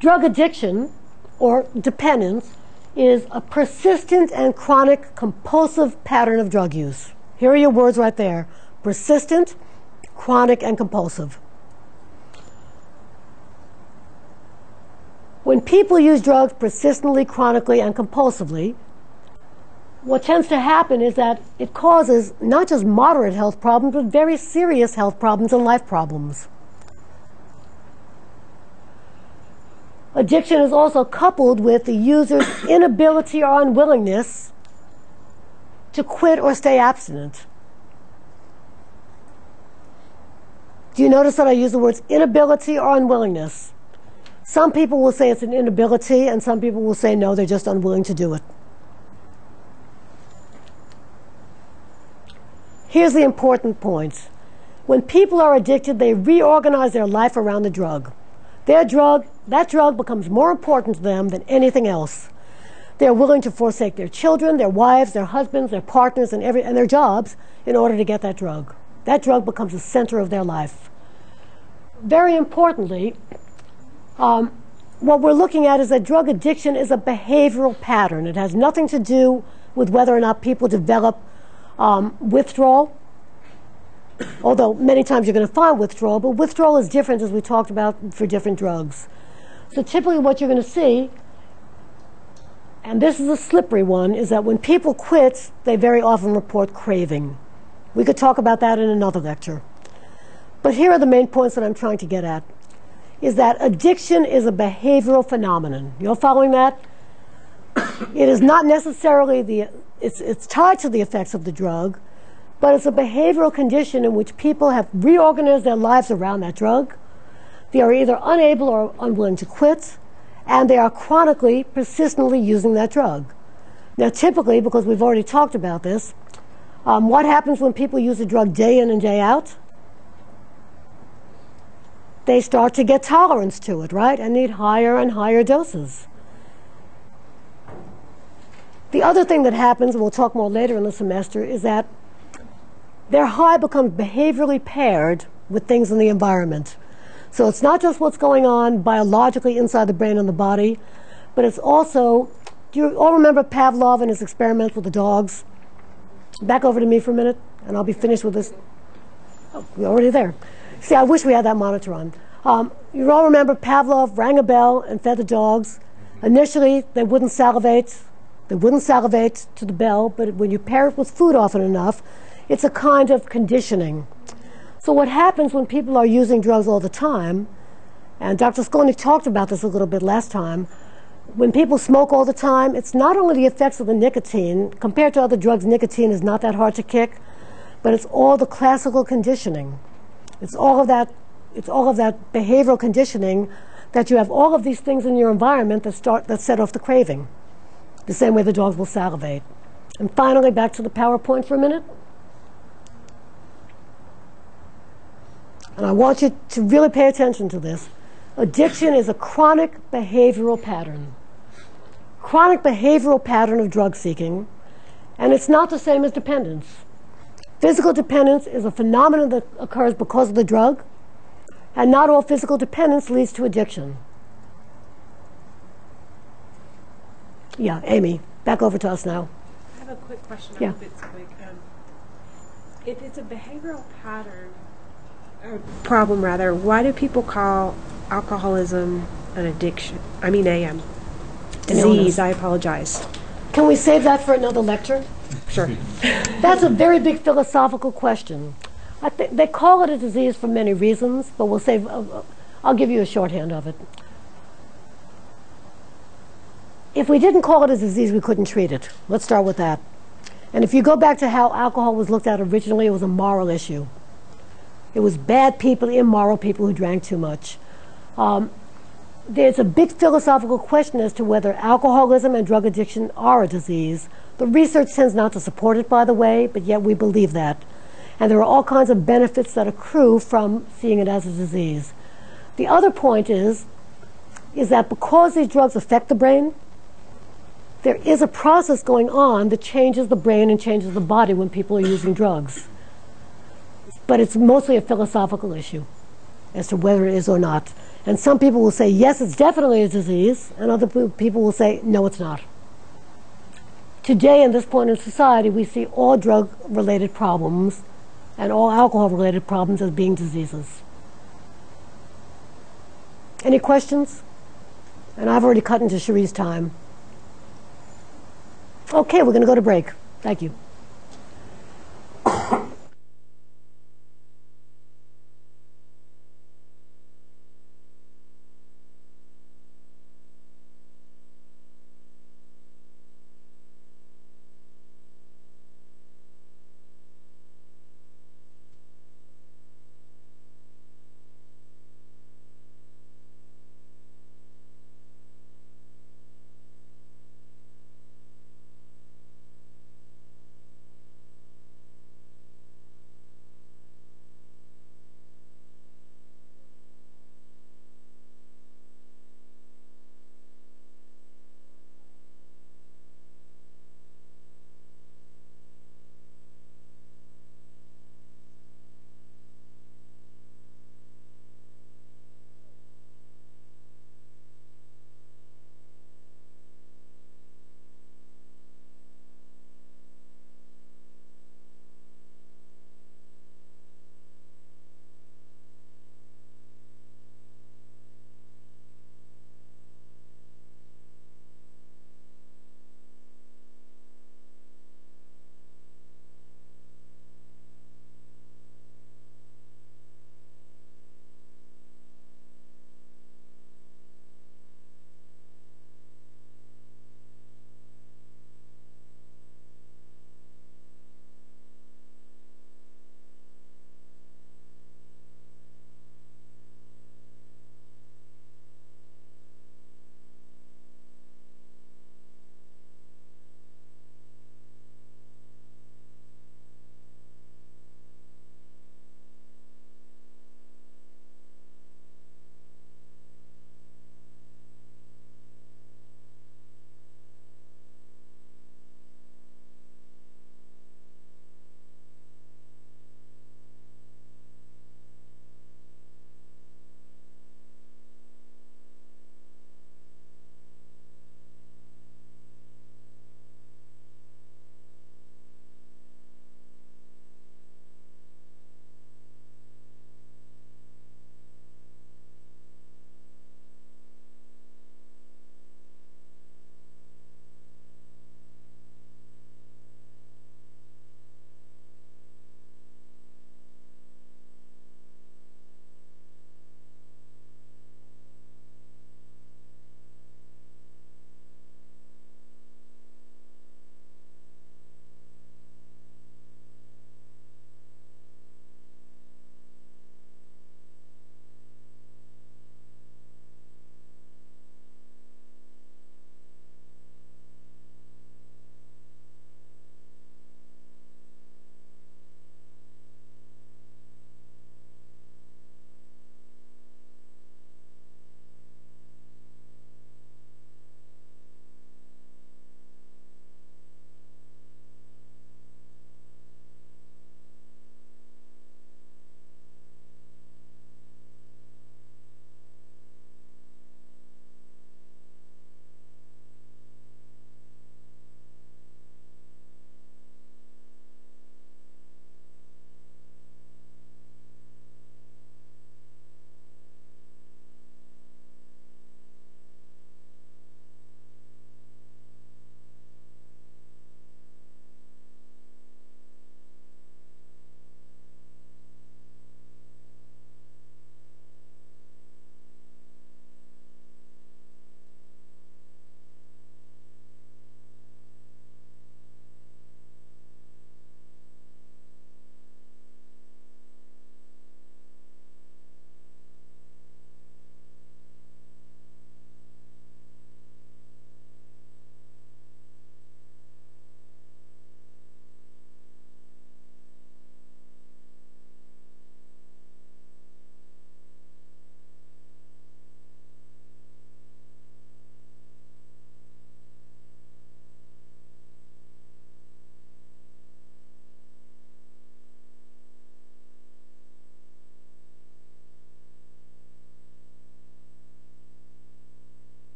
Drug addiction or dependence is a persistent and chronic compulsive pattern of drug use. Here are your words right there. Persistent, chronic, and compulsive. When people use drugs persistently, chronically, and compulsively, what tends to happen is that it causes not just moderate health problems, but very serious health problems and life problems. Addiction is also coupled with the user's inability or unwillingness to quit or stay abstinent. Do you notice that I use the words inability or unwillingness? Some people will say it's an inability, and some people will say no, they're just unwilling to do it. Here's the important point. When people are addicted, they reorganize their life around the drug. That drug becomes more important to them than anything else. They're willing to forsake their children, their wives, their husbands, their partners, and their jobs in order to get that drug. That drug becomes the center of their life. Very importantly, what we're looking at is that drug addiction is a behavioral pattern. It has nothing to do with whether or not people develop withdrawal, although many times you're going to find withdrawal, but withdrawal is different, as we talked about, for different drugs. So typically what you're going to see, and this is a slippery one, is that when people quit, they very often report craving. We could talk about that in another lecture. But here are the main points that I'm trying to get at, is that addiction is a behavioral phenomenon. You're following that? It is not necessarily it's tied to the effects of the drug, but it's a behavioral condition in which people have reorganized their lives around that drug. They are either unable or unwilling to quit, and they are chronically, persistently using that drug. Now, typically, because we've already talked about this, what happens when people use a drug day in and day out? They start to get tolerance to it, right, and need higher and higher doses. The other thing that happens, and we'll talk more later in the semester, is that their high becomes behaviorally paired with things in the environment. So it's not just what's going on biologically inside the brain and the body, but it's also, do you all remember Pavlov and his experiments with the dogs? Back over to me for a minute, and I'll be finished with this. Oh, we're already there. See, I wish we had that monitor on. You all remember Pavlov rang a bell and fed the dogs. Initially, they wouldn't salivate. They wouldn't salivate to the bell, but when you pair it with food often enough, it's a kind of conditioning. So what happens when people are using drugs all the time, and Dr. Skolnick talked about this a little bit last time, when people smoke all the time, it's not only the effects of the nicotine. Compared to other drugs, nicotine is not that hard to kick, but it's all the classical conditioning. It's all of that behavioral conditioning that you have all of these things in your environment that set off the craving, the same way the dogs will salivate. And finally, back to the PowerPoint for a minute. And I want you to really pay attention to this. Addiction is a chronic behavioral pattern. Chronic behavioral pattern of drug seeking, and it's not the same as dependence. Physical dependence is a phenomenon that occurs because of the drug, and not all physical dependence leads to addiction. Yeah, Amy, back over to us now. I have a quick question. Yeah. I hope it's quick. If it's a behavioral pattern, or problem rather, why do people call alcoholism an addiction? I mean a disease. I apologize. Can we save that for another lecture? Sure. That's a very big philosophical question. They call it a disease for many reasons, but we'll save. I'll give you a shorthand of it. If we didn't call it a disease, we couldn't treat it. Let's start with that. And if you go back to how alcohol was looked at originally, it was a moral issue. It was bad people, immoral people who drank too much. There's a big philosophical question as to whether alcoholism and drug addiction are a disease. The research tends not to support it, by the way, but yet we believe that. And there are all kinds of benefits that accrue from seeing it as a disease. The other point is that because these drugs affect the brain, there is a process going on that changes the brain and changes the body when people are using drugs. But it's mostly a philosophical issue as to whether it is or not. And some people will say, yes, it's definitely a disease, and other people will say, no, it's not. Today, in this point in society, we see all drug-related problems and all alcohol-related problems as being diseases. Any questions? And I've already cut into Cherie's time. Okay, we're going to go to break. Thank you.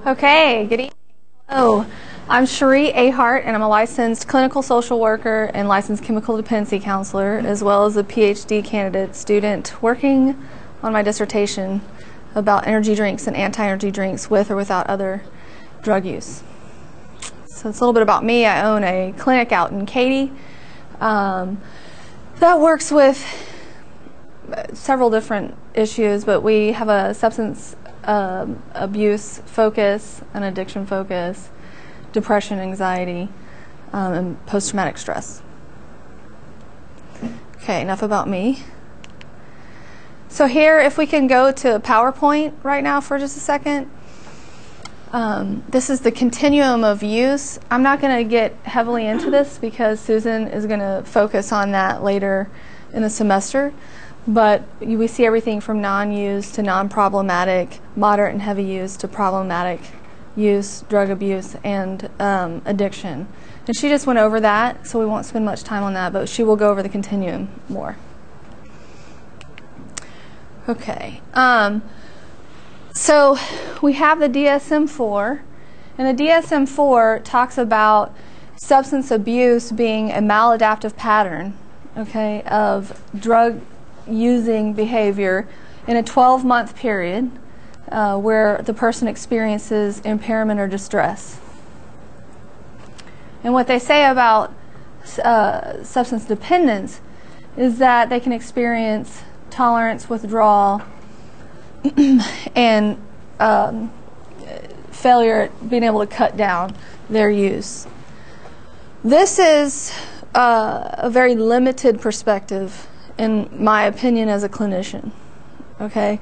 Okay, good evening. Hello, I'm Cherie Ahart, and I'm a licensed clinical social worker and licensed chemical dependency counselor, as well as a PhD candidate student working on my dissertation about energy drinks and anti-energy drinks with or without other drug use. So it's a little bit about me. I own a clinic out in Katy that works with several different issues, but we have a substance abuse focus, an addiction focus, depression, anxiety, and post-traumatic stress. Okay, enough about me. So here, if we can go to PowerPoint right now for just a second. This is the continuum of use. I'm not going to get heavily into this because Susan is going to focus on that later in the semester. But we see everything from non-use to non-problematic, moderate and heavy use to problematic use, drug abuse, and addiction. And she just went over that, so we won't spend much time on that, but she will go over the continuum more. Okay. So we have the DSM-4, and the DSM-4 talks about substance abuse being a maladaptive pattern, okay, of drug using behavior in a 12-month period where the person experiences impairment or distress. And what they say about substance dependence is that they can experience tolerance, withdrawal, and failure at being able to cut down their use. This is a very limited perspective, in my opinion, as a clinician, okay?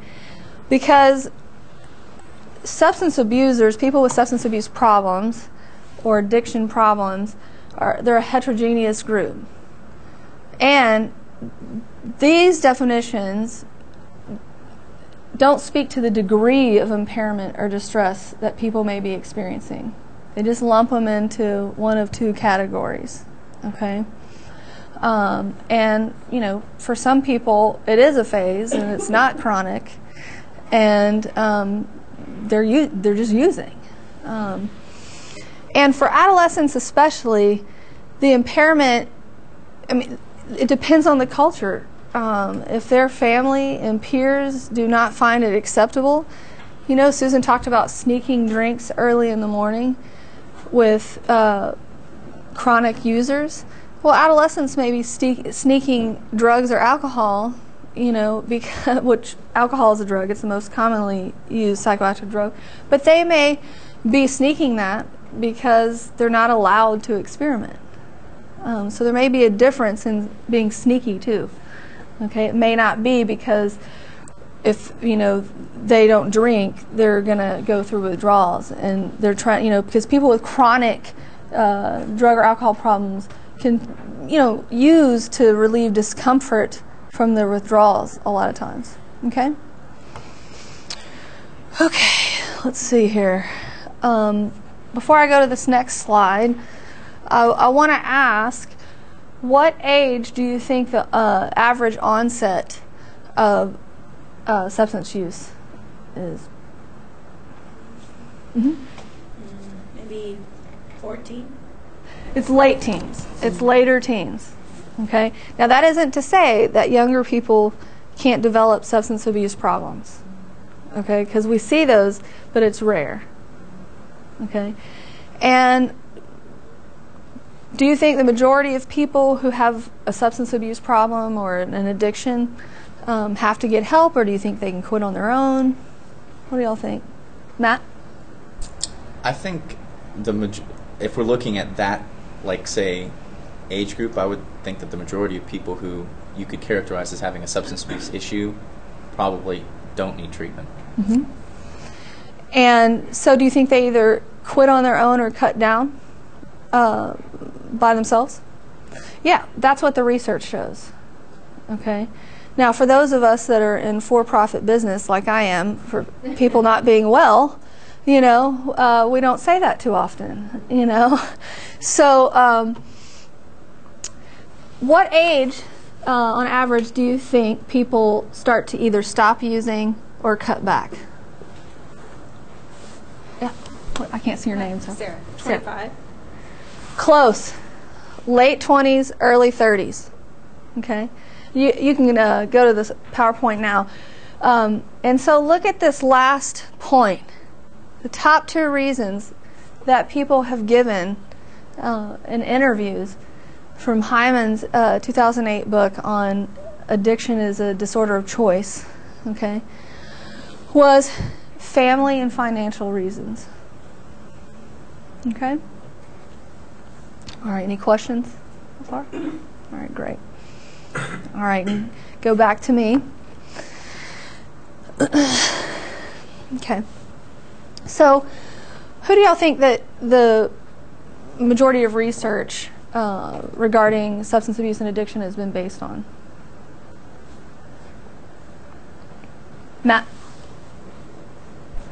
Because substance abusers, people with substance abuse problems or addiction problems, they're a heterogeneous group. And these definitions don't speak to the degree of impairment or distress that people may be experiencing. They just lump them into one of two categories, okay? And, you know, for some people, it is a phase and it's not chronic, and they're just using. And for adolescents especially, the impairment, I mean, it depends on the culture. If their family and peers do not find it acceptable, you know, Susan talked about sneaking drinks early in the morning with chronic users. Well, adolescents may be sneaking drugs or alcohol, you know, because, which alcohol is a drug, it's the most commonly used psychoactive drug, but they may be sneaking that because they're not allowed to experiment. So there may be a difference in being sneaky too. Okay, it may not be because if, you know, they don't drink, they're going to go through withdrawals, and they're trying, you know, because people with chronic drug or alcohol problems can, you know, use to relieve discomfort from their withdrawals a lot of times. Okay? Okay, let's see here. Before I go to this next slide, I want to ask, what age do you think the average onset of substance use is? Mm-hmm. Maybe 14. It's late teens. It's later teens. Okay. Now that isn't to say that younger people can't develop substance abuse problems. Okay, because we see those, but it's rare. Okay, and do you think the majority of people who have a substance abuse problem or an addiction have to get help, or do you think they can quit on their own? What do y'all think? Matt? I think if we're looking at that, like, say, age group, I would think that the majority of people who you could characterize as having a substance abuse issue probably don't need treatment. Mm-hmm. And so do you think they either quit on their own or cut down by themselves? Yeah, that's what the research shows. Okay. Now, for those of us that are in for-profit business, like I am, for people not being well, you know, we don't say that too often, you know. So what age, on average, do you think people start to either stop using or cut back? Yeah. I can't see your name. So. Sarah, 25. Close. Late 20s, early 30s. Okay? You can go to this PowerPoint now. And so look at this last point. The top 2 reasons that people have given in interviews from Hyman's 2008 book on addiction is a disorder of choice, okay, was family and financial reasons. Okay? All right, any questions so far? All right, great. All right, go back to me. Okay. So, who do y'all think that the majority of research regarding substance abuse and addiction has been based on? Matt?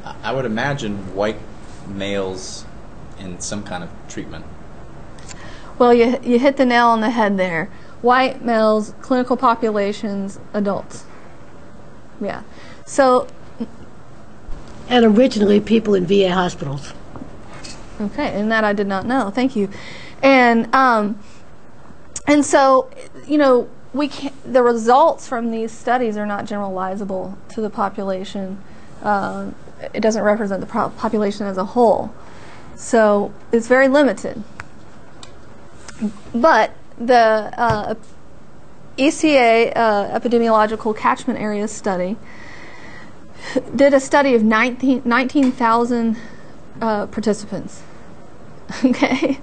I would imagine white males in some kind of treatment. Well, you hit the nail on the head there. White males, clinical populations, adults. Yeah. So. And originally people in VA hospitals. Okay, and that I did not know. Thank you. And so, you know, the results from these studies are not generalizable to the population. It doesn't represent the population as a whole. So it's very limited. But the ECA epidemiological catchment area study did a study of 19,000 participants. Okay?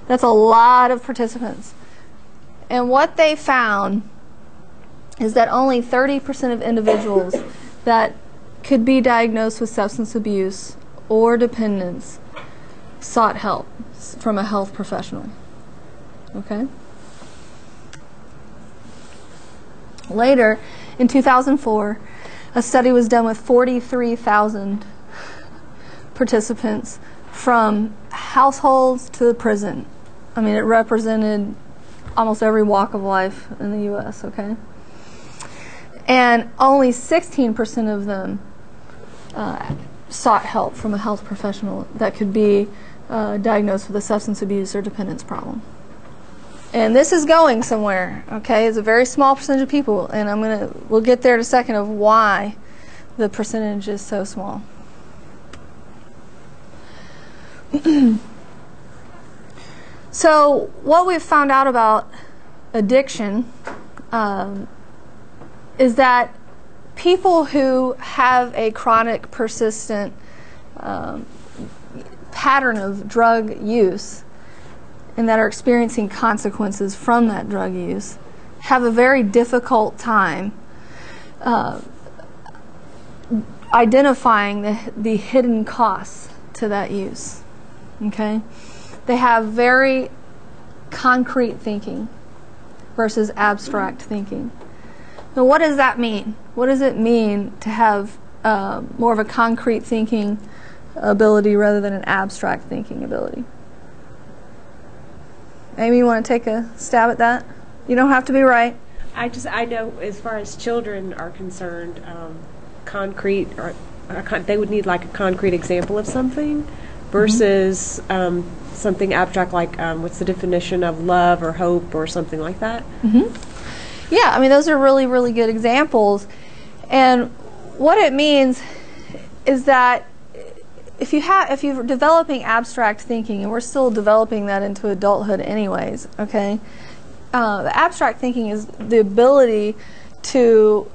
That's a lot of participants. And what they found is that only 30% of individuals that could be diagnosed with substance abuse or dependence sought help from a health professional. Okay? Later, in 2004, a study was done with 43,000 participants from households to the prison. I mean, it represented almost every walk of life in the U.S., okay? And only 16% of them sought help from a health professional that could be diagnosed with a substance abuse or dependence problem. And this is going somewhere, okay? It's a very small percentage of people, and we'll get there in a second of why the percentage is so small. So what we've found out about addiction is that people who have a chronic, persistent pattern of drug use and that are experiencing consequences from that drug use have a very difficult time identifying the hidden costs to that use. Okay? They have very concrete thinking versus abstract thinking. Now, what does that mean? What does it mean to have more of a concrete thinking ability rather than an abstract thinking ability? Amy, you want to take a stab at that? You don't have to be right. I know as far as children are concerned, concrete, or they would need like a concrete example of something versus something abstract like what's the definition of love or hope or something like that. Yeah, I mean, those are really, really good examples. And what it means is that if you're developing abstract thinking, and we're still developing that into adulthood anyways, okay? The abstract thinking is the ability to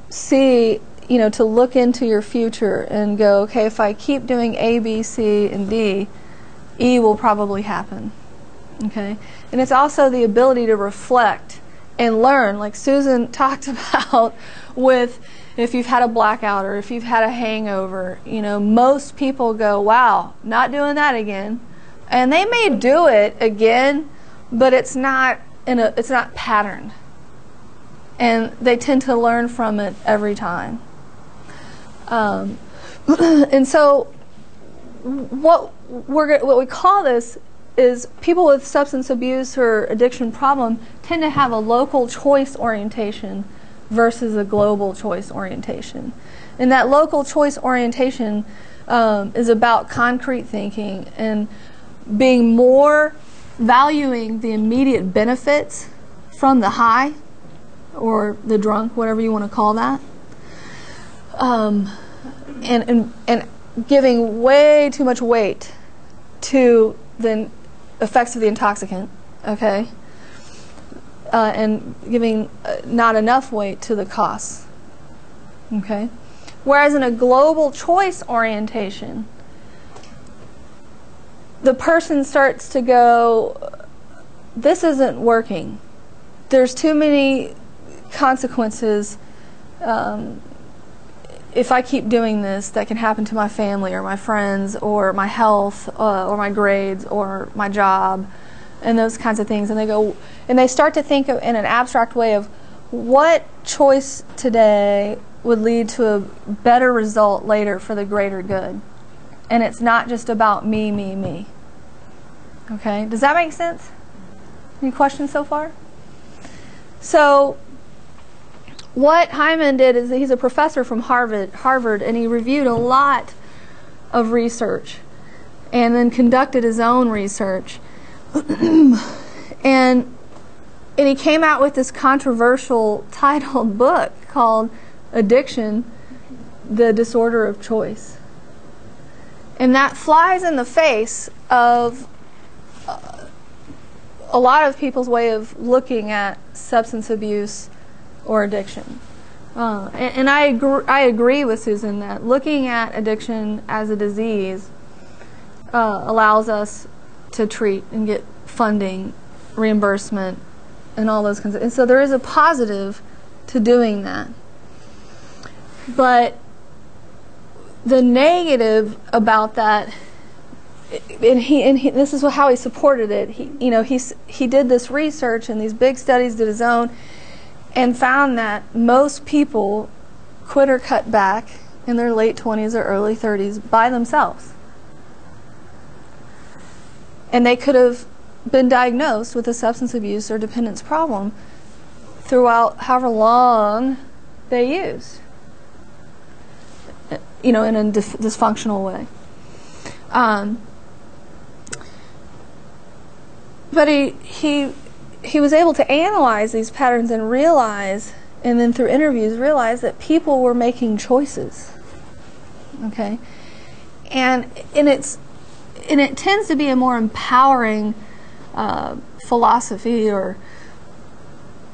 see, to look into your future and go, okay, if I keep doing A, B, C, and D, E will probably happen, okay? And it's also the ability to reflect and learn, like Susan talked about with if you've had a blackout or if you've had a hangover, most people go, wow, not doing that again. And they may do it again, but it's not patterned. And they tend to learn from it every time. And so what we call this is people with substance abuse or addiction problem tend to have a local choice orientation versus a global choice orientation. And that local choice orientation is about concrete thinking and being more valuing the immediate benefits from the high or the drunk, whatever you want to call that, and giving way too much weight to the effects of the intoxicant, okay, and giving not enough weight to the costs, okay. Whereas in a global choice orientation, the person starts to go, this isn't working. There's too many consequences if I keep doing this that can happen to my family or my friends or my health or my grades or my job and those kinds of things. And they go, and they start to think of, in an abstract way of what choice today would lead to a better result later for the greater good. And it's not just about me, me, me. Okay, does that make sense? Any questions so far? So what Hyman did is he's a professor from Harvard, and he reviewed a lot of research and then conducted his own research. and he came out with this controversial titled book called Addiction, the Disorder of Choice. And that flies in the face of a lot of people's way of looking at substance abuse or addiction. And I agree with Susan that looking at addiction as a disease allows us to treat and get funding, reimbursement, and all those kinds of. And so there is a positive to doing that. But the negative about that, and he this is how he supported it. He did this research and these big studies, did his own, and found that most people quit or cut back in their late 20s or early 30s by themselves. And they could have been diagnosed with a substance abuse or dependence problem throughout however long they used, in a dysfunctional way. But he was able to analyze these patterns and realize, and then through interviews realize that people were making choices. Okay, and it tends to be a more empowering philosophy or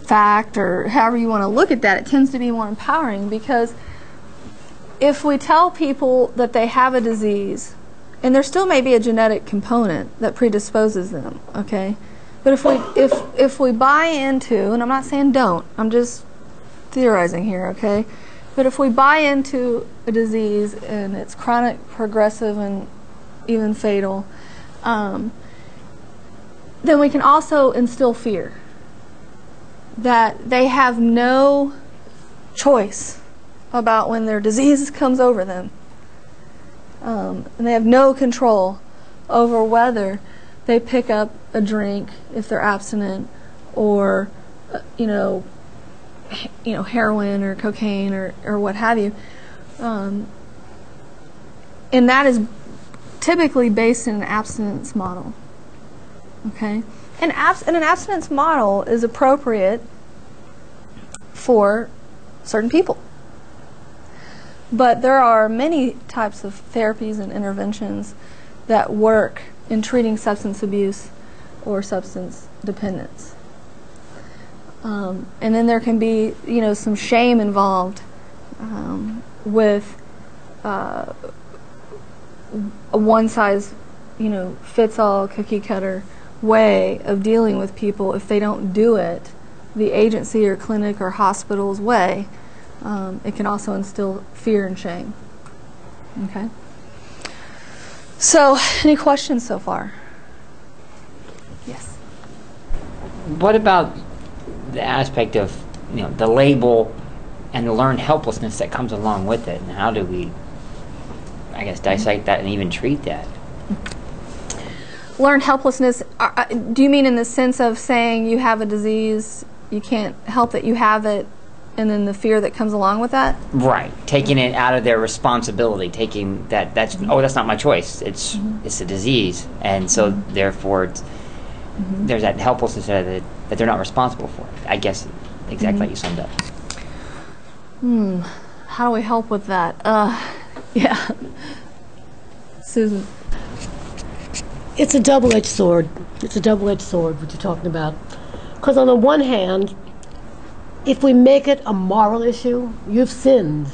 fact, or however you want to look at that. It tends to be more empowering because if we tell people that they have a disease, and there still may be a genetic component that predisposes them, okay? But if we buy into, and I'm not saying don't, I'm just theorizing here, okay? But if we buy into a disease and it's chronic, progressive, and even fatal, then we can also instill fear that they have no choice about when their disease comes over them. And they have no control over whether they pick up a drink if they're abstinent, or heroin or cocaine or what have you. And that is typically based in an abstinence model. Okay, and an abstinence model is appropriate for certain people. But there are many types of therapies and interventions that work in treating substance abuse or substance dependence. And then there can be, some shame involved with a one-size-fits-all cookie-cutter way of dealing with people. If they don't do it the agency or clinic or hospital's way, it can also instill fear and shame. Okay. So, any questions so far? Yes. What about the aspect of the label and the learned helplessness that comes along with it, and how do we, dissect that and even treat that? Learned helplessness. Do you mean in the sense of saying you have a disease, you can't help that you have it, and then the fear that comes along with that. Right, taking it out of their responsibility, taking that's not my choice. It's a disease, and so therefore there's that helplessness that they're not responsible for it. I guess exactly like you summed up. How do we help with that? Yeah, Susan. It's a double-edged sword. It's a double-edged sword, what you're talking about. Because on the one hand, if we make it a moral issue, you've sinned.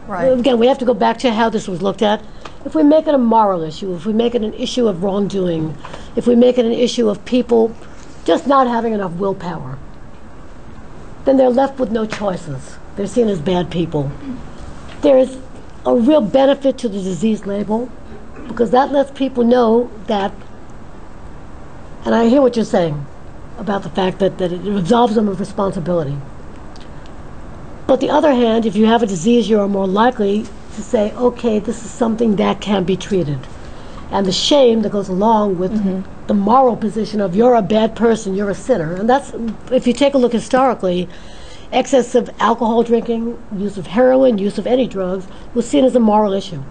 Right. Again, we have to go back to how this was looked at. If we make it a moral issue, if we make it an issue of wrongdoing, if we make it an issue of people just not having enough willpower, then they're left with no choices. They're seen as bad people. There is a real benefit to the disease label, because that lets people know that, and I hear what you're saying about the fact that it absolves them of responsibility. But the other hand, if you have a disease, you are more likely to say, okay, this is something that can be treated. And the shame that goes along with the moral position of you're a bad person, you're a sinner. And that's, if you take a look historically, excess of alcohol drinking, use of heroin, use of any drugs was seen as a moral issue.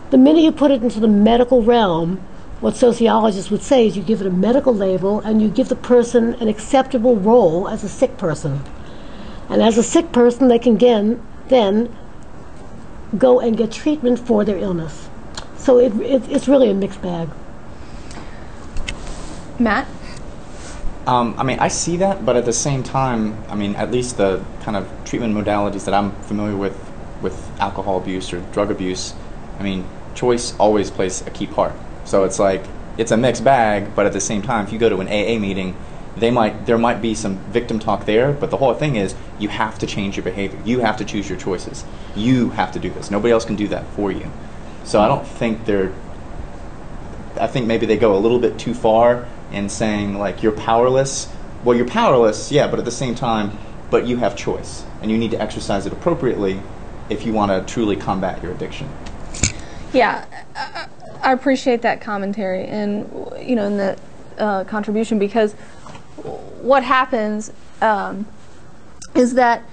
The minute you put it into the medical realm, what sociologists would say is you give it a medical label and you give the person an acceptable role as a sick person. And as a sick person, they can then go and get treatment for their illness. So it's really a mixed bag. Matt? I mean, I see that, but at the same time, I mean, at least the kind of treatment modalities that I'm familiar with alcohol abuse or drug abuse, I mean, choice always plays a key part. So it's like, it's a mixed bag, but at the same time, if you go to an AA meeting, there might be some victim talk there, but the whole thing is you have to change your behavior. You have to choose your choices. You have to do this. Nobody else can do that for you. So I don't think I think maybe they go a little bit too far in saying like you're powerless. Well, you're powerless, yeah, but at the same time, but you have choice, and you need to exercise it appropriately if you want to truly combat your addiction. Yeah, I appreciate that commentary and in the contribution, because what happens is that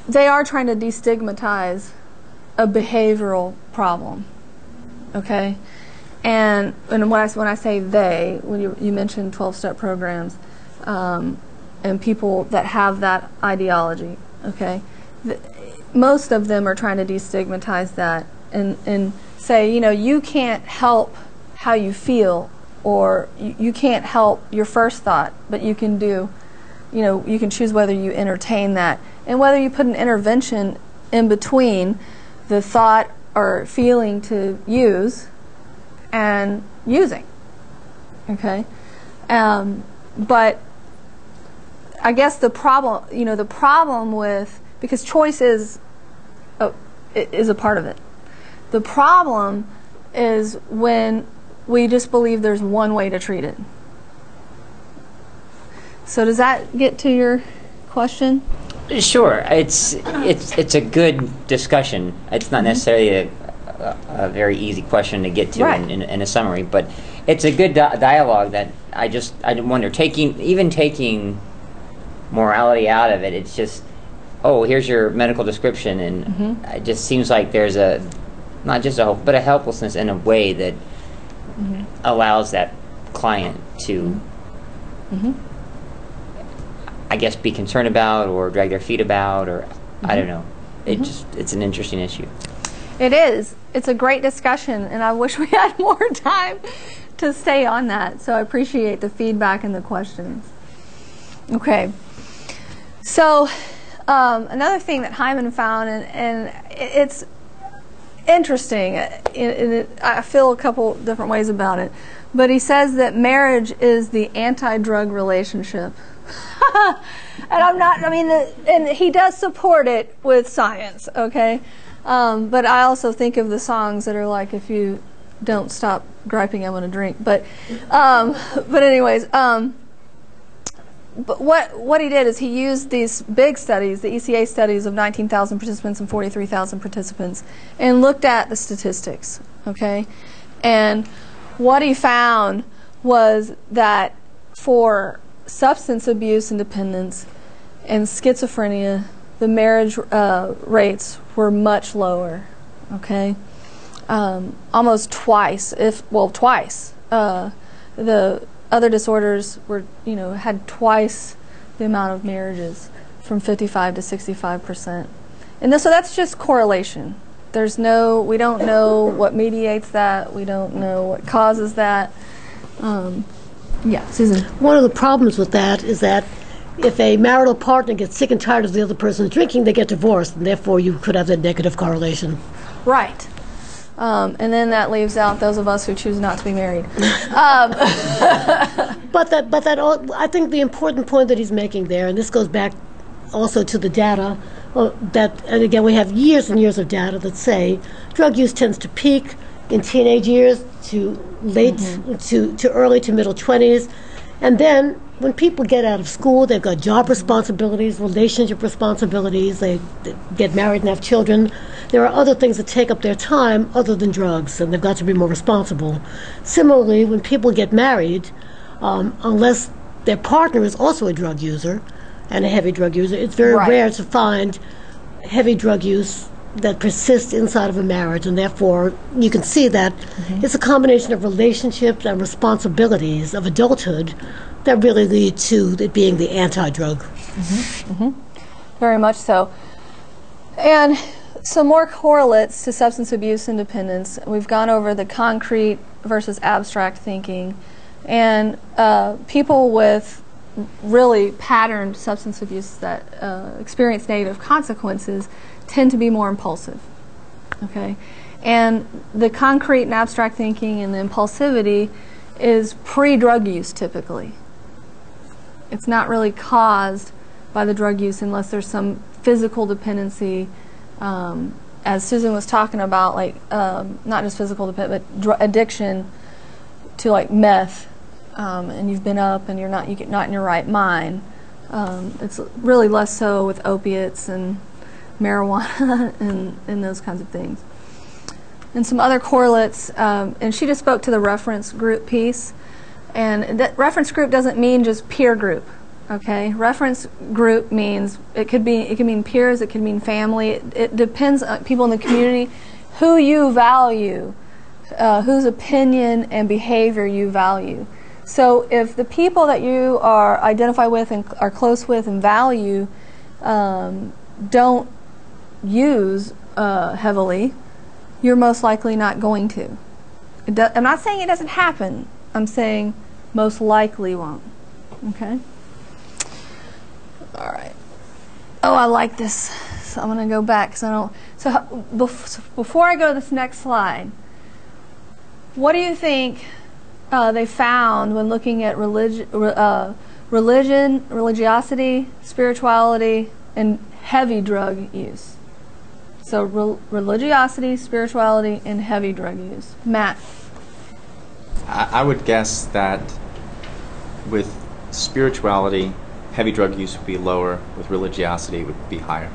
they are trying to destigmatize a behavioral problem, okay? And when I say they, when you mentioned 12-step programs and people that have that ideology, okay, most of them are trying to destigmatize that and say, you can't help how you feel, or you can't help your first thought, but you can do, you can choose whether you entertain that and whether you put an intervention in between the thought or feeling to use and using, okay? But I guess the problem with, because choice is a part of it. The problem is when we just believe there's one way to treat it. So does that get to your question? Sure. It's a good discussion. It's not necessarily a very easy question to get to in a summary, but it's a good dialogue that I wonder, taking morality out of it, it's just, oh, here's your medical description, and it just seems like there's not just a hope, but a helplessness in a way that allows that client to, I guess, be concerned about or drag their feet about, or I don't know. It's an interesting issue. It is. It's a great discussion, and I wish we had more time to stay on that. So I appreciate the feedback and the questions. Okay. So another thing that Hyman found, and it's interesting, I feel a couple different ways about it, but he says that marriage is the anti-drug relationship. And and he does support it with science, okay? But I also think of the songs that are like, if you don't stop griping, I'm going to drink. But anyways, but what he did is he used these big studies, the ECA studies of 19,000 participants and 43,000 participants, and looked at the statistics, okay? And what he found was that for substance abuse and dependence and schizophrenia, the marriage rates were much lower. Okay, almost twice. Twice. The other disorders were, had twice the amount of marriages, from 55 to 65%. And so that's just correlation. We don't know what mediates that. We don't know what causes that. Yeah, Susan. One of the problems with that is that if a marital partner gets sick and tired of the other person's drinking, they get divorced, and therefore you could have that negative correlation. Right. And then that leaves out those of us who choose not to be married. I think the important point that he's making there, and this goes back also to the data, and again we have years and years of data that say drug use tends to peak in teenage years to late to early to middle 20s, and then when people get out of school, they've got job responsibilities, relationship responsibilities, they get married and have children. There are other things that take up their time other than drugs, and they've got to be more responsible. Similarly, when people get married, unless their partner is also a drug user and a heavy drug user, it's very rare to find heavy drug use that persists inside of a marriage, and therefore you can see that it's a combination of relationships and responsibilities of adulthood that really lead to it being the anti-drug. Very much so. And some more correlates to substance abuse and dependence. We've gone over the concrete versus abstract thinking, and people with really patterned substance abuse that experience negative consequences tend to be more impulsive. Okay, and the concrete and abstract thinking and the impulsivity is pre-drug use typically. It's not really caused by the drug use unless there's some physical dependency, as Susan was talking about, like not just physical dependence, but addiction to like meth, and you've been up and you're not in your right mind. It's really less so with opiates and marijuana and those kinds of things. And some other correlates, and she just spoke to the reference group piece. And that reference group doesn't mean just peer group, okay? Reference group means it could mean peers, it could mean family. It depends on people in the community, who you value, whose opinion and behavior you value. So if the people that you are identify with and are close with and value don't use heavily, you're most likely not going to. I'm not saying it doesn't happen. I'm saying most likely won't. Okay? All right. Oh, I like this. So I'm going to go back because I don't. So before I go to this next slide, what do you think they found when looking at religion, religiosity, spirituality, and heavy drug use? So religiosity, spirituality, and heavy drug use. Matt? I would guess that with spirituality, heavy drug use would be lower. With religiosity, it would be higher.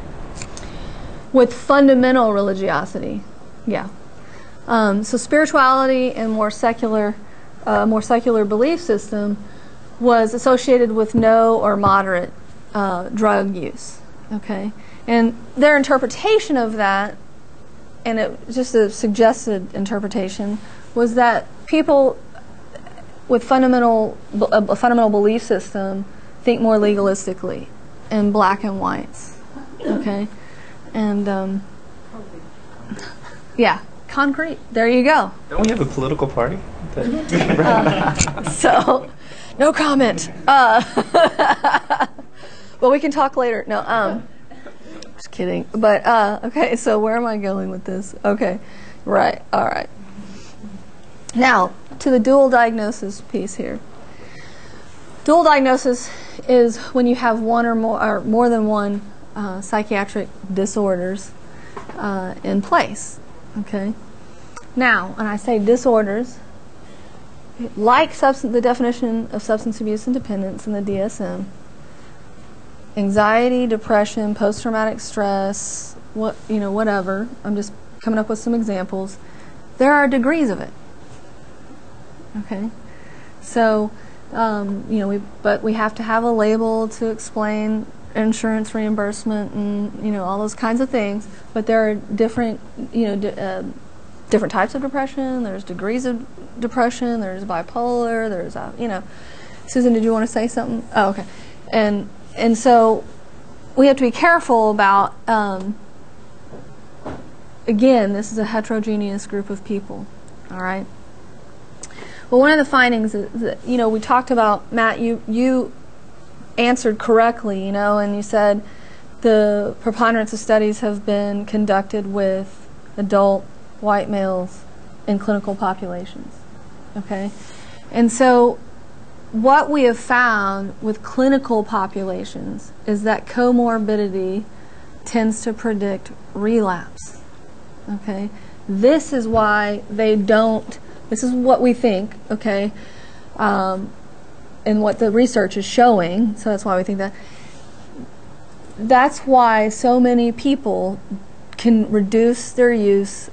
With fundamental religiosity, yeah. So spirituality and more secular belief system was associated with no or moderate drug use. Okay, and their interpretation of that, and it just a suggested interpretation, was that people with a fundamental belief system think more legalistically in black and whites. Okay, and yeah, concrete. There you go. Don't we have a political party? So, no comment. Well, we can talk later. No, just kidding. But okay. So where am I going with this? Okay, right. All right. Now to the dual diagnosis piece here. Dual diagnosis is when you have one or more than one psychiatric disorders in place. Okay. Now, when I say disorders, like the definition of substance abuse and dependence in the DSM, anxiety, depression, post-traumatic stress, whatever. I'm just coming up with some examples. There are degrees of it. Okay, so But we have to have a label to explain insurance reimbursement and all those kinds of things. But there are different different types of depression. There's degrees of depression. There's bipolar. There's Susan, did you want to say something? Oh, okay. And so we have to be careful about. Again, this is a heterogeneous group of people. All right. Well, one of the findings is that, we talked about, Matt, you answered correctly, and you said the preponderance of studies have been conducted with adult white males in clinical populations. Okay? And so what we have found with clinical populations is that comorbidity tends to predict relapse. Okay? This is why they don't. This is what we think, okay, and what the research is showing, so that's why we think that. That's why so many people can reduce their use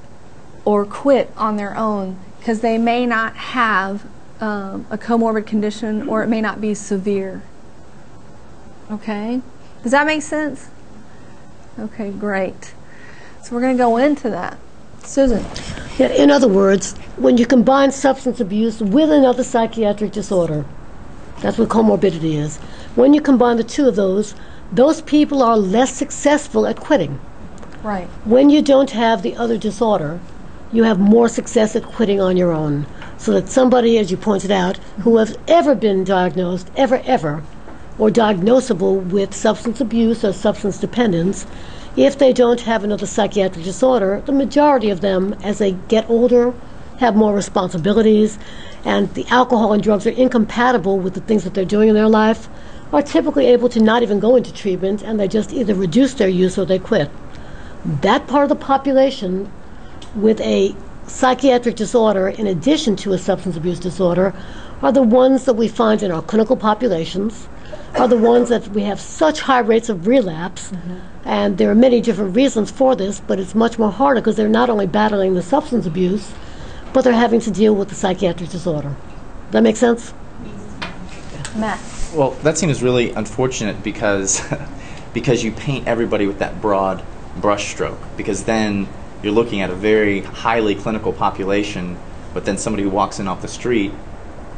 or quit on their own, because they may not have a comorbid condition, or it may not be severe. Okay? Does that make sense? Okay, great. So we're going to go into that. Susan. Yeah, in other words, when you combine substance abuse with another psychiatric disorder, that's what comorbidity is. When you combine the two of those people are less successful at quitting. Right. When you don't have the other disorder, you have more success at quitting on your own. So that somebody, as you pointed out, who has ever been diagnosed, ever, or diagnosable with substance abuse or substance dependence, if they don't have another psychiatric disorder, the majority of them, as they get older, have more responsibilities, and the alcohol and drugs are incompatible with the things that they're doing in their life, are typically able to not even go into treatment, and they just either reduce their use or they quit. That part of the population with a psychiatric disorder in addition to a substance abuse disorder are the ones that we find in our clinical populations, are the ones that we have such high rates of relapse. And there are many different reasons for this, but it's much more harder because they're not only battling the substance abuse, but they're having to deal with the psychiatric disorder. Does that make sense? Matt. Well, that seems really unfortunate because you paint everybody with that broad brushstroke, because then you're looking at a very highly clinical population, but then somebody who walks in off the street,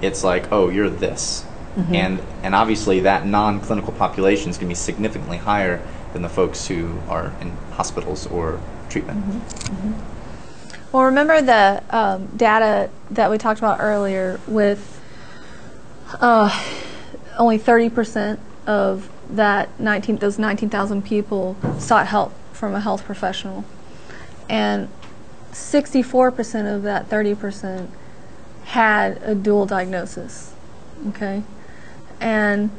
it's like, oh, you're this. And obviously that non-clinical population is going to be significantly higher than the folks who are in hospitals or treatment. Well, remember the data that we talked about earlier with only 30% of those 19,000 people sought help from a health professional, and 64% of that 30% had a dual diagnosis. Okay, and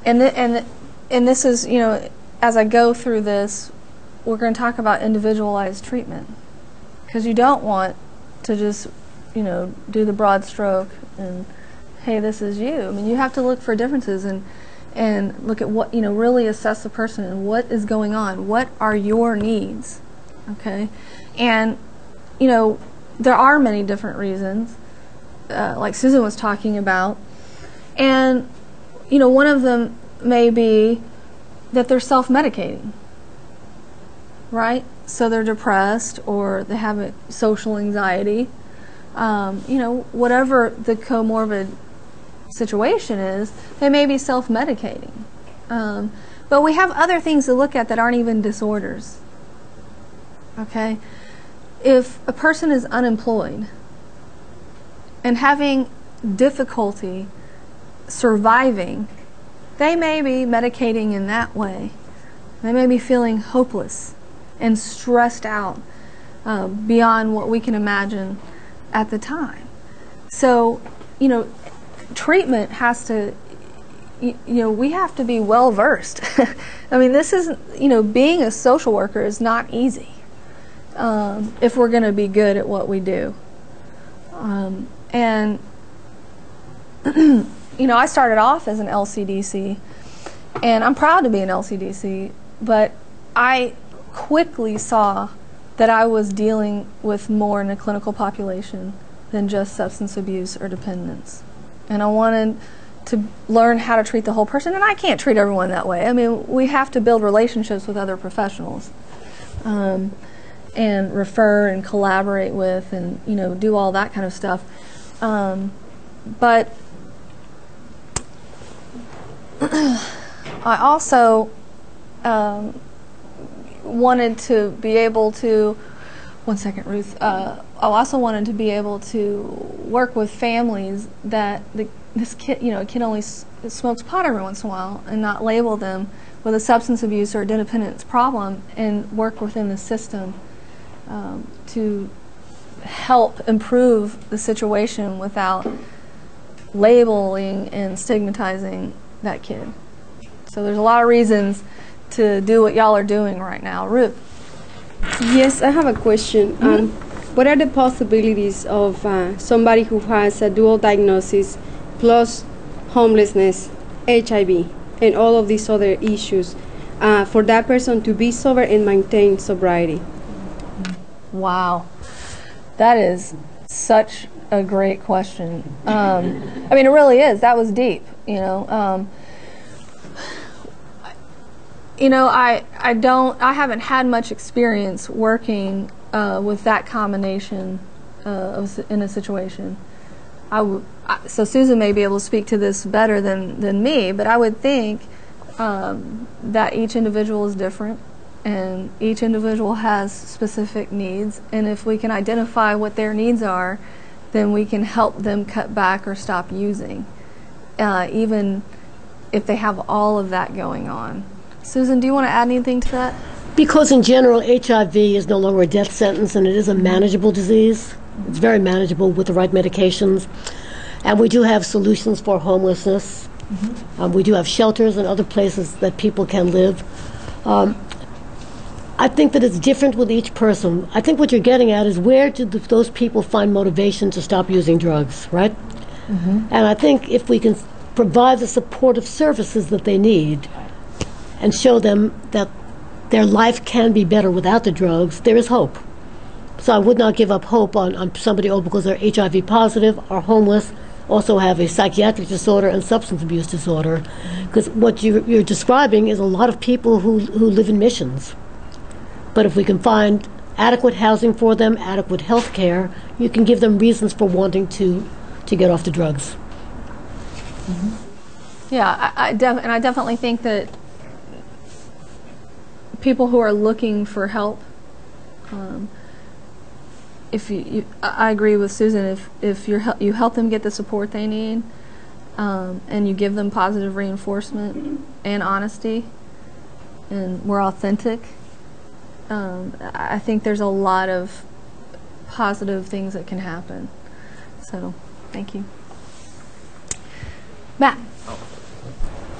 this is, as I go through this, we're going to talk about individualized treatment, because you don't want to just do the broad stroke and, hey, this is you. I mean, you have to look for differences and look at what, really assess the person and what is going on. What are your needs? Okay? And, there are many different reasons, like Susan was talking about. And, one of them may be that they're self-medicating, right? So they're depressed, or they have social anxiety. Whatever the comorbid situation is, they may be self-medicating. But we have other things to look at that aren't even disorders. Okay? If a person is unemployed and having difficulty surviving, they may be medicating in that way. They may be feeling hopeless and stressed out beyond what we can imagine at the time. So, treatment has to, we have to be well versed. I mean, this is, being a social worker is not easy if we're going to be good at what we do. And I started off as an LCDC, and I'm proud to be an LCDC, but I quickly saw that I was dealing with more in a clinical population than just substance abuse or dependence. and I wanted to learn how to treat the whole person. And I can't treat everyone that way. I mean, we have to build relationships with other professionals, and refer and collaborate with, and do all that kind of stuff. But I also wanted to be able to, one second, Ruth. I also wanted to be able to work with families that this kid, kid only smokes pot every once in a while, and not label them with a substance abuse or dependence problem, and work within the system to help improve the situation without labeling and stigmatizing that kid. So there's a lot of reasons to do what y'all are doing right now. Ruth? Yes, I have a question. What are the possibilities of somebody who has a dual diagnosis plus homelessness, HIV, and all of these other issues, for that person to be sober and maintain sobriety? Wow. That is such a great question. I mean, it really is. That was deep, I haven't had much experience working with that combination in a situation. So Susan may be able to speak to this better than me, but I would think that each individual is different, and each individual has specific needs, and if we can identify what their needs are, then we can help them cut back or stop using, even if they have all of that going on. Susan, do you want to add anything to that? Because in general, HIV is no longer a death sentence, and it is a manageable disease. It's very manageable with the right medications. And we do have solutions for homelessness. We do have shelters and other places that people can live. I think that it's different with each person. I think what you're getting at is, where do those people find motivation to stop using drugs, right? And I think if we can provide the supportive services that they need and show them that their life can be better without the drugs, there is hope. So I would not give up hope on somebody, because they're HIV positive, are homeless, also have a psychiatric disorder and substance abuse disorder. Because what you're describing is a lot of people who live in missions. But if we can find adequate housing for them, adequate health care, you can give them reasons for wanting to get off the drugs. Yeah, I definitely think that people who are looking for help, I agree with Susan, if you help them get the support they need, and you give them positive reinforcement and honesty, and we're authentic, I think there's a lot of positive things that can happen. So, thank you. Matt?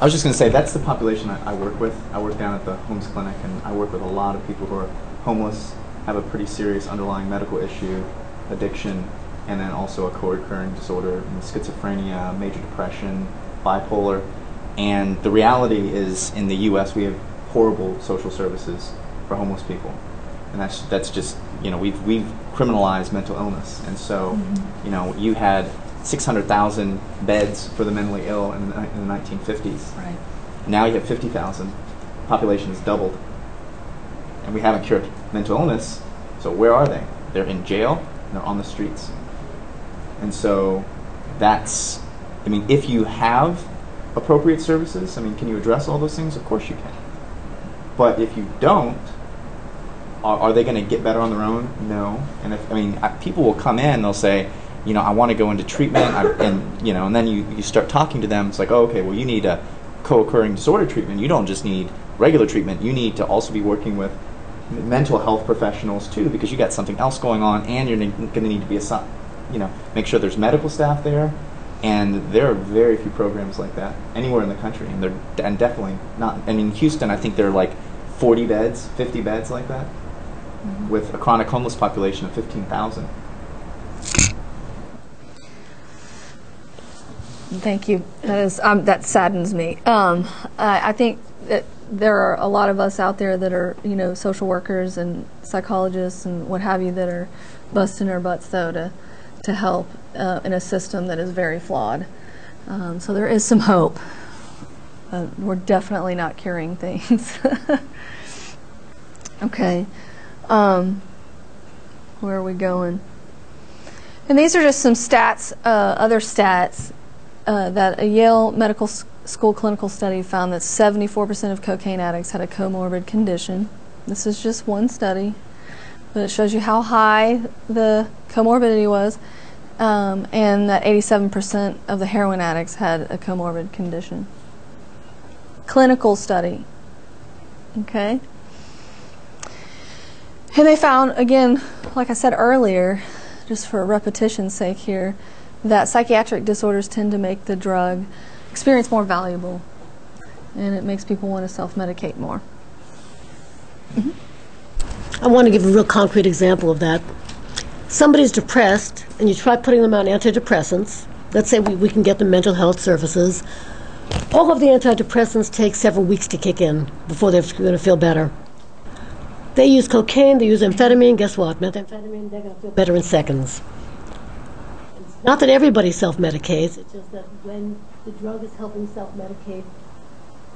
I was just going to say, that's the population I work with. I work down at the Homes Clinic, and I work with a lot of people who are homeless, have a pretty serious underlying medical issue, addiction, and then also a co-occurring disorder, schizophrenia, major depression, bipolar. And the reality is, in the U.S., we have horrible social services for homeless people. And that's just, we've criminalized mental illness. And so, you had 600,000 beds for the mentally ill in the 1950s. Right. Now you have 50,000. Population has doubled. And we haven't cured mental illness. So where are they? They're in jail, and they're on the streets. And so that's, if you have appropriate services, can you address all those things? Of course you can. But if you don't, are they going to get better on their own? No. And if, people will come in, they'll say, I want to go into treatment, and then you start talking to them. It's like, oh, okay, well, you need a co-occurring disorder treatment. You don't just need regular treatment. You need to also be working with mental health professionals too, because you got something else going on, and you're going to need to be assigned. Make sure there's medical staff there, and there are very few programs like that anywhere in the country, and definitely not. In Houston, I think there are like 40 beds, 50 beds like that, with a chronic homeless population of 15,000. Thank you. That saddens me. I think that there are a lot of us out there that are, social workers and psychologists and what have you, that are busting our butts though to help in a system that is very flawed. So there is some hope. We're definitely not curing things. Okay. Where are we going? And these are just some stats, other stats, that a Yale Medical School clinical study found that 74% of cocaine addicts had a comorbid condition. This is just one study, but it shows you how high the comorbidity was, and that 87% of the heroin addicts had a comorbid condition. Clinical study. Okay? And they found, again, like I said earlier, just for repetition's sake here, that psychiatric disorders tend to make the drug experience more valuable, and it makes people want to self-medicate more. I want to give a real concrete example of that. Somebody's depressed, and you try putting them on antidepressants. Let's say we can get them mental health services. All of the antidepressants take several weeks to kick in before they're going to feel better. They use cocaine, they use amphetamine. Guess what? Methamphetamine, they're going to feel better in seconds. It's not that everybody self-medicates, it's just that when the drug is helping self-medicate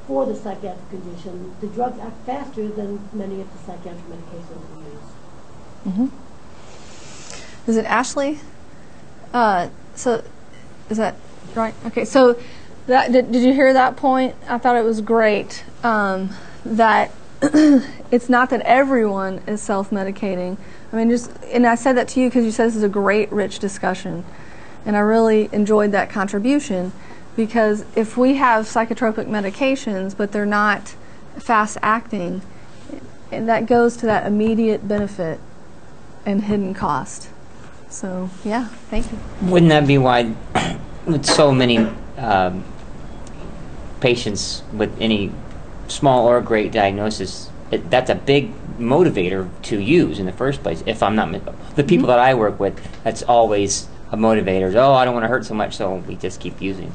for the psychiatric condition, the drugs act faster than many of the psychiatric medications we use. Is it Ashley? So, is that right? Okay, so that did you hear that point? I thought it was great, that it's not that everyone is self-medicating. I mean, and I said that to you because you said this is a great, rich discussion, and I really enjoyed that contribution, because if we have psychotropic medications but they're not fast-acting, and that goes to that immediate benefit and hidden cost. So, yeah, thank you. Wouldn't that be why, with so many patients with any small or great diagnosis, that's a big motivator to use in the first place? If I'm not, the people that I work with, that's always a motivator. Oh, I don't want to hurt so much, so we just keep using.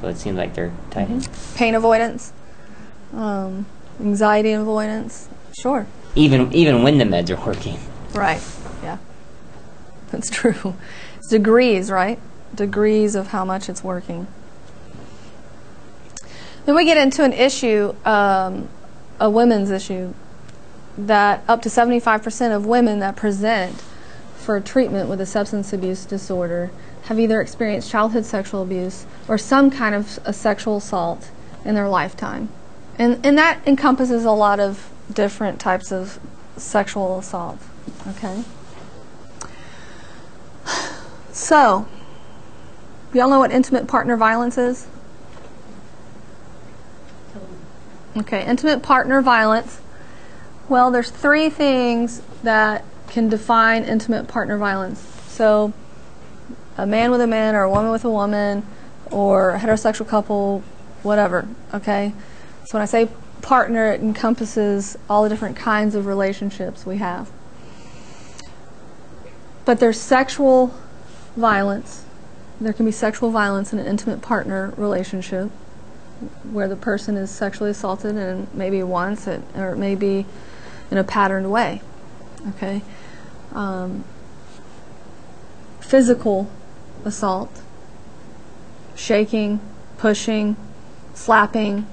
So it seems like they're tied in. Pain avoidance, anxiety avoidance, sure. Even when the meds are working. Right, yeah. That's true. It's degrees, right? Degrees of how much it's working. Then we get into an issue, a women's issue, that up to 75% of women that present for treatment with a substance abuse disorder have either experienced childhood sexual abuse or some kind of a sexual assault in their lifetime. And that encompasses a lot of different types of sexual assault. Okay? So, y'all know what intimate partner violence is? Okay, intimate partner violence. Well, there's three things that can define intimate partner violence. So, a man with a man, or a woman with a woman, or a heterosexual couple, whatever, okay? So when I say partner, it encompasses all the different kinds of relationships we have. But there's sexual violence. There can be sexual violence in an intimate partner relationship where the person is sexually assaulted, and maybe once, or it may be in a patterned way. Okay? Physical assault, shaking, pushing, slapping,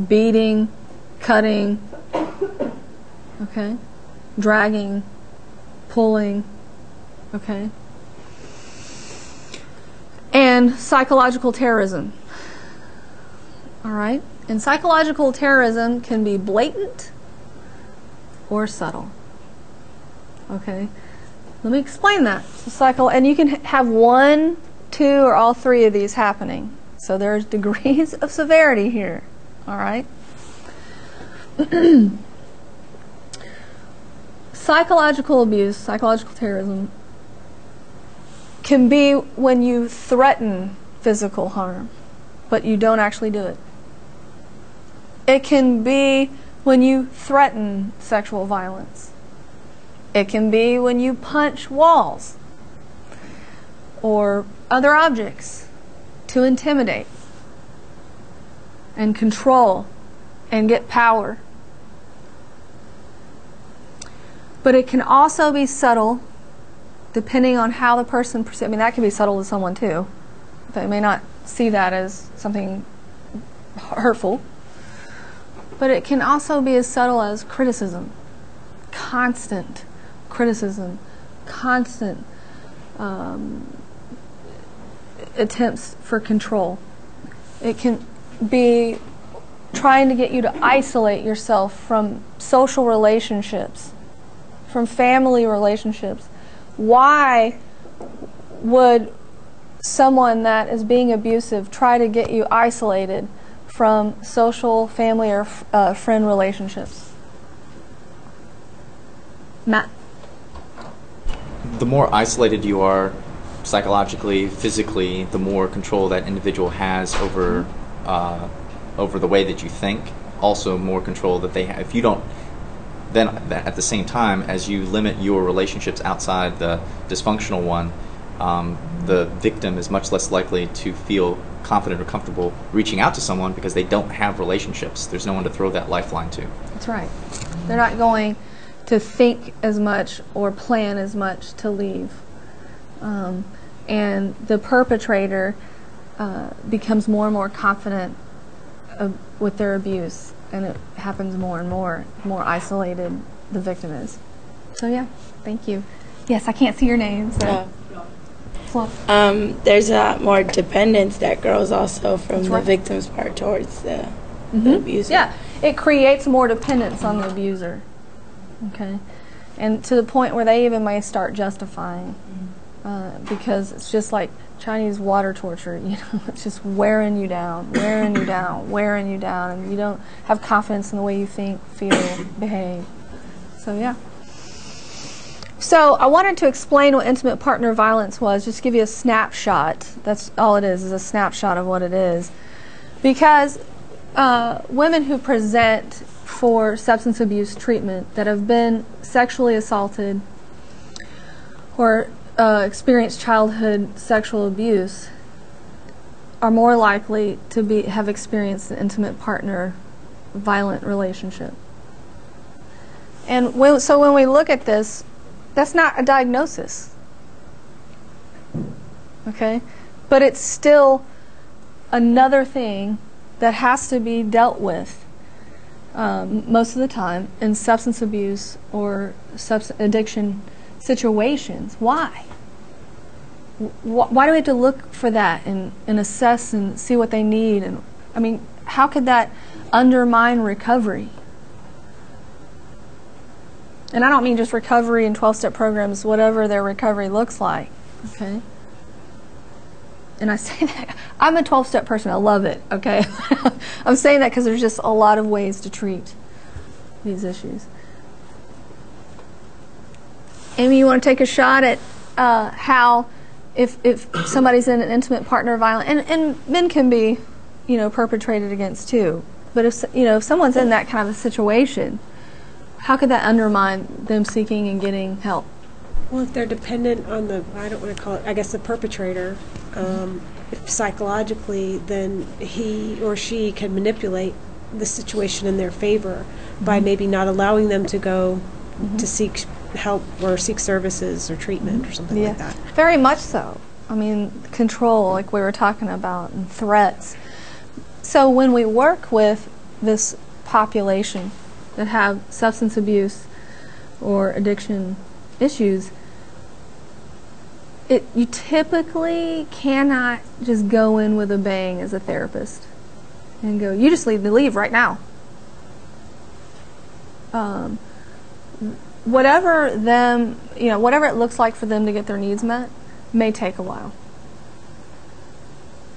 beating, cutting, okay? Dragging, pulling, okay? And psychological terrorism. All right? And psychological terrorism can be blatant or subtle. Okay? Let me explain that. So and you can have one, two, or all three of these happening. So there's degrees of severity here. All right? Psychological abuse, psychological terrorism, can be when you threaten physical harm, but you don't actually do it. It can be when you threaten sexual violence. It can be when you punch walls or other objects to intimidate and control and get power. But it can also be subtle, depending on how the person perceives. I mean, that can be subtle to someone too. They may not see that as something hurtful, but it can also be as subtle as criticism, constant criticism, constant attempts for control. It can be trying to get you to isolate yourself from social relationships, from family relationships. Why would someone that is being abusive try to get you isolated from social, family, or friend relationships? Matt? The more isolated you are psychologically, physically, the more control that individual has over over the way that you think. Also, more control that they have. If you don't, then at the same time as you limit your relationships outside the dysfunctional one, the victim is much less likely to feel confident or comfortable reaching out to someone because they don't have relationships. There's no one to throw that lifeline to. That's right. They're not going to think as much or plan as much to leave. And the perpetrator becomes more and more confident with their abuse, and it happens more and more, the more isolated the victim is. So yeah, thank you. Yes, I can't see your name, so. There's a lot more dependence that grows also from the right. victim's part towards the abuser. Yeah, it creates more dependence on the abuser. Okay, and to the point where they even may start justifying, because it's just like Chinese water torture. You know, it's just wearing you down, wearing you down, wearing you down, and you don't have confidence in the way you think, feel, behave. So yeah. So I wanted to explain what intimate partner violence was, just give you a snapshot. That's all it is a snapshot of what it is. Because women who present for substance abuse treatment that have been sexually assaulted or experienced childhood sexual abuse are more likely to have experienced an intimate partner violent relationship. And so when we look at this, that's not a diagnosis, okay? But it's still another thing that has to be dealt with most of the time in substance abuse or substance addiction situations. Why? Why do we have to look for that and assess and see what they need? And I mean, how could that undermine recovery? And I don't mean just recovery in 12-step programs, whatever their recovery looks like, okay? And I say that, I'm a 12-step person, I love it, okay? I'm saying that because there's just a lot of ways to treat these issues. Amy, you want to take a shot at how, if somebody's in an intimate partner violence, and men can be, you know, perpetrated against too, but if someone's in that kind of a situation, how could that undermine them seeking and getting help? Well, if they're dependent on I don't want to call it, I guess the perpetrator, if psychologically, then he or she can manipulate the situation in their favor by maybe not allowing them to go to seek help or seek services or treatment or something like that. Very much so. I mean, control, like we were talking about, and threats. So when we work with this population that have substance abuse or addiction issues, you typically cannot just go in with a bang as a therapist and go, you just need to leave right now. Whatever it looks like for them to get their needs met may take a while.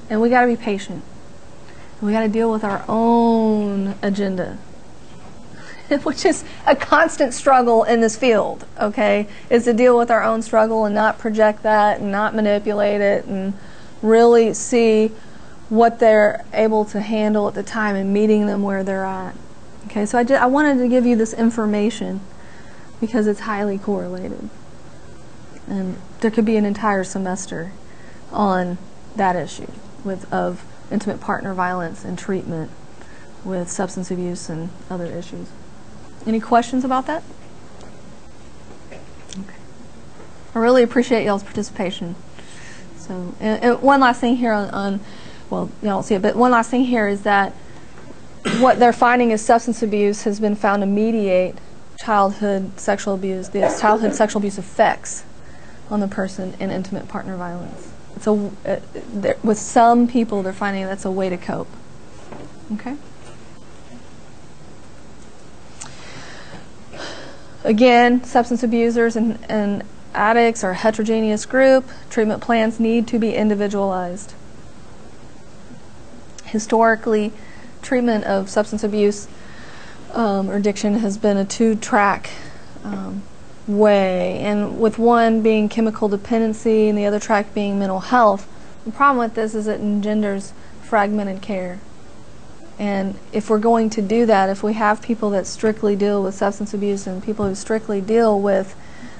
And we got to be patient. We got to deal with our own agenda, which is a constant struggle in this field, okay, is to deal with our own struggle and not project that and not manipulate it and really see what they're able to handle at the time and meeting them where they're at. Okay, so I wanted to give you this information because it's highly correlated. And there could be an entire semester on that issue of intimate partner violence and treatment with substance abuse and other issues. Any questions about that? Okay. I really appreciate y'all's participation. So, and one last thing here on, well, you don't see it, but one last thing here is that what they're finding is substance abuse has been found to mediate childhood sexual abuse, the childhood sexual abuse effects on the person in intimate partner violence. It's with some people, they're finding that's a way to cope. Okay? Again, substance abusers and addicts are a heterogeneous group. Treatment plans need to be individualized. Historically, treatment of substance abuse or addiction has been a two-track way, and with one being chemical dependency and the other track being mental health. The problem with this is it engenders fragmented care. And if we're going to do that, if we have people that strictly deal with substance abuse and people who strictly deal with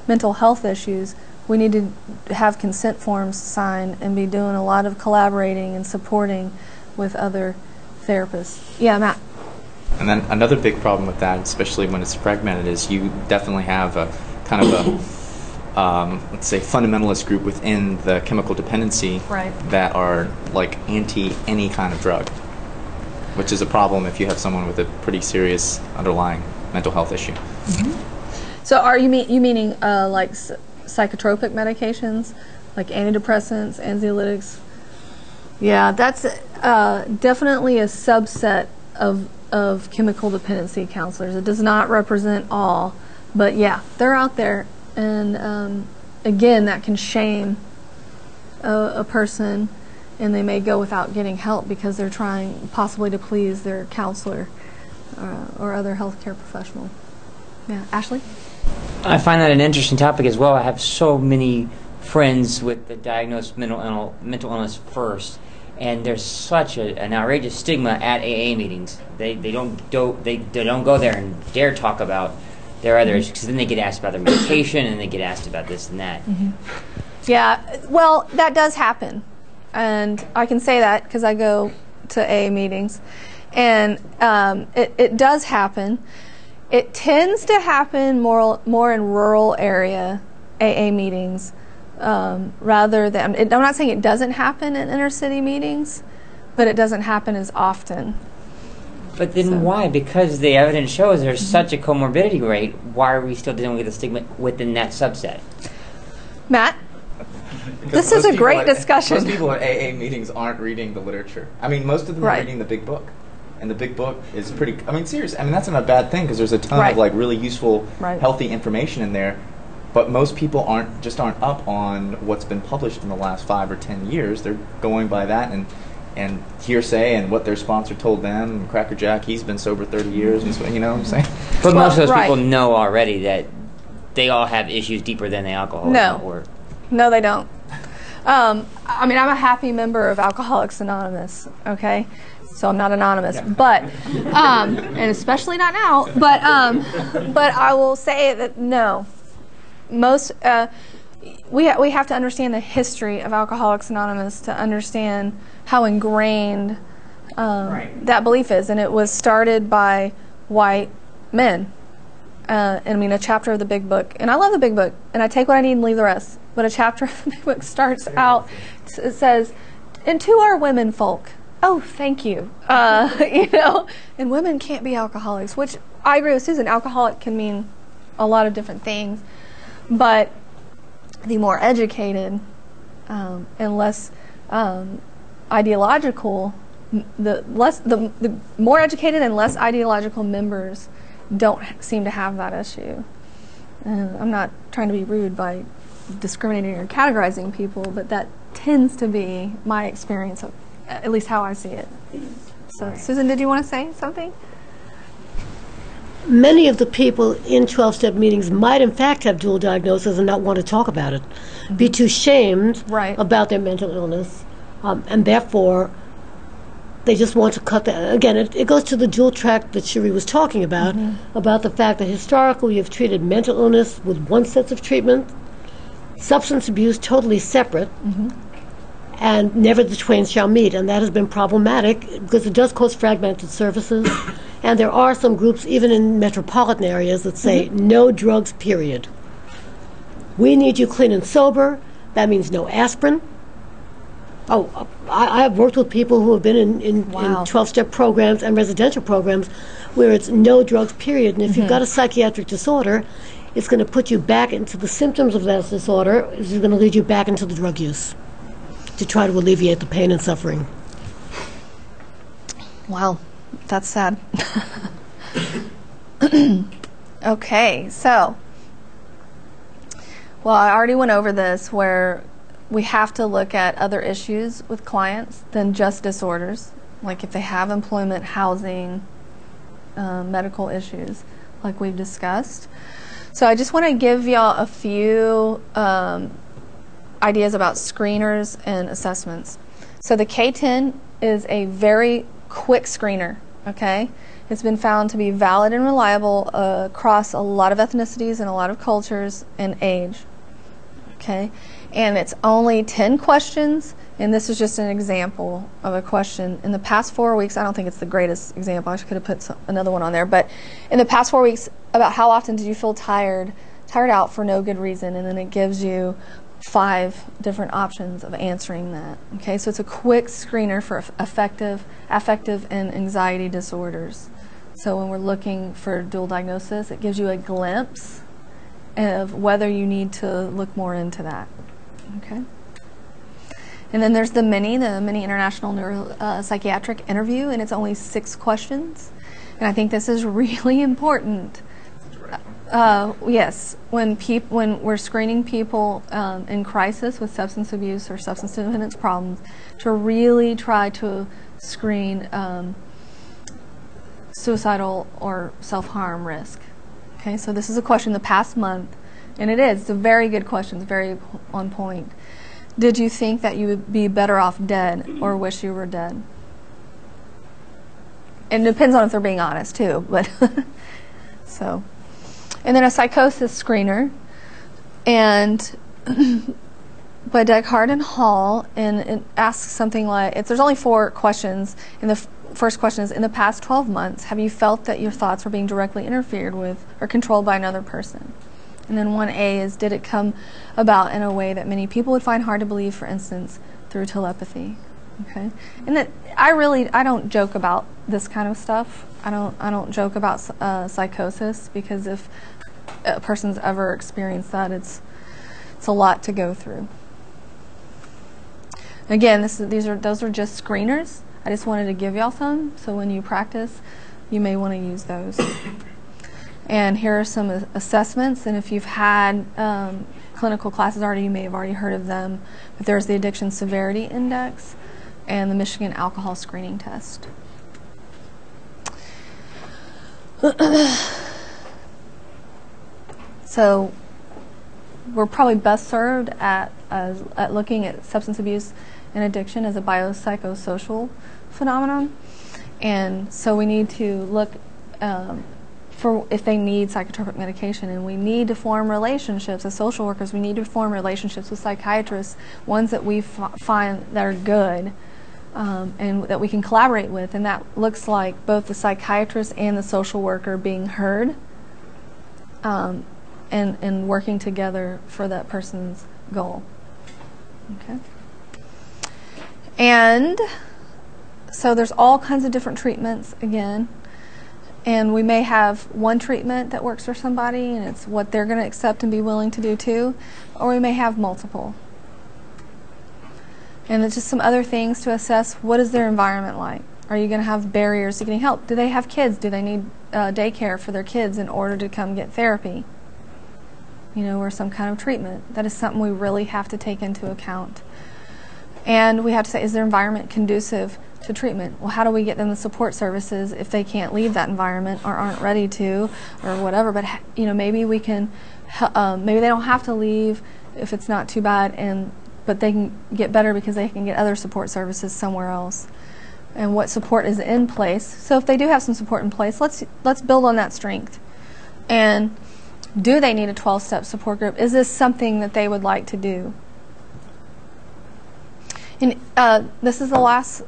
mental health issues, we need to have consent forms signed and be doing a lot of collaborating and supporting with other therapists. Yeah, Matt. And then another big problem with that, especially when it's fragmented, is you definitely have a kind of a, let's say, fundamentalist group within the chemical dependency that are like anti any kind of drug, which is a problem if you have someone with a pretty serious underlying mental health issue. Mm-hmm. So are you meaning like psychotropic medications, like antidepressants, anxiolytics? Yeah, that's definitely a subset of chemical dependency counselors. It does not represent all, but yeah, they're out there, and again, that can shame a person, and they may go without getting help because they're trying possibly to please their counselor or other healthcare professional. Yeah, Ashley? I find that an interesting topic as well. I have so many friends with the diagnosed mental illness first, and there's such an outrageous stigma at AA meetings. They don't go there and dare talk about their other issues, because then they get asked about their medication and they get asked about this and that. Mm-hmm. Yeah, well, that does happen, and I can say that because I go to AA meetings, and it does happen. It tends to happen more in rural area AA meetings. Rather than, I'm not saying it doesn't happen in inner city meetings, but it doesn't happen as often. But then why? Because the evidence shows there's such a comorbidity rate, why are we still dealing with the stigma within that subset? Matt? This is a great discussion. Most people at AA meetings aren't reading the literature. I mean, most of them are reading the big book. And the big book is pretty, I mean, seriously, I mean, that's not a bad thing, because there's a ton of like really useful, healthy information in there. But most people aren't up on what's been published in the last 5 or 10 years. They're going by that and hearsay and what their sponsor told them. And Cracker Jack, he's been sober 30 years. And you know what I'm saying? But most of those people know already that they all have issues deeper than the alcohol. No, they don't. I mean, I'm a happy member of Alcoholics Anonymous, okay? So I'm not anonymous, but, and especially not now, but I will say that no. Most we have to understand the history of Alcoholics Anonymous to understand how ingrained that belief is, and it was started by white men. And I mean, a chapter of the Big Book, and I love the Big Book, and I take what I need and leave the rest. But a chapter of the Big Book starts out, it says, "And to our women folk." Oh, thank you. You know, and women can't be alcoholics, which I agree with Susan. Alcoholic can mean a lot of different things. But the more educated and less ideological, the more educated and less ideological members don't seem to have that issue. And I'm not trying to be rude by discriminating or categorizing people, but that tends to be my experience of at least how I see it. So, Susan, did you want to say something? Many of the people in 12-step meetings might in fact have dual diagnosis and not want to talk about it, be too shamed about their mental illness, and therefore they just want to cut that. Again, it goes to the dual track that Cherie was talking about the fact that historically you've treated mental illness with one set of treatment, substance abuse totally separate, and never the twain shall meet, and that has been problematic because it does cause fragmented services. And there are some groups, even in metropolitan areas, that say no drugs, period. We need you clean and sober. That means no aspirin, Oh, I've worked with people who have been in Wow. 12-step programs and residential programs where it's no drugs, period. And if you've got a psychiatric disorder, it's going to put you back into the symptoms of that disorder. It's going to lead you back into the drug use to try to alleviate the pain and suffering. Wow, that's sad. Okay, so, well, I already went over this where we have to look at other issues with clients than just disorders, like if they have employment, housing, medical issues, like we've discussed. So I just want to give y'all a few ideas about screeners and assessments. So the K-10 is a very quick screener, okay? It's been found to be valid and reliable across a lot of ethnicities and a lot of cultures and age, okay? And it's only 10 questions, and this is just an example of a question. In the past 4 weeks, I don't think it's the greatest example. I could have put another one on there, but in the past 4 weeks, about how often did you feel tired out for no good reason, and then it gives you 5 different options of answering that. Okay, so it's a quick screener for affective and anxiety disorders. So when we're looking for dual diagnosis, it gives you a glimpse of whether you need to look more into that. Okay. And then there's the MINI International Psychiatric Interview, and it's only 6 questions. And I think this is really important. Yes, when we're screening people in crisis with substance abuse or substance dependence problems, to really try to screen suicidal or self-harm risk. Okay, so this is a question the past month, and it's a very good question, it's very on point. Did you think that you would be better off dead or wish you were dead? And it depends on if they're being honest too, but so. And then a psychosis screener, and by Descartes and Hall, and it asks something like, there's only 4 questions, and the first question is, in the past 12 months, have you felt that your thoughts were being directly interfered with or controlled by another person? And then 1A is, did it come about in a way that many people would find hard to believe, for instance, through telepathy? Okay, and that I don't joke about this kind of stuff. I don't joke about psychosis, because if a person's ever experienced that, it's a lot to go through. Again, those are just screeners. I just wanted to give y'all some, so when you practice, you may want to use those. And here are some assessments, and if you've had clinical classes already, you may have already heard of them. But there's the Addiction Severity Index and the Michigan Alcohol Screening Test. So we're probably best served at looking at substance abuse and addiction as a biopsychosocial phenomenon. And so we need to look for if they need psychotropic medication, and we need to form relationships as social workers. We need to form relationships with psychiatrists, ones that we find that are good, and that we can collaborate with, and that looks like both the psychiatrist and the social worker being heard, and working together for that person's goal. Okay. And so there's all kinds of different treatments again, and we may have one treatment that works for somebody and it's what they're going to accept and be willing to do too, or we may have multiple. And it's just some other things to assess. What is their environment like? Are you going to have barriers to getting help? Do they have kids? Do they need daycare for their kids in order to come get therapy? Or some kind of treatment. That is something we really have to take into account. And we have to say, is their environment conducive to treatment? Well, how do we get them the support services if they can't leave that environment or aren't ready to or whatever? But maybe we can, maybe they don't have to leave if it's not too bad, but they can get better because they can get other support services somewhere else. And what support is in place. So if they do have some support in place, let's build on that strength. And do they need a 12-step support group? Is this something that they would like to do? And this is the last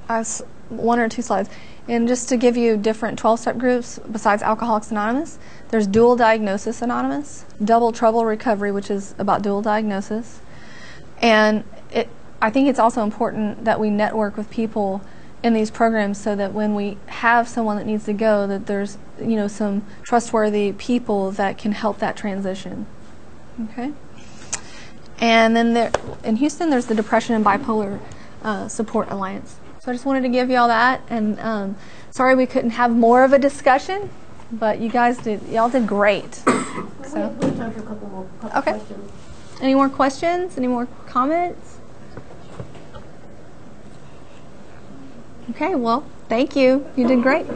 1 or 2 slides. And just to give you different 12-step groups besides Alcoholics Anonymous, there's Dual Diagnosis Anonymous, Double Trouble Recovery, which is about dual diagnosis. And I think it's also important that we network with people in these programs so that when we have someone that needs to go, that there's, you know, some trustworthy people that can help that transition. Okay? And then there, in Houston, there's the Depression and Bipolar Support Alliance. So I just wanted to give you all that, and sorry we couldn't have more of a discussion, but y'all did great. So. We have time for a couple more questions. Any more questions? Any more comments? Okay, well, thank you. You did great.